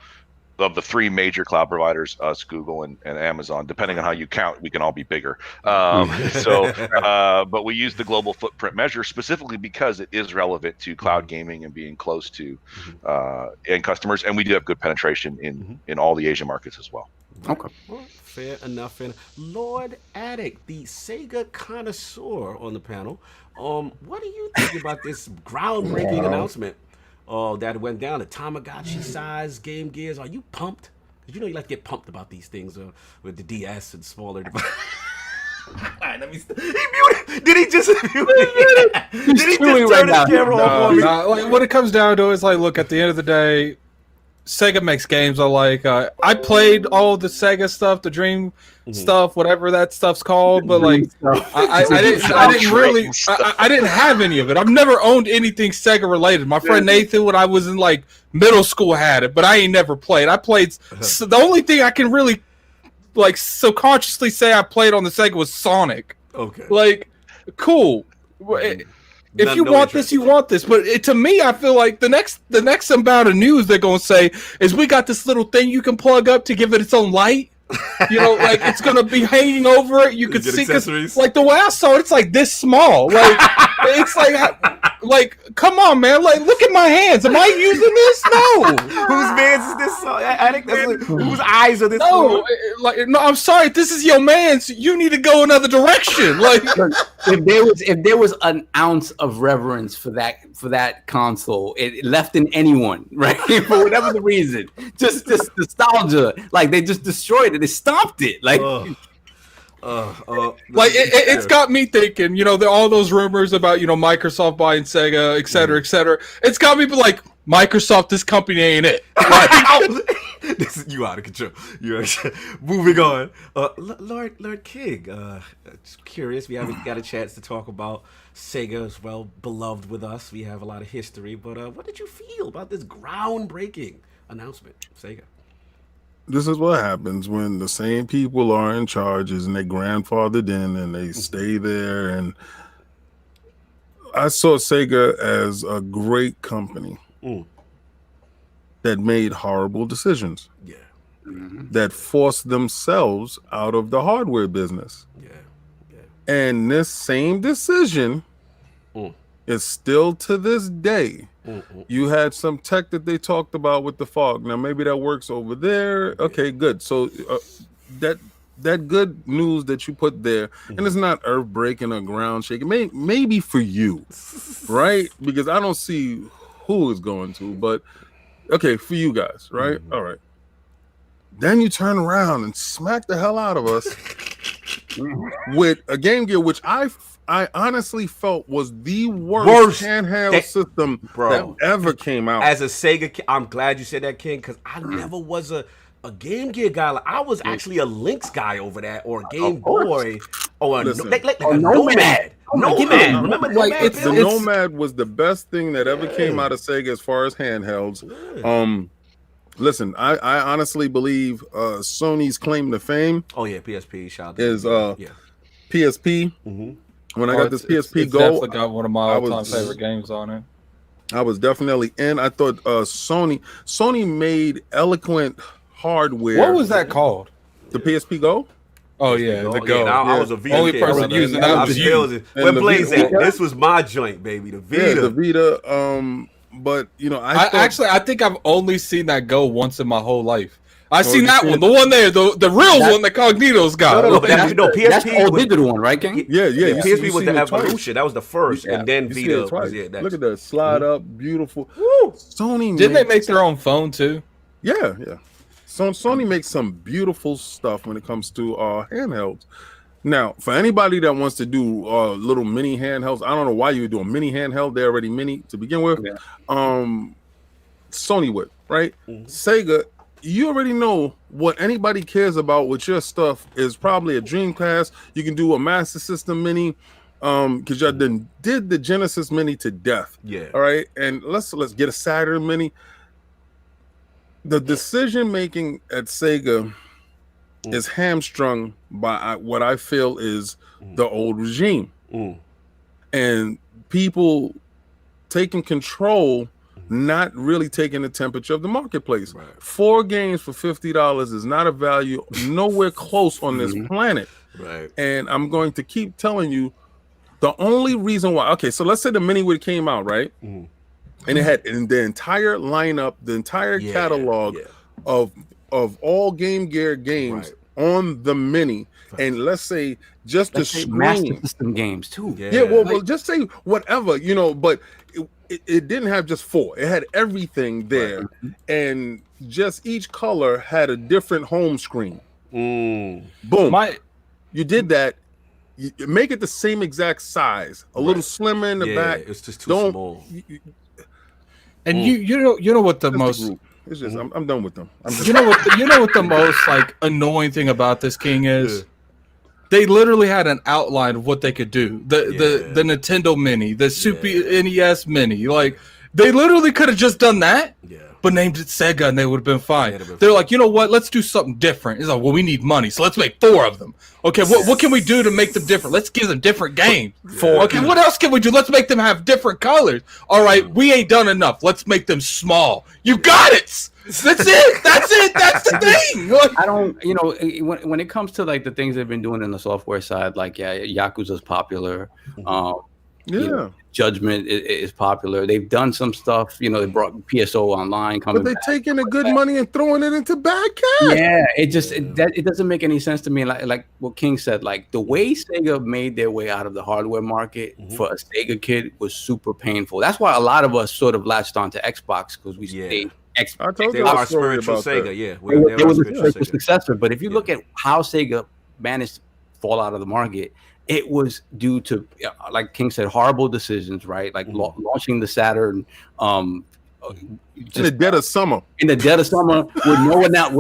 of the three major cloud providers, us, Google, and Amazon, depending on how you count, we can all be bigger. But we use the global footprint measure specifically because it is relevant to cloud gaming and being close to end customers, and we do have good penetration in all the Asian markets as well. Okay. Well, fair enough. And Lord Addict, the Sega connoisseur on the panel, what do you think about this groundbreaking announcement that went down? The Tamagotchi-sized Game Gears. Are you pumped? Because you like to get pumped about these things with the DS and smaller devices. All right, let me. He muted. Did he just mute it? Did he just turn his camera off on me? Like, what it comes down to is look, at the end of the day, Sega makes games I like. I played all the Sega stuff, the Dream stuff, whatever that stuff's called, but I didn't have any of it. I've never owned anything Sega related. My friend Nathan, when I was in middle school, had it, but I ain't never played. So the only thing I can really subconsciously say I played on the Sega was Sonic. Okay. Cool. If you want this, you want this. But to me, I feel like the next amount of news they're going to say is we got this little thing you can plug up to give it its own light. It's going to be hanging over it. You could see, because the way I saw it, it's this small. It's come on, man. Look at my hands. Am I using this? No. Whose man's is this? I think that's whose eyes are this? No, no. I'm sorry. This is your man's. You need to go another direction. If there was an ounce of reverence for that console, it left in anyone, right? For whatever the reason, just nostalgia. They just destroyed it. They stopped it. It's got me thinking, all those rumors about, Microsoft buying Sega, et cetera, et cetera. It's got me Microsoft, this company ain't it. You out of control. Moving on. Lord King, just curious. We haven't got a chance to talk about Sega as well, beloved with us. We have a lot of history, but what did you feel about this groundbreaking announcement, Sega? This is what happens when the same people are in charge and they grandfathered in and they stay there. And I saw Sega as a great company that made horrible decisions. Yeah. That forced themselves out of the hardware business. Yeah. And this same decision is still to this day. You had some tech that they talked about with the fog. Now maybe that works over there. Okay, good. So that good news that you put there, and it's not earth breaking or ground shaking. Maybe for you, right? Because I don't see who is going to, but okay, for you guys, right? All right. Then you turn around and smack the hell out of us with a Game Gear, which I honestly felt was the worst handheld system that ever came out. As a Sega, I'm glad you said that, King, because I never was a Game Gear guy. I was actually a Lynx guy over that, or a Game Boy, or a Nomad. Nomad. Remember Nomad? The Nomad was the best thing that ever came out of Sega as far as handhelds. Listen, I honestly believe Sony's claim to fame. Oh yeah, PSP. Shout out is PSP. When I got this PSP it's Go, definitely got one of my I all-time was- favorite games on it. I was definitely in. I thought Sony made eloquent hardware. What was that called? The PSP Go? Oh yeah, the Go. Yeah, I Yeah. was a Vita Only kid, person brother. using I that was was still- you. Where And the Blaze Vita- at? This was my joint, baby. The Yeah, Vita. the Vita. But you know, I think I've only seen that Go once in my whole life. I Oh, seen you that seen one, it? the one there, the real one that Cognito's got. No, but That's PSP the old was, digital one, right, King? yeah, yeah, you PSP see- you was seen the it twice. evolution. That was the first, Yeah. and then You see Vita it twice. was next. Look at that slide up, beautiful. Woo! Sony Didn't they makes- make their own phone too? Yeah. So Sony makes some beautiful stuff when it comes to handhelds. Now, for anybody that wants to do little mini handhelds, I don't know why you would do a mini handheld. They're already mini to begin with. Yeah. Sony would, right? Sega, you already know what anybody cares about with your stuff is probably a Dreamcast. You can do a Master System Mini, because y'all did the Genesis Mini to death. Yeah. All right, and let's get a Saturn Mini. The decision making at Sega is hamstrung by what I feel is the old regime, and people taking control, not really taking the temperature of the marketplace. Right. 4 games for $50 is not a value nowhere close on this planet. Right. And I'm going to keep telling you the only reason why. Okay, so let's say the mini would came out, right? And it had in the entire lineup, the entire Yeah, catalog yeah. of all Game Gear games on the mini, and let's say just Let's the say Master screen. System games too. Yeah, well, just say whatever, you know, but it didn't have just 4. It had everything there, and just each color had a different home screen. Boom. You did that. You make it the same exact size, a little slimmer in the back. It's just too small. And you know what the most It's just I'm done with them. you know what the most like annoying thing about this, King, is they literally had an outline of what they could do. The Nintendo Mini, the Super NES Mini, like they literally could have just done that. But named it Sega and they would have been fine. They're like, you know what? Let's do something different. It's like, well, we need money, so let's make 4 of them. Okay, what can we do to make them different? Let's give them different games. Okay, what else can we do? Let's make them have different colors. All right, we ain't done enough. Let's make them small. You got it. That's it. That's the thing. Like, I don't, you know, when it comes to like the things they've been doing in the software side, like Yakuza's popular. You know, Judgment is popular. They've done some stuff. You know, they brought PSO online. But they're taking the good money and throwing it into bad cash. Yeah, it doesn't make any sense to me. Like what King said, like the way Sega made their way out of the hardware market for a Sega kid was super painful. That's why a lot of us sort of latched onto Xbox because we stayed. I told They you were our our story spiritual about Sega, that. yeah. They were the spiritual Sega. successor. But if you look at how Sega managed to fall out of the market, it was due to, like King said, horrible decisions, right? Like launching the Saturn In the dead of summer. In the dead of summer with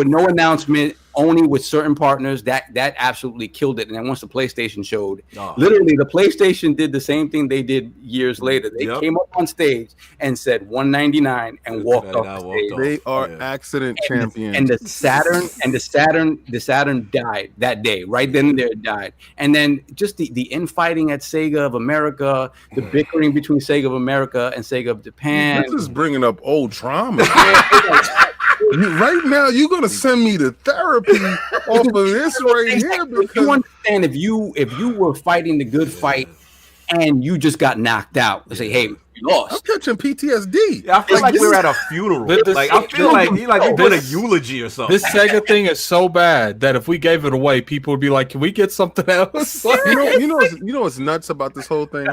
no announcement, only with certain partners. That absolutely killed it. And then once the PlayStation showed, literally the PlayStation did the same thing they did years later. They came up on stage and said $199 and walked off the stage. They are accident champions. And the Saturn died that day. Right then and there it died. And then just the infighting at Sega of America, the bickering between Sega of America and Sega of Japan. This is bringing up old trauma. Right now, you're gonna send me to therapy off of this right here. Because you understand, if you were fighting the good fight and you just got knocked out, say, hey, you lost. I'm catching PTSD. Yeah, I feel like we're at a funeral. Like I feel like we're doing a eulogy or something. This Sega thing is so bad that if we gave it away, people would be like, "Can we get something else?" you know what's nuts about this whole thing?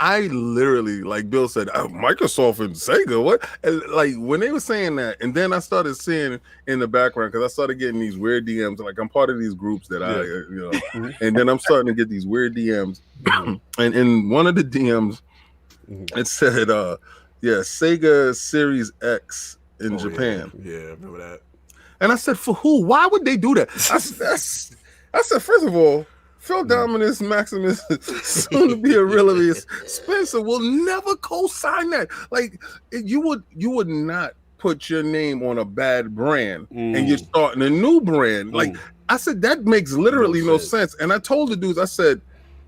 I literally, like Bill said, Microsoft and Sega. What? And like when they were saying that, and then I started seeing in the background because I started getting these weird DMs. Like I'm part of these groups that and then I'm starting to get these weird DMs. And in one of the DMs, it said, Sega Series X in Japan. Yeah, remember that. And I said, for who? Why would they do that? I said, first of all, Phil Dominus Maximus, soon to be a Aurelius Spencer, will never co-sign that. Like you would not put your name on a bad brand and you're starting a new brand. Like I said, that makes literally no sense. And I told the dudes, I said,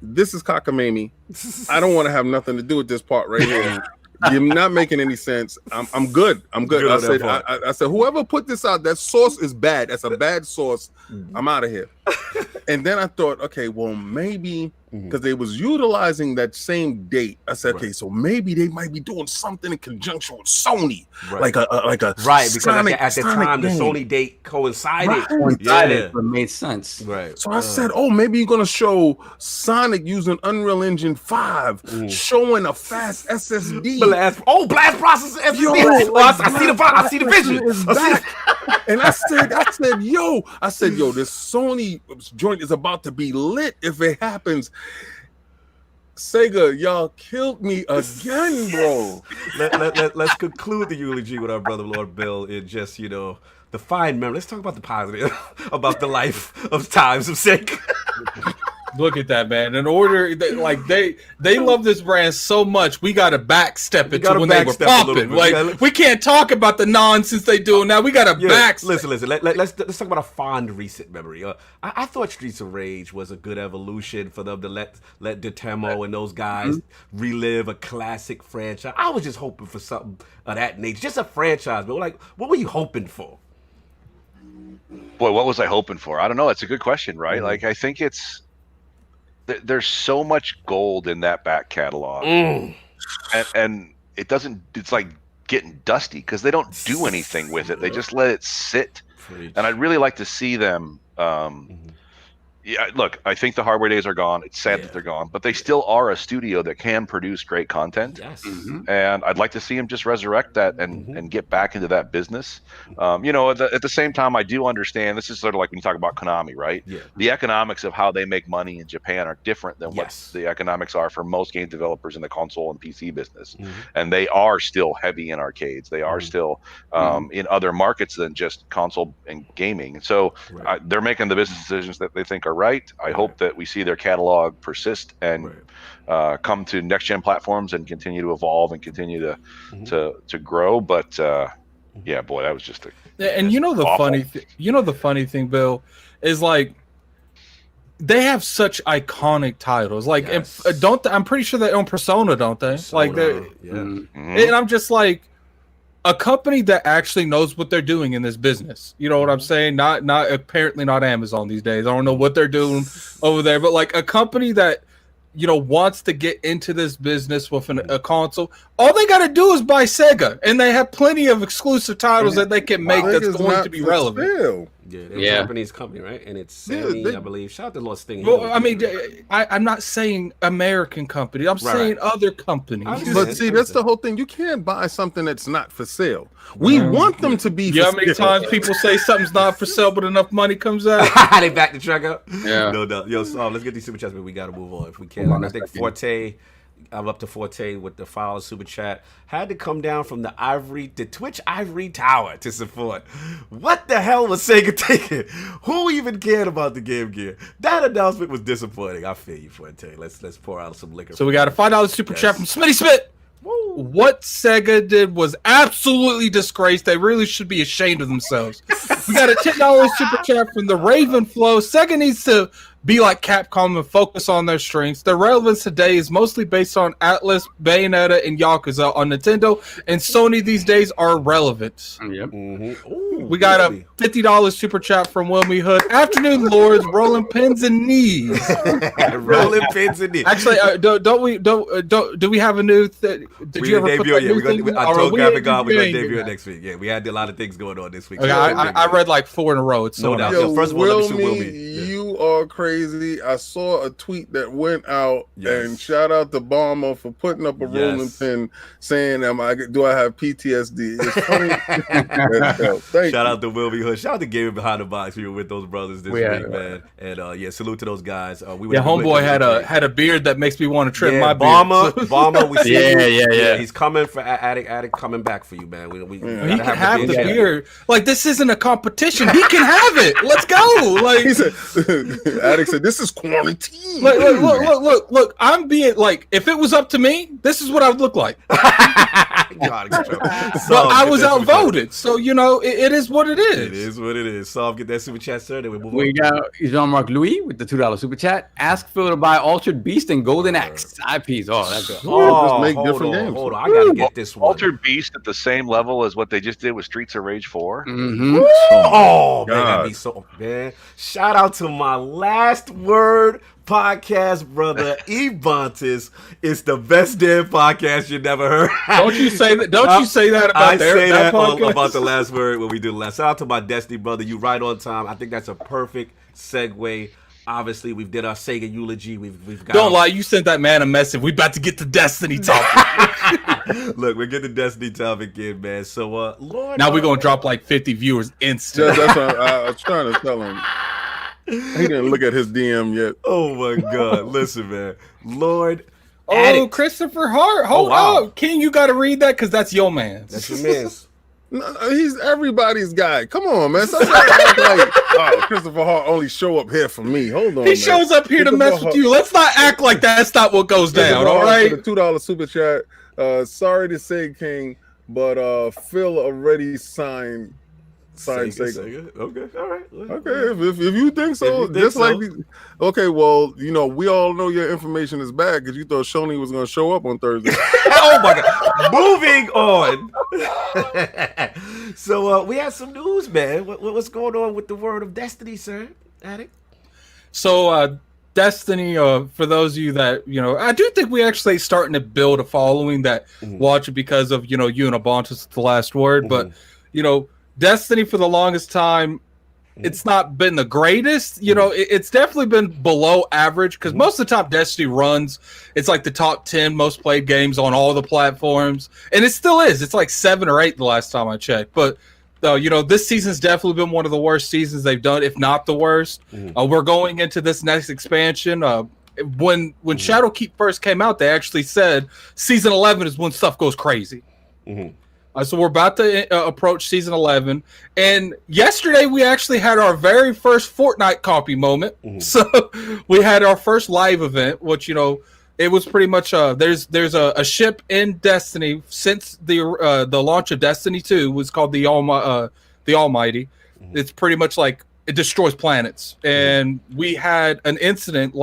this is cockamamie. I don't want to have nothing to do with this part right here. You're not making any sense. I'm good. I said, whoever put this out, that source is bad. That's a bad source. I'm out of here. And then I thought, okay, well, maybe because they was utilizing that same date. I said, okay, so maybe they might be doing something in conjunction with Sony, like a right, because Sonic, at the time game. the Sony date coincided. It made sense. Right. So I said, oh, maybe you're gonna show Sonic using Unreal Engine 5, showing a fast SSD. Blast processor SSD. Yo, I see the vision. Is back. And I said, yo, this Sony joint is about to be lit if it happens. Sega, y'all killed me again, bro. Let's conclude the eulogy with our brother Lord Bill in just, the fine memory. Let's talk about the positive, about the life of times of Sega. Look at that, man. In order, they love this brand so much, we got to backstep it to when they were popping. Like, we can't talk about the nonsense they do now. We got to backstep. Listen. Let's talk about a fond recent memory. I thought Streets of Rage was a good evolution for them to let Detemo and those guys relive a classic franchise. I was just hoping for something of that nature, just a franchise. But like, what were you hoping for? Boy, what was I hoping for? I don't know. It's a good question, right? Like, I think there's so much gold in that back catalog, and it doesn't. It's like getting dusty because they don't do anything with it. They just let it sit. And I'd really like to see them. Yeah, look, I think the hardware days are gone. It's sad that they're gone, but they still are a studio that can produce great content. Yes. And I'd like to see them just resurrect that and get back into that business. At the same time, I do understand this is sort of like when you talk about Konami, right? Yeah. The economics of how they make money in Japan are different than what the economics are for most game developers in the console and PC business. And they are still heavy in arcades. They are still in other markets than just console and gaming. So they're making the business decisions that they think are right. I hope that we see their catalog persist and come to next gen platforms and continue to evolve and continue to grow. But yeah, boy, that was just the funny thing, Bill, is like they have such iconic titles. Like, I'm pretty sure they own Persona, don't they? And I'm just like, a company that actually knows what they're doing in this business. You know what I'm saying? Not apparently not Amazon these days. I don't know what they're doing over there, but like a company that, wants to get into this business with a console. All they got to do is buy Sega, and they have plenty of exclusive titles that they can make that's going to be relevant. Yeah, they're a Japanese company, right? And it's Sony, I believe. Shout out to Lord Sting. Well, I mean, I'm not saying American company. I'm saying other companies. But see, that's the whole thing. You can't buy something that's not for sale. We want them to be for sale. How many times people say something's not for sale, but enough money comes out? They back the truck up. Yeah. No doubt. Yo, so let's get these super chats, but we got to move on if we can. I think Forte... I'm up to Forte with the follow super chat. Had to come down from the Twitch Ivory Tower to support. What the hell was Sega thinking? Who even cared about the Game Gear? That announcement was disappointing. I feel you, Forte. Let's pour out some liquor. So we got a $5 super chat from Smitty Smith. Woo. What Sega did was absolutely disgraced. They really should be ashamed of themselves. We got a $10 super chat from the Raven Flow. Sega needs to be like Capcom and focus on their strengths. Their relevance today is mostly based on Atlas, Bayonetta, and Yakuza on Nintendo, and Sony these days are irrelevant. Yep. Ooh, we got a $50 super chat from Wilmy Hood. Afternoon, Lords, rolling pins and knees. Rolling pins and knees. Actually, do we have a new thing? Did you ever put that new thing? I told Graphic God we're going to debut it next week. Yeah, we had a lot of things going on this week. Okay, I read like 4 in a row. It's so no doubt. Yo, first of all, let me see Wilmy. You are crazy. I saw a tweet that went out, and shout out to Bomber for putting up a rolling pin saying, do I have PTSD? It's funny. Shout out to Wilby Hood. Shout out to Gaming Behind the Box. We were with those brothers this week, man. And salute to those guys. Homeboy had a beard that makes me want to trim my beard. Bomber, we see yeah. He's coming for Attic coming back for you, man. We he can have the beard. Like, this isn't a competition. He can have it. Let's go. Like, he said, Attic said, this is quarantine. Look. I'm being like, if it was up to me, this is what I would look like. You're out of control. But I was outvoted, so it is what it is. It is what it is. So get that super chat, sir. Then we move on. We got Jean-Marc Louis with the $2 super chat. Ask Phil to buy Altered Beast and Golden Axe IPs. Oh, that's good. Just make different games. Hold on, I gotta get this one. Altered Beast at the same level as what they just did with Streets of Rage 4. Mm-hmm. Oh man, that'd be so man. Shout out to my Last Word podcast brother Ebontis. It's the best damn podcast you never heard. Don't you say that? Don't you say that about I say that podcast? about the Last Word when we do the last. Shout out to my Destiny brother. You right on time. I think that's a perfect segue. Obviously, we've did our Sega eulogy. We've got. Don't lie. You sent that man a message. We about to get to Destiny topic. Look, we're getting the Destiny topic in, man. So, Lord. Now we're gonna drop like 50 viewers instant. That's what I was trying to tell him. He didn't look at his DM yet. Oh my God! Listen, man. Lord. Oh, Addict. Christopher Hart. Hold up, King. You got to read that because that's your man. That's your man's. No, he's everybody's guy. Come on, man. Somebody act like Christopher Hart only show up here for me. Hold on. He shows up here to mess with you. Let's not act like that's not what goes down. All right. For the $2 super chat. Sorry to say, King, but Phil already signed Sega. Okay, all right. Okay, if you think so, okay. Well, we all know your information is bad because you thought Shoney was going to show up on Thursday. Oh my God! Moving on. So we have some news, man. What's going on with the world of Destiny, sir? Addict. So Destiny, for those of you that I do think we actually starting to build a following that watch it because of you and Abontis the Last Word, but Destiny for the longest time, it's not been the greatest. It's definitely been below average because most of the time Destiny runs, it's like the top 10 most played games on all the platforms, and it still is. It's like 7 or 8 the last time I checked. But this season's definitely been one of the worst seasons they've done, if not the worst. We're going into this next expansion. When Shadowkeep first came out, they actually said season 11 is when stuff goes crazy. So we're about to approach season 11, and yesterday we actually had our very first Fortnite copy moment. So we had our first live event, which it was pretty much there's a ship in Destiny since the launch of Destiny 2 was called the Almighty. It's pretty much like it destroys planets, and we had an incident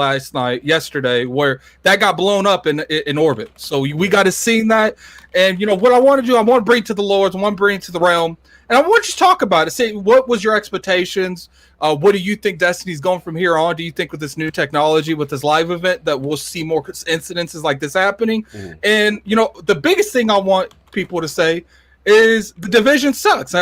yesterday where that got blown up in orbit. So we got to see that. And what I want to do, I want to bring to the Lords, I want to bring to the realm, and I want you to talk about it. Say, what was your expectations? What do you think Destiny's going from here on? Do you think with this new technology, with this live event, that we'll see more incidences like this happening? And the biggest thing I want people to say is the division sucks.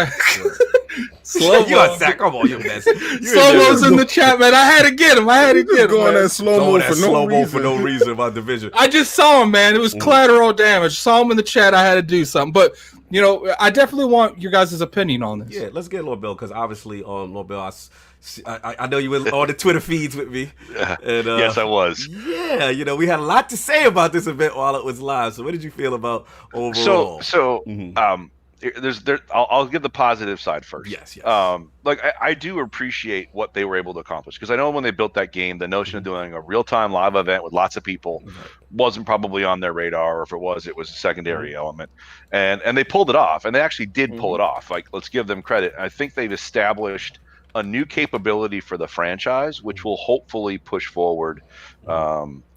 Slow-mo. Come on, you mess. Slow-mo's in the chat, man. I had to get him. Going that slow-mo for no reason about division. I just saw him, man. It was collateral damage. Saw him in the chat. I had to do something. But, I definitely want your guys' opinion on this. Yeah, let's get Lord Bill, because obviously, Lord Bill, I know you were on the Twitter feeds with me. And, yes, I was. Yeah, we had a lot to say about this event while it was live. So what did you feel about overall? I'll give the positive side first. Yes. I do appreciate what they were able to accomplish, because I know when they built that game, the notion of doing a real-time live event with lots of people wasn't probably on their radar, or if it was a secondary element, and they pulled it off, and they actually did pull it off. Like, let's give them credit. I think they've established a new capability for the franchise, which will hopefully push forward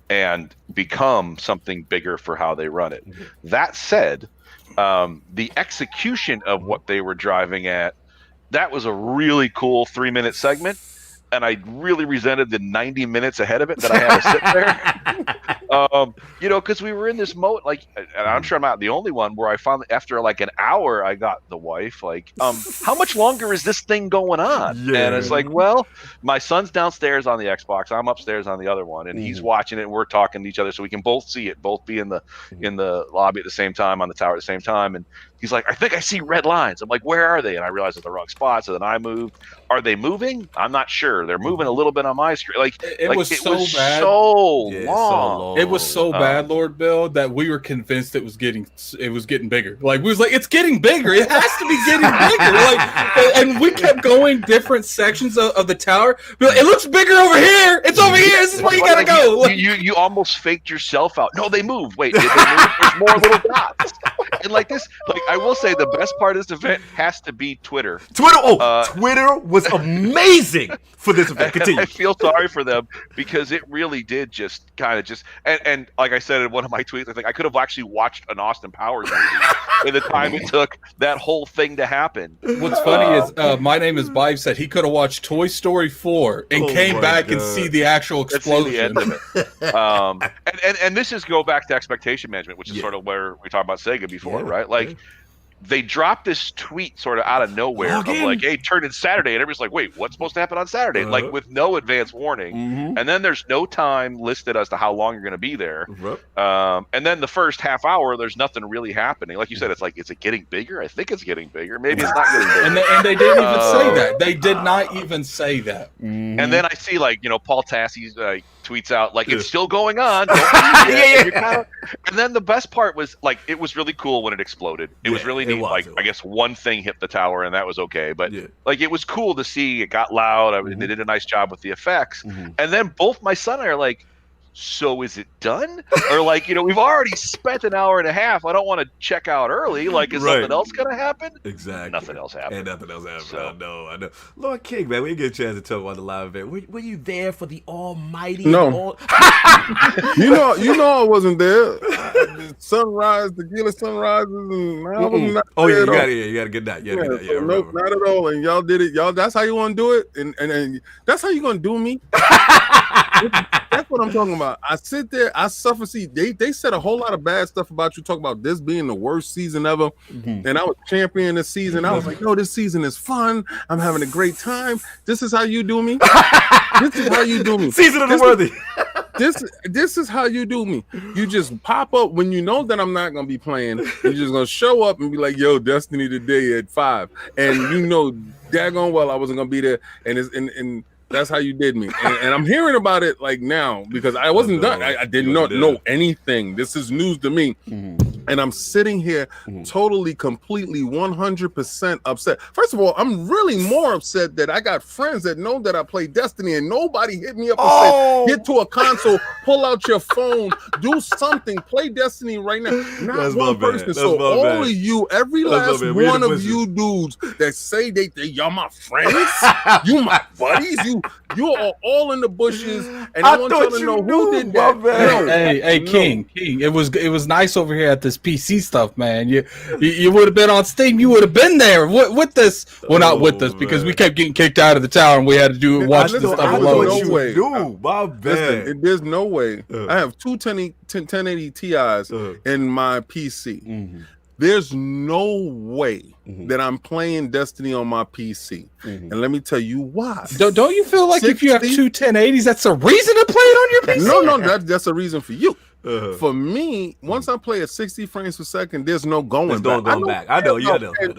and become something bigger for how they run it. That said, the execution of what they were driving at, that was a really cool 3-minute segment, and I really resented the 90 minutes ahead of it that I had to sit there. Because we were in this mode, and I'm sure I'm not the only one, where I finally, after like an hour, I got the wife, how much longer is this thing going on? Yeah. And it's like, well, my son's downstairs on the Xbox, I'm upstairs on the other one, and he's watching it, and we're talking to each other so we can both see it, both be in the lobby at the same time, on the tower at the same time. And he's like, I think I see red lines. I'm like, where are they? And I realized it's the wrong spot. So then I moved. Are they moving? I'm not sure. They're moving a little bit on my screen. It was so bad. So long. It was so bad, Lord Bill, that we were convinced it was getting bigger. Like, we was like, it's getting bigger. It has to be getting bigger. And we kept going different sections of the tower. It looks bigger over here. It's over here. This is where you gotta go. You almost faked yourself out. No, they moved. Wait, did they move? There's more little dots. And like this, like I will say, the best part of this event has to be Twitter. Twitter was amazing for this event. Continue. I feel sorry for them because it really did just kind of and like I said in one of my tweets, I think I could have actually watched an Austin Powers movie in the time it took that whole thing to happen. What's funny is my name is Bive said he could have watched Toy Story 4 and came back and see the actual explosion. The end of it. And this is go back to expectation management, which is sort of where we talked about Sega before, right? Like they dropped this tweet sort of out of nowhere of like, hey, turn in Saturday. And everybody's like, wait, what's supposed to happen on Saturday? Like with no advance warning. And then there's no time listed as to how long you're going to be there. And then the first half hour, there's nothing really happening. Like you said, it's like, is it getting bigger? I think it's getting bigger. Maybe it's not getting bigger. And they didn't even say that. They did not even say that. And then I see like, Paul Tassie's tweets out like it's still going on. And then the best part was like it was really cool when it exploded. It was really neat. I guess one thing hit the tower and that was okay. But like it was cool to see. It got loud. I mean, they did a nice job with the effects. And then both my son and I are like, so is it done? Or like, we've already spent an hour and a half. I don't want to check out early. Like, is something else going to happen? Exactly. Nothing else happened. And nothing else happened. So. I know. Lord King, man, we didn't get a chance to talk about the live event. Were you there for the almighty? No. you know I wasn't there. Sunrise, tequila sunrises, and I was not there. You got a good night. Nope, not at all. And y'all did it. Y'all, that's how you want to do it? And that's how you going to do me? That's what I'm talking about. I sit there, I suffer. See, they said a whole lot of bad stuff about you, talk about this being the worst season ever. And I was championing this season. I was like, no, this season is fun. I'm having a great time. This is how you do me. This is how you do me. Season of the worthy. This is how you do me. You just pop up when you know that I'm not gonna be playing. You're just gonna show up and be like, "Yo, Destiny today at 5," and you know daggone well I wasn't gonna be there. And that's how you did me. And I'm hearing about it like now because I wasn't done. I did not know anything. This is news to me. And I'm sitting here totally, completely, 100% upset. First of all, I'm really more upset that I got friends that know that I play Destiny and nobody hit me up and said, get to a console, pull out your phone, do something, play Destiny right now. Not that's one person. So all of you, every last one of you dudes that say y'all my friends, you my buddies, you are all in the bushes, and I want y'all to know who did that. Hey, King, it was nice over here at this PC stuff, man. You would have been on Steam. You would have been there with this. Well, not with us because we kept getting kicked out of the tower, and we had to watch this stuff alone. No way. My bad. Listen, there's no way. I have two 1080 Ti's in my PC. There's no way that I'm playing Destiny on my PC. And let me tell you why. Don't you feel like if you have two 1080s, that's a reason to play it on your PC? No, that's a reason for you. For me, once I play at 60 frames per second, there's no going back. I know.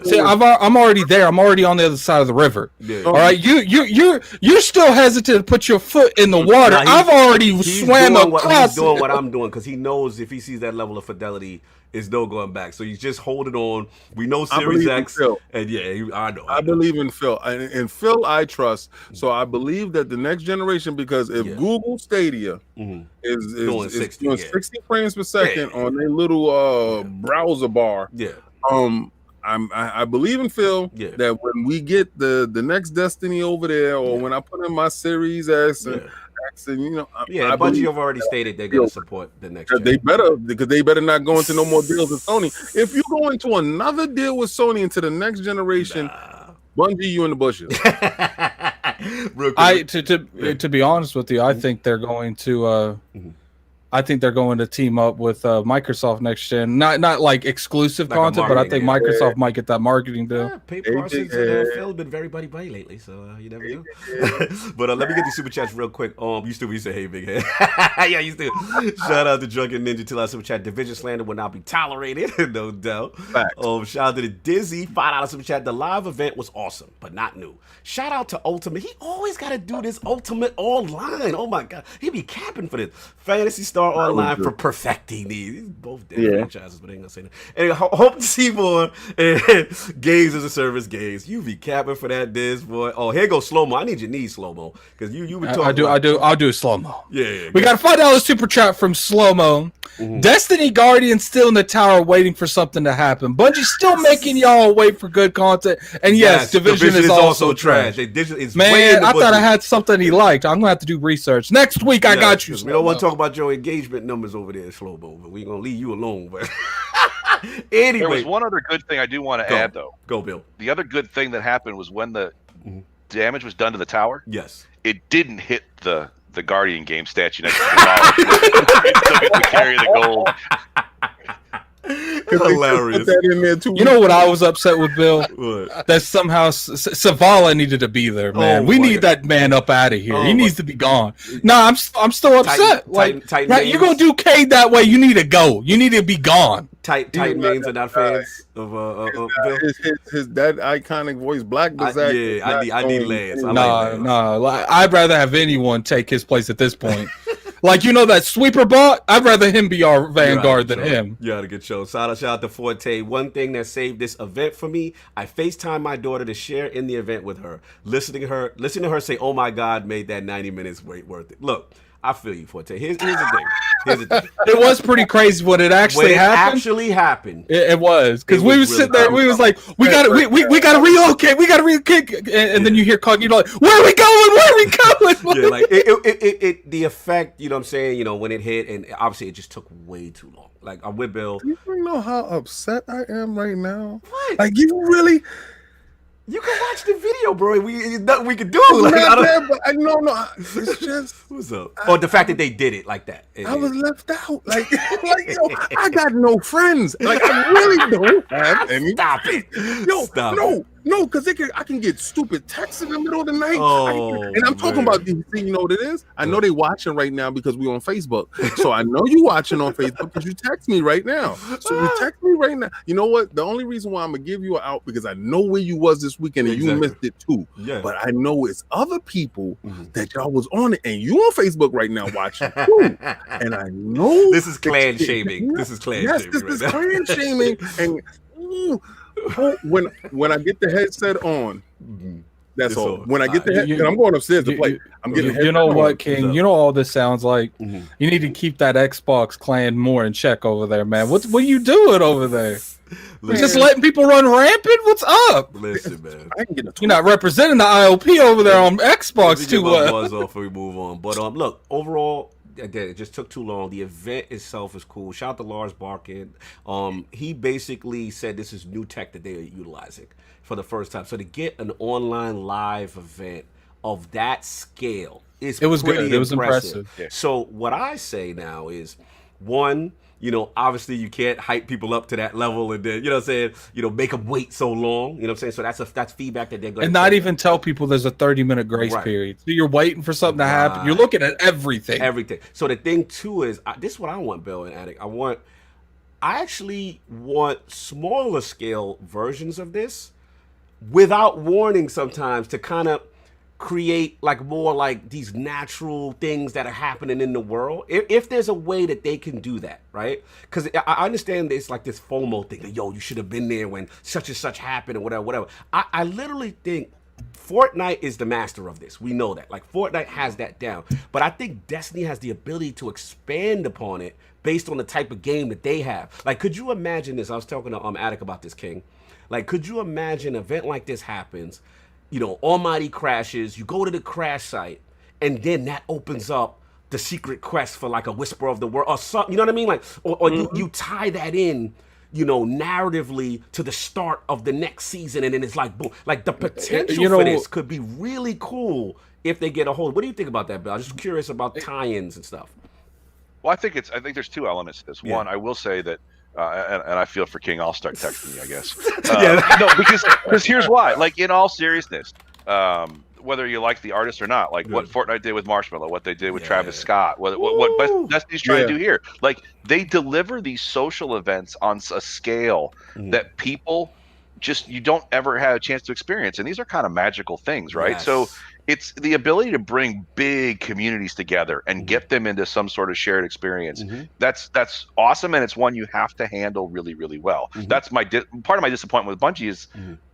See, I'm already there. I'm already on the other side of the river. All right, you're still hesitant to put your foot in the water. I've already swam across. He's doing what I'm doing because he knows if he sees that level of fidelity, is no going back. So he's just holding on. We know Series X, and I know. I believe in Phil, and Phil I trust. So I believe that the next generation, because if Google Stadia is doing 60 frames per second on their little browser bar, I believe in Phil that when we get the next Destiny over there, or when I put in my Series S and Bungie have already stated they're going to support the next gen. They better not go into no more deals with Sony. If you go into another deal with Sony into the next generation, Bungie, you in the bushes. To be honest with you, I think they're going to team up with Microsoft next gen. Not like exclusive content, but I think Microsoft might get that marketing deal. Pete Parsons and Phil have been very buddy lately, so you never know. But let me get these super chats real quick. You say hey big head. Yeah, you still. Shout out to Drunken Ninja till our super chat. Division slander will not be tolerated, no doubt. Shout out to the Dizzy $5 super chat. The live event was awesome, but not new. Shout out to Ultimate. He always got to do this Ultimate online. Oh my god, he be capping for this. Fantasy Star Star Online for perfecting these. Both dead franchises, but I ain't gonna say that. And hope to see more. And Games as a Service games. You be capping for that, Diz, boy. Oh, here goes slow mo. I need your knees slow mo because you were talking. I'll do a slow mo. Yeah. We got a $5 super chat from Slow Mo. Destiny Guardian still in the tower waiting for something to happen. Bungie's still making y'all wait for good content. And yes, Division is also trash. Man, I thought I had something he liked. I'm gonna have to do research next week. I got you. We don't want to talk about your engagement numbers over there, Slow Mo, but we're gonna leave you alone. But anyway, there was one other good thing I do want to add, though. Go, Bill. The other good thing that happened was when the damage was done to the tower. Yes, it didn't hit the Guardian game statue next to the tower. It still gets to carry the gold. Hilarious. That in there too. You know what I was upset with, Bill? What? That somehow Savala needed to be there, man. We need that man up out of here. He needs to be gone. Nah, I'm still upset. You're gonna do Cade that way. You need to go. You need to be gone. Tight mains are not fans of Bill. His that iconic voice, Black Bazak. I need Lance. I'd rather have anyone take his place at this point. Like, you know that sweeper bot? I'd rather him be our vanguard than him. You had a good show. Shout out to Forte. One thing that saved this event for me, I FaceTime my daughter to share in the event with her. Listening to her say, "Oh my God," made that 90 minutes worth it. Look, I feel you, Forte. Here's the thing. It was pretty crazy when it actually happened. It was because we was really sitting there. We was like, we gotta relocate. We gotta relocate. And then you hear Cognito like, "Where are we going? Where are we going?" Yeah, like it the effect. You know what I'm saying? You know when it hit, and obviously it just took way too long. Like I'm with Bill. You know how upset I am right now. What? Like you really. You can watch the video, bro. There's nothing we can do. Like, no. It's just what's up? The fact that they did it like that. I was left out. Like I got no friends. Like I really don't have any. Stop it. No, because I can get stupid texts in the middle of the night. And I'm talking about DC. You know what it is? I know they watching right now because we on Facebook. So I know you watching on Facebook because you text me right now. So you text me right now. You know what? The only reason why I'm gonna give you an out because I know where you was this weekend and you missed it too. Yeah. But I know it's other people that y'all was on it and you on Facebook right now watching too. And I know this is clan shaming. This is clan shaming. This is clan shaming. And when I get the headset on, that's all. When I get the headset, I'm going upstairs to play. I'm getting. You know what, King? You know all this sounds like. You need to keep that Xbox clan more in check over there, man. What are you doing over there? Just letting people run rampant? What's up? Listen, man. You're not representing the ILP over there on Xbox too well. Buzz off before we move on. But look, overall. Again, it just took too long. The event itself is cool. Shout out to Lars Barkin. He basically said this is new tech that they are utilizing for the first time. So to get an online live event of that scale is it was pretty good. It was impressive. impressive. Yeah. So what I say now is, one, you know, obviously you can't hype people up to that level and then, you know what I'm saying, you know, make them wait so long. You know what I'm saying? So that's feedback that they're going to And not even tell people there's a 30-minute grace period. So you're waiting for something to happen. You're looking at everything. So the thing too is, this is what I want, Bill and Attic. I actually want smaller scale versions of this without warning sometimes to kind of create like more like these natural things that are happening in the world. If there's a way that they can do that, right? Because I understand it's like this FOMO thing that, yo, you should have been there when such and such happened or whatever. I literally think Fortnite is the master of this. We know that. Like Fortnite has that down. But I think Destiny has the ability to expand upon it based on the type of game that they have. Like, could you imagine this? I was talking to Attic about this, King. Like, could you imagine an event like this happens? You know, Almighty crashes, you go to the crash site, and then that opens up the secret quest for like a Whisper of the World or something, you know what I mean? Like, or you tie that in, you know, narratively to the start of the next season, and then it's like, boom. Like, the potential for this could be really cool if they get a hold. What do you think about that, Bill? I'm just curious about tie-ins and stuff. Well, I think there's two elements to this. Yeah. One, I will say that, and I feel for King, I'll start texting you, I guess. No, because here's why. Like, in all seriousness, whether you like the artist or not, like what Fortnite did with Marshmallow, what they did with Travis Scott, what Destiny's trying to do here, like they deliver these social events on a scale that people you don't ever have a chance to experience, and these are kind of magical things, right? So it's the ability to bring big communities together and get them into some sort of shared experience. That's awesome, and it's one you have to handle really, really well. That's my part of my disappointment with Bungie is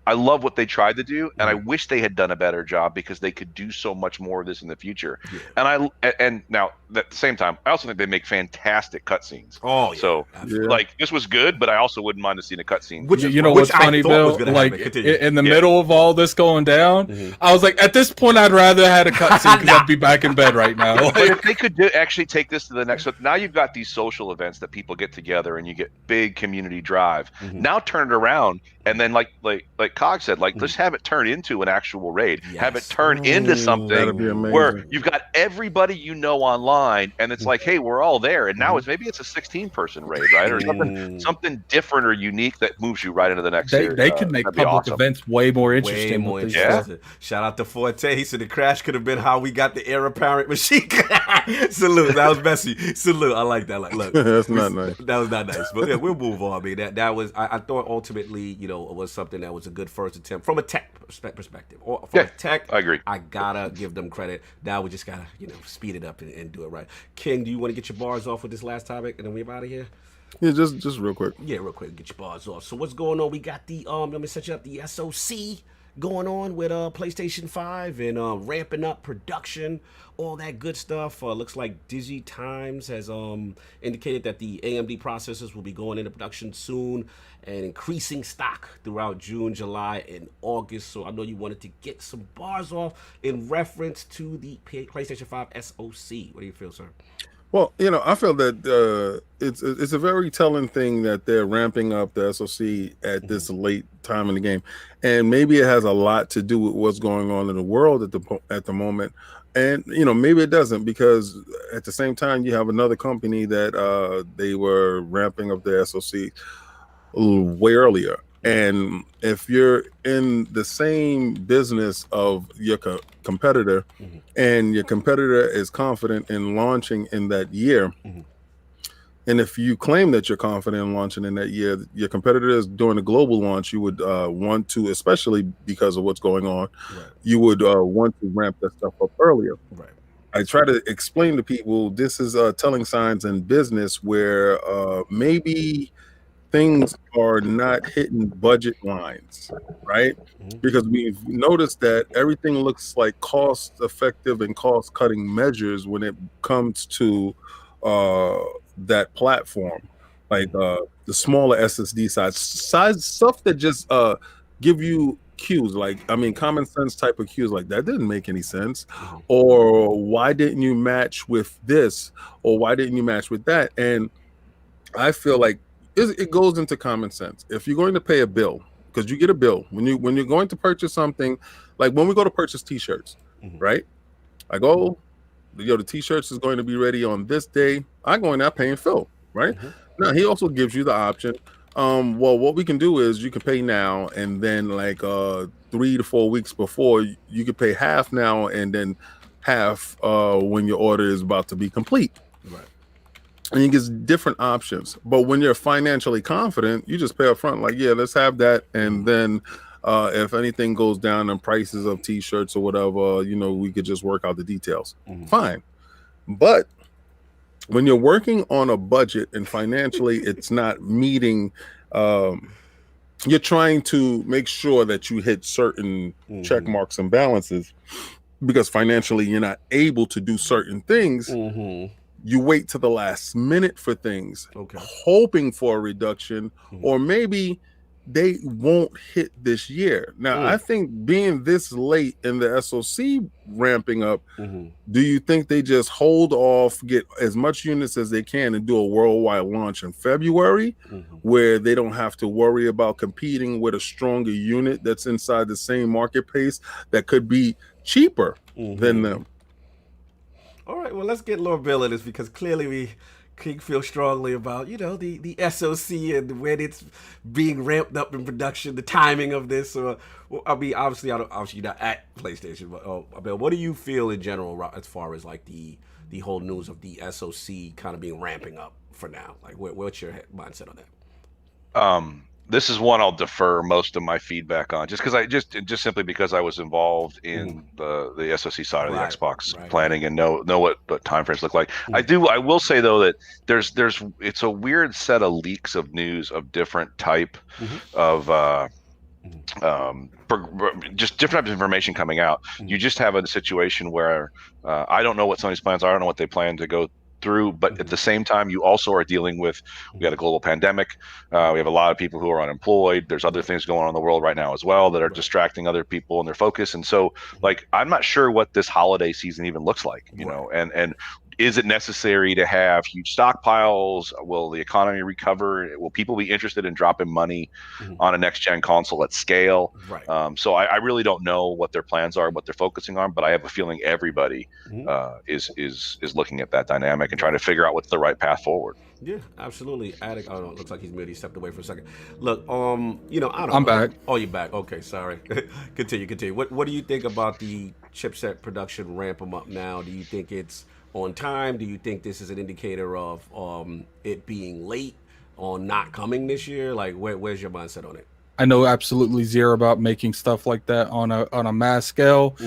I love what they tried to do, and I wish they had done a better job because they could do so much more of this in the future. And now at the same time, I also think they make fantastic cutscenes. Oh, yeah. So like this was good, but I also wouldn't mind to see a cutscene. You know what's funny, Bill? Like in the middle of all this going down, I was like, at this point, I'd rather had a cutscene because I'd be back in bed right now. But if they could actually take this to the next, so now you've got these social events that people get together and you get big community drive. Now turn it around and then like Cog said, like let's have it turn into an actual raid. Have it turn into something where you've got everybody you know online, and it's like, hey, we're all there. And now it's a 16-person raid, right, or something different or unique that moves you right into the next series. They could make public events way more interesting. Shout out to Forte. He said the crash could have been how we got the heir apparent machine. Salute. That was messy. Salute. I like that. Like, look, that's not nice. That was not nice. But yeah, we'll move on. I mean, that was. I thought ultimately, it was something that was a good first attempt from a tech perspective. Or from a tech, I agree. I gotta give them credit. Now we just gotta, speed it up and do it right. King, do you want to get your bars off with this last topic, and then we're out of here? Yeah, just real quick. Yeah, real quick, get your bars off. So what's going on? We got the let me set you up the SoC going on with PlayStation 5 and ramping up production, all that good stuff. Looks like Digi Times has indicated that the AMD processors will be going into production soon and increasing stock throughout June, July, and August. So I know you wanted to get some bars off in reference to the PlayStation 5 SoC. What do you feel, sir? Well, I feel that it's a very telling thing that they're ramping up the SoC at this late time in the game, and maybe it has a lot to do with what's going on in the world at the moment, and maybe it doesn't, because at the same time you have another company that they were ramping up the SoC way earlier. And if you're in the same business of your competitor, and your competitor is confident in launching in that year, and if you claim that you're confident in launching in that year, your competitor is doing a global launch, you would want to, especially because of what's going on, you would want to ramp that stuff up earlier. Right. I try to explain to people this is telling signs in business where maybe things are not hitting budget lines, right? Because we've noticed that everything looks like cost-effective and cost-cutting measures when it comes to that platform, like the smaller SSD size stuff that just give you cues, common sense type of cues, like that didn't make any sense, or why didn't you match with this, or why didn't you match with that? And I feel like it goes into common sense. If you're going to pay a bill, because you get a bill when you're going to purchase something, like when we go to purchase t-shirts, right? I go, the t-shirts is going to be ready on this day. I go in there paying Phil, right? Now he also gives you the option. Well, what we can do is you can pay now, and then 3 to 4 weeks before, you can pay half now and then half when your order is about to be complete. Right. And you get different options. But when you're financially confident, you just pay up front, let's have that. And then if anything goes down in prices of t-shirts or whatever, we could just work out the details. Fine. But when you're working on a budget and financially it's not meeting, you're trying to make sure that you hit certain check marks and balances, because financially you're not able to do certain things. You wait to the last minute for things, hoping for a reduction, or maybe they won't hit this year. Now, I think being this late in the SoC ramping up, do you think they just hold off, get as much units as they can, and do a worldwide launch in February, where they don't have to worry about competing with a stronger unit that's inside the same market pace that could be cheaper than them? All right, well, let's get Lord Bill in this, because clearly King feels strongly about, the SoC and when it's being ramped up in production, the timing of this. Obviously you're not at PlayStation, but what do you feel in general as far as the whole news of the SoC kind of being ramping up for now? What's your mindset on that? This is one I'll defer most of my feedback on, just because just simply because I was involved in the SoC side of the Xbox planning and know what timeframes look like. I will say though that it's a weird set of leaks of news of different type of just different types of information coming out. You just have a situation where I don't know what Sony's plans are. I don't know what they plan to go through, but at the same time, you also are dealing with, we got a global pandemic. We have a lot of people who are unemployed. There's other things going on in the world right now as well that are distracting other people and their focus. And so, like, I'm not sure what this holiday season even looks like, you know, and is it necessary to have huge stockpiles? Will the economy recover? Will people be interested in dropping money on a next-gen console at scale? So I really don't know what their plans are, what they're focusing on, but I have a feeling everybody is looking at that dynamic and trying to figure out what's the right path forward. Yeah, absolutely. Attic, oh, no, it looks like he's muted. He stepped away for a second. Look, you know, I don't I'm know. back. Oh, you're back. Okay, sorry. Continue. What do you think about the chipset production ramp them up now? Do you think it's on time? Do you think this is an indicator of it being late or not coming this year? Like, where's your mindset on it? I know absolutely zero about making stuff like that on a mass scale.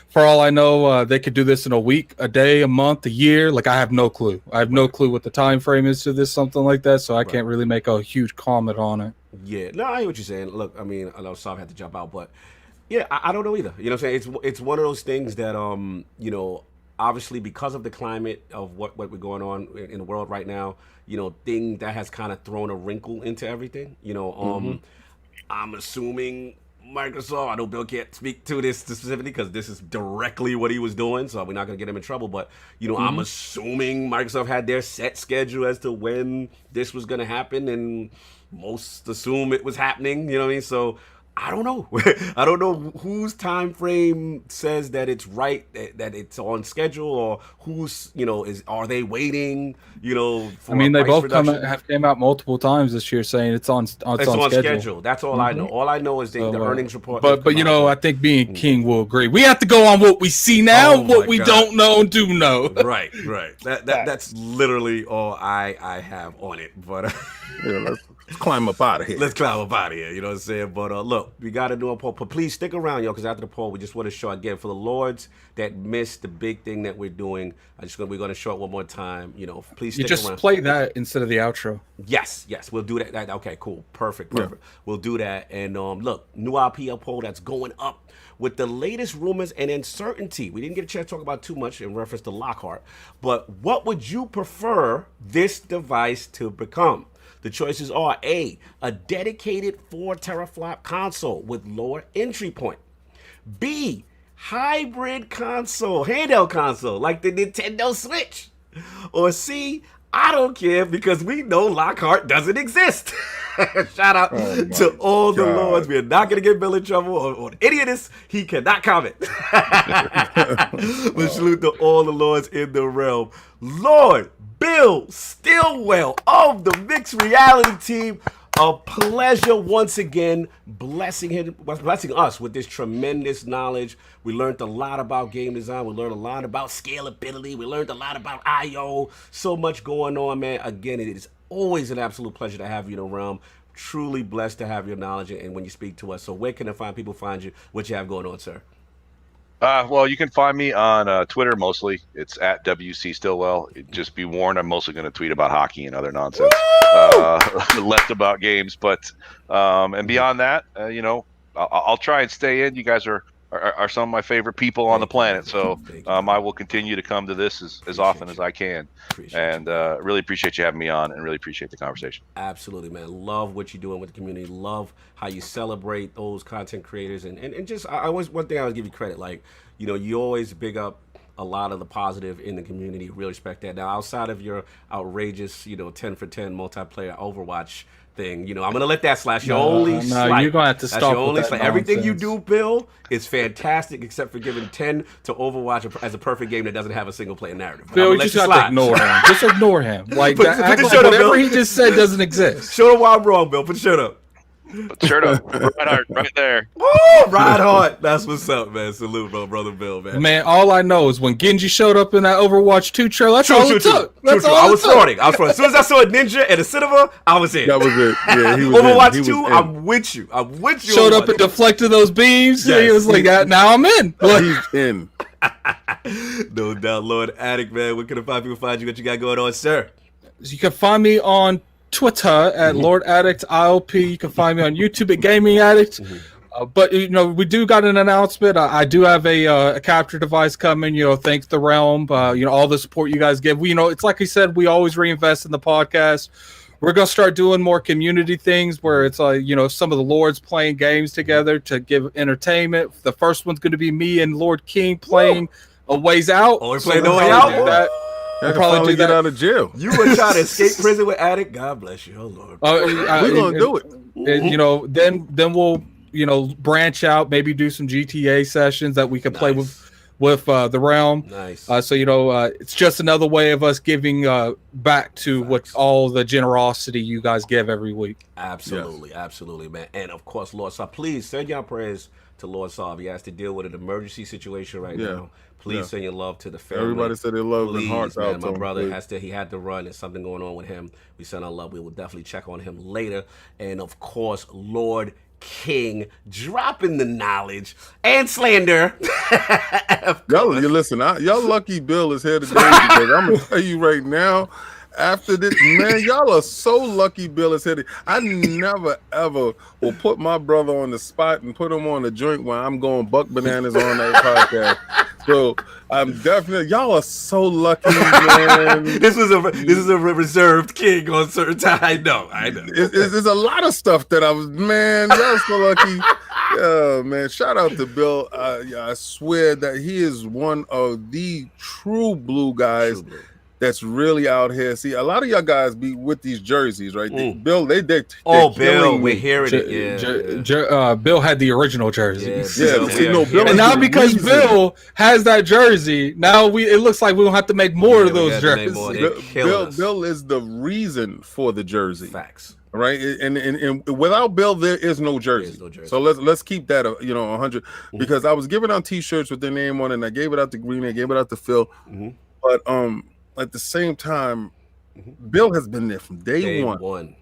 For all I know, they could do this in a week, a day, a month, a year. Like, I have no clue. I have no clue what the time frame is to this, something like that. So I can't really make a huge comment on it. Yeah, no, I hear what you're saying. Look, I mean, I know Sav had to jump out, but yeah, I don't know either. You know what I'm saying? It's one of those things that you know, obviously because of the climate of what we're going on in the world right now, you know, thing that has kind of thrown a wrinkle into everything. You know, I'm assuming Microsoft, I know Bill can't speak to this specifically because this is directly what he was doing, so we're not going to get him in trouble, but, you know, I'm assuming Microsoft had their set schedule as to when this was going to happen, and most assume it was happening, you know what I mean? So I don't know. I don't know whose time frame says that it's right, that it's on schedule, or who's, you know, are they waiting, you know, for I mean, they both reduction? came out multiple times this year saying it's on schedule. That's all I know. All I know is the earnings report. But you know, I think me and King will agree. We have to go on what we see now, what we don't know and do know. Right. That's literally all I have on it. But yeah, let's climb up out of here. Let's climb up out of here. You know what I'm saying? But look, we got to do a poll. But please stick around, yo, because after the poll, we just want to show again for the lords that missed the big thing that we're doing. We're going to show it one more time. You know, please stick around. You just play that instead of the outro. Yes, we'll do that. Okay, cool, perfect. Yeah. We'll do that. And look, new IPL poll that's going up with the latest rumors and uncertainty. We didn't get a chance to talk about too much in reference to Lockhart, but what would you prefer this device to become? The choices are A, a dedicated 4 teraflop console with lower entry point. B, hybrid console, handheld console like the Nintendo Switch. Or C, I don't care because we know Lockhart doesn't exist. Shout out to all the lords. We're not going to get Bill in trouble on any of this. He cannot comment. But salute to all the lords in the realm. Lord Bill Stillwell of the Mixed Reality Team. A pleasure once again blessing us with this tremendous knowledge. We learned a lot about game design. We learned a lot about scalability. We learned a lot about I/O. So much going on, man. Again, it is always an absolute pleasure to have you in the realm. Truly blessed to have your knowledge and when you speak to us. So where can people find you? What you have going on, sir? Well, you can find me on Twitter mostly. It's at WC Stillwell. Just be warned, I'm mostly going to tweet about hockey and other nonsense. Less about games, but and beyond that, you know, I'll try and stay in. You guys are some of my favorite people on the planet, so I will continue to come to this as often as I can. And really appreciate you having me on, and really appreciate the conversation. Absolutely, man. Love what you're doing with the community. Love how you celebrate those content creators, and just one thing I always give you credit, like, you know, you always big up a lot of the positive in the community. Really respect that. Now, outside of your outrageous, you know, 10 for 10 multiplayer Overwatch thing, you know, I'm gonna let that slide. You're gonna have to stop. Everything you do, Bill, is fantastic, except for giving 10 to Overwatch as a perfect game that doesn't have a single player narrative. Bill, you just have to ignore him. Just ignore him. Like whatever he just said doesn't exist. Show him why I'm wrong, Bill. Put the shirt up. But shirt up, right there. Woo! Ride hard. That's what's up, man. Salute, bro, brother Bill, man. Man, all I know is when Genji showed up in that Overwatch 2 trailer, that's all it took. That's all I it was took. starting. As soon as I saw a ninja and a cinema, I was in. That was it. Yeah, he was Overwatch in. 2, I'm with you. I'm with you. Showed up and deflected those beams. Yes. He was like, now I'm in. He's in. No doubt, Lord Addict, man. Where can the find people find you? What you got going on, sir? You can find me on Twitter at Lord Addict ILP. You can find me on YouTube at Gaming Addict. But we do got an announcement. I do have a capture device coming. Thanks the Realm. All the support you guys give. It's like I said, we always reinvest in the podcast. We're gonna start doing more community things where it's like some of the Lords playing games together to give entertainment. The first one's gonna be me and Lord King playing A Ways Out. Oh, we're playing A Way Out. We'll probably get out of jail. You were trying to escape prison with Addict? God bless you. Oh, Lord. We're going to do it. Then we'll, branch out, maybe do some GTA sessions that we can play with the Realm. Nice. It's just another way of us giving back to what all the generosity you guys give every week. Absolutely. Absolutely, man. And, of course, Lord Sov, please send your prayers to Lord Sov. He has to deal with an emergency situation right now. Please send your love to the family. Everybody said their love and hearts out to my him. brother he had to run. There's something going on with him. We send our love. We will definitely check on him later. And of course, Lord King dropping the knowledge and slander. Y'all lucky Bill is here today because I'm gonna tell you right now. After this, man, y'all are so lucky Bill is here. I never, ever will put my brother on the spot and put him on a joint while I'm going buck bananas on that podcast. So I'm definitely, y'all are so lucky, man. This is a reserved King on certain time. I know. There's a lot of stuff that y'all so lucky. Yeah, man. Shout out to Bill. I swear that he is one of the true blue guys. That's really out here. See, a lot of y'all guys be with these jerseys, right? Bill, they're Bill, we're hearing it. Bill had the original jersey. Bill, and now because Bill has that jersey, now it looks like we don't have to make more of those jerseys. Bill is the reason for the jersey. Facts. Right, and without Bill, there is no jersey. So let's keep that 100. Because I was giving out T-shirts with their name on it, and I gave it out to Green, I gave it out to Phil, but at the same time, Bill has been there from day one.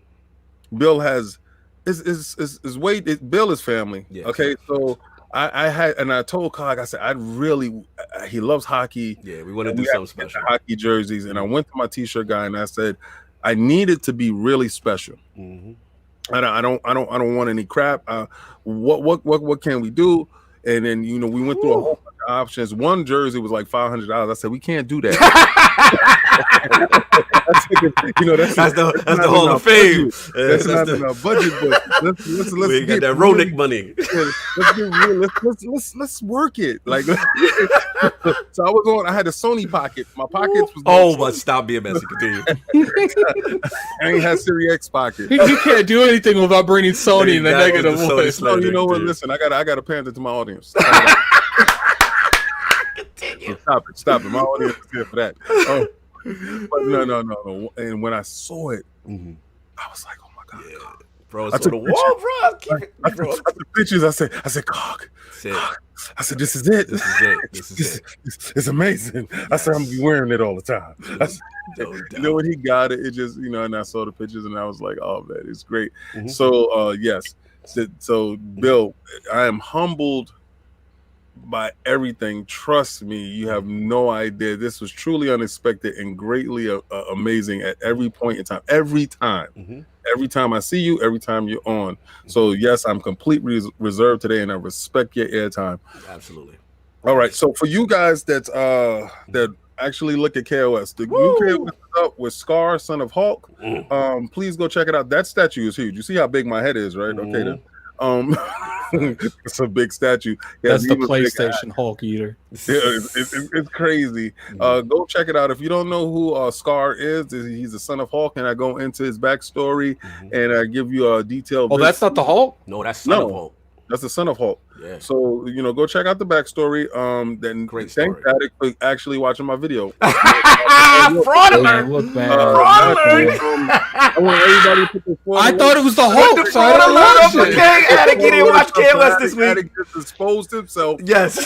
Bill has Bill is family. Yeah, okay, so I told Cog, I said he loves hockey. Yeah, we want to do something special. Hockey jerseys, and I went to my T-shirt guy and I said I need it to be really special. I don't want any crap. What can we do? And then we went through a whole bunch of options. One jersey was like $500. I said we can't do that. that's the Hall of Fame. That's not in our budget, but let's we got that Ronick money. Let's get real. Let's work it. Like, so I had a Sony pocket. My pockets was but stop being messy. Continue. I ain't had Siri X pocket. He can't do anything without bringing Sony in the negative voice. No, you know what? Listen, I got to pander to my audience. Continue. Stop it. My audience is here for that. But no. And when I saw it, I was like, oh my God. Yeah. Bro, it's on the wall, bro. Keep it, I took pictures. I said, Cog. I said, this is it. This is it. It's amazing. I said, I'm gonna be wearing it all the time. When he got it, it just, and I saw the pictures and I was like, oh man, it's great. So yes. So Bill, I am humbled by everything. Trust me, you have no idea. This was truly unexpected and greatly amazing at every point in time. Every time I see you, every time you're on. So yes, I'm completely reserved today, and I respect your airtime. Absolutely. All right. So for you guys that actually look at KOS, the new KOS is up with Scar, son of Hulk. Please go check it out. That statue is huge. You see how big my head is, right? Okay, then. It's a big statue. That's the PlayStation Hulk eater. Yeah, it's crazy. Go check it out. If you don't know who Scar is, he's the son of Hulk, and I go into his backstory and I give you a detailed. That's not the Hulk. No, that's son of Hulk. That's the son of Hulk. Yeah. So, go check out the backstory. Then Great thank story. Paddock for actually watching my video. Fraud alert! Look, man. Fraud alert! I want everybody to put the fraud I alert. thought it was the Put Hulk. the so I fraud didn't alert watch up, it. okay? Attic, you didn't watch KOS this week. Paddock just exposed himself. Yes.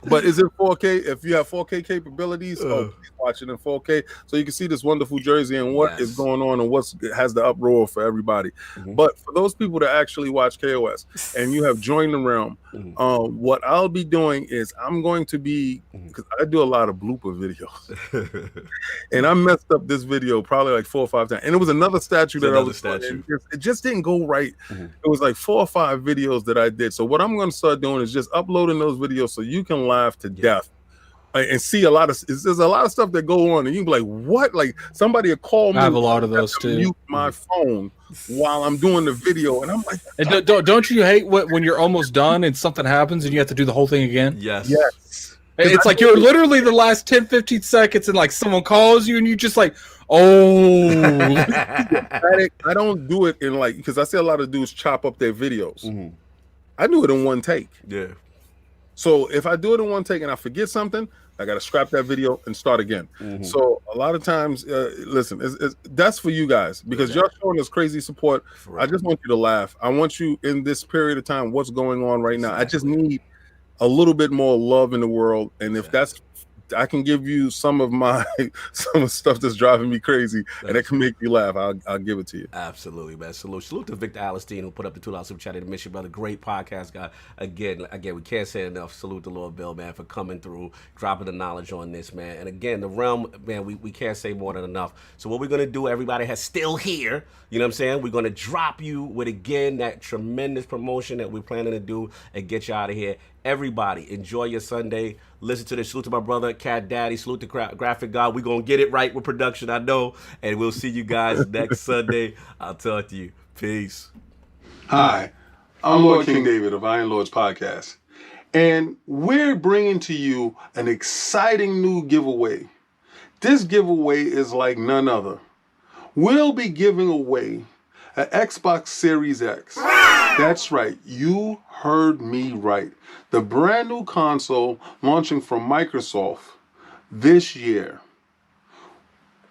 But is it 4K? If you have 4K capabilities, please watch it in 4K so you can see this wonderful jersey and what is going on and what's has the uproar for everybody. But for those people that actually watch KOS and you have joined the realm, what I'll be doing is I'm going to be, because I do a lot of blooper videos, and I messed up this video probably like 4 or 5 times. And it was another statue that I was doing. It just didn't go right. It was like 4 or 5 videos that I did. So what I'm going to start doing is just uploading those videos so you can laugh to death and see a lot of. There's a lot of stuff that go on, and you can be like, "What?" Like somebody will call me. I have a lot of those too. Mute my phone while I'm doing the video, and I'm like, and don't you hate when you're almost done and something happens and you have to do the whole thing again? Yes. It's like you're literally the last 10, 15 seconds and like someone calls you and you just like, oh. I don't do it in like, because I see a lot of dudes chop up their videos. I do it in one take. Yeah. So if I do it in one take and I forget something, I got to scrap that video and start again. So a lot of times, listen, that's for you guys because y'all showing us crazy support. I just want you to laugh. I want you in this period of time, what's going on right now. I just need a little bit more love in the world. And if that's, I can give you some of the stuff that's driving me crazy and it can make you laugh. I'll give it to you. Absolutely, man. Salute to Victor Alistine who put up the $2 super chat to miss you, brother. Great podcast guy. Again, we can't say enough. Salute to Lord Bill, man, for coming through, dropping the knowledge on this, man. And again, the realm, man, we can't say more than enough. So what we're gonna do, everybody has still here. You know what I'm saying? We're gonna drop you with again that tremendous promotion that we're planning to do and get you out of here. Everybody, enjoy your Sunday. Listen to this. Salute to my brother, Cat Daddy. Salute to Graphic God. We're going to get it right with production, I know. And we'll see you guys next Sunday. I'll talk to you. Peace. Hi, I'm Lord King David of Iron Lords Podcast. And we're bringing to you an exciting new giveaway. This giveaway is like none other. We'll be giving away an Xbox Series X. That's right, you heard me right. The brand new console launching from Microsoft this year.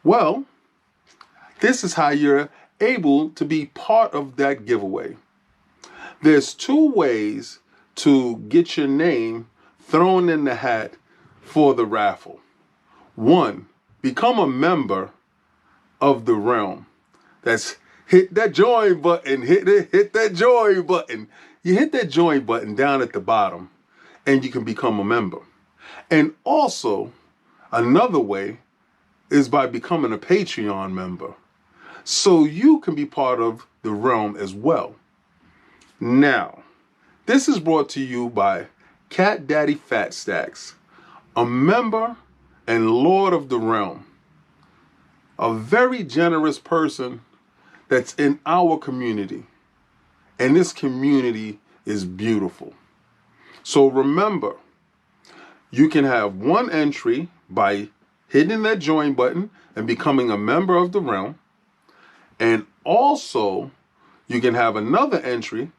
Well, this is how you're able to be part of that giveaway. There's 2 ways to get your name thrown in the hat for the raffle. 1, become a member of the realm. That's hit that join button, hit that join button. You hit that join button down at the bottom and you can become a member. And also, another way is by becoming a Patreon member. So you can be part of the realm as well. Now, this is brought to you by CatDaddyFatStacks, a member and Lord of the realm. A very generous person that's in our community. And this community is beautiful. So remember, you can have 1 entry by hitting that join button and becoming a member of the realm. And also, you can have another entry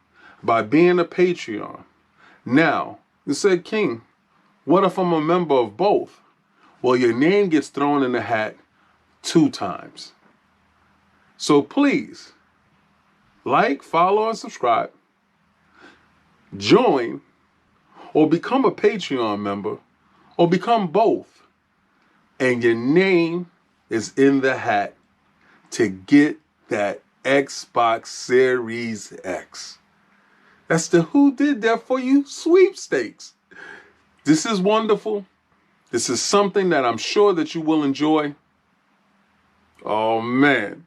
by being a Patreon. Now, you said, King, what if I'm a member of both? Well, your name gets thrown in the hat 2 times. So please, like, follow, and subscribe. Join or become a Patreon member or become both. And your name is in the hat to get that Xbox Series X. That's the Who Did That For You sweepstakes. This is wonderful. This is something that I'm sure that you will enjoy. Oh man.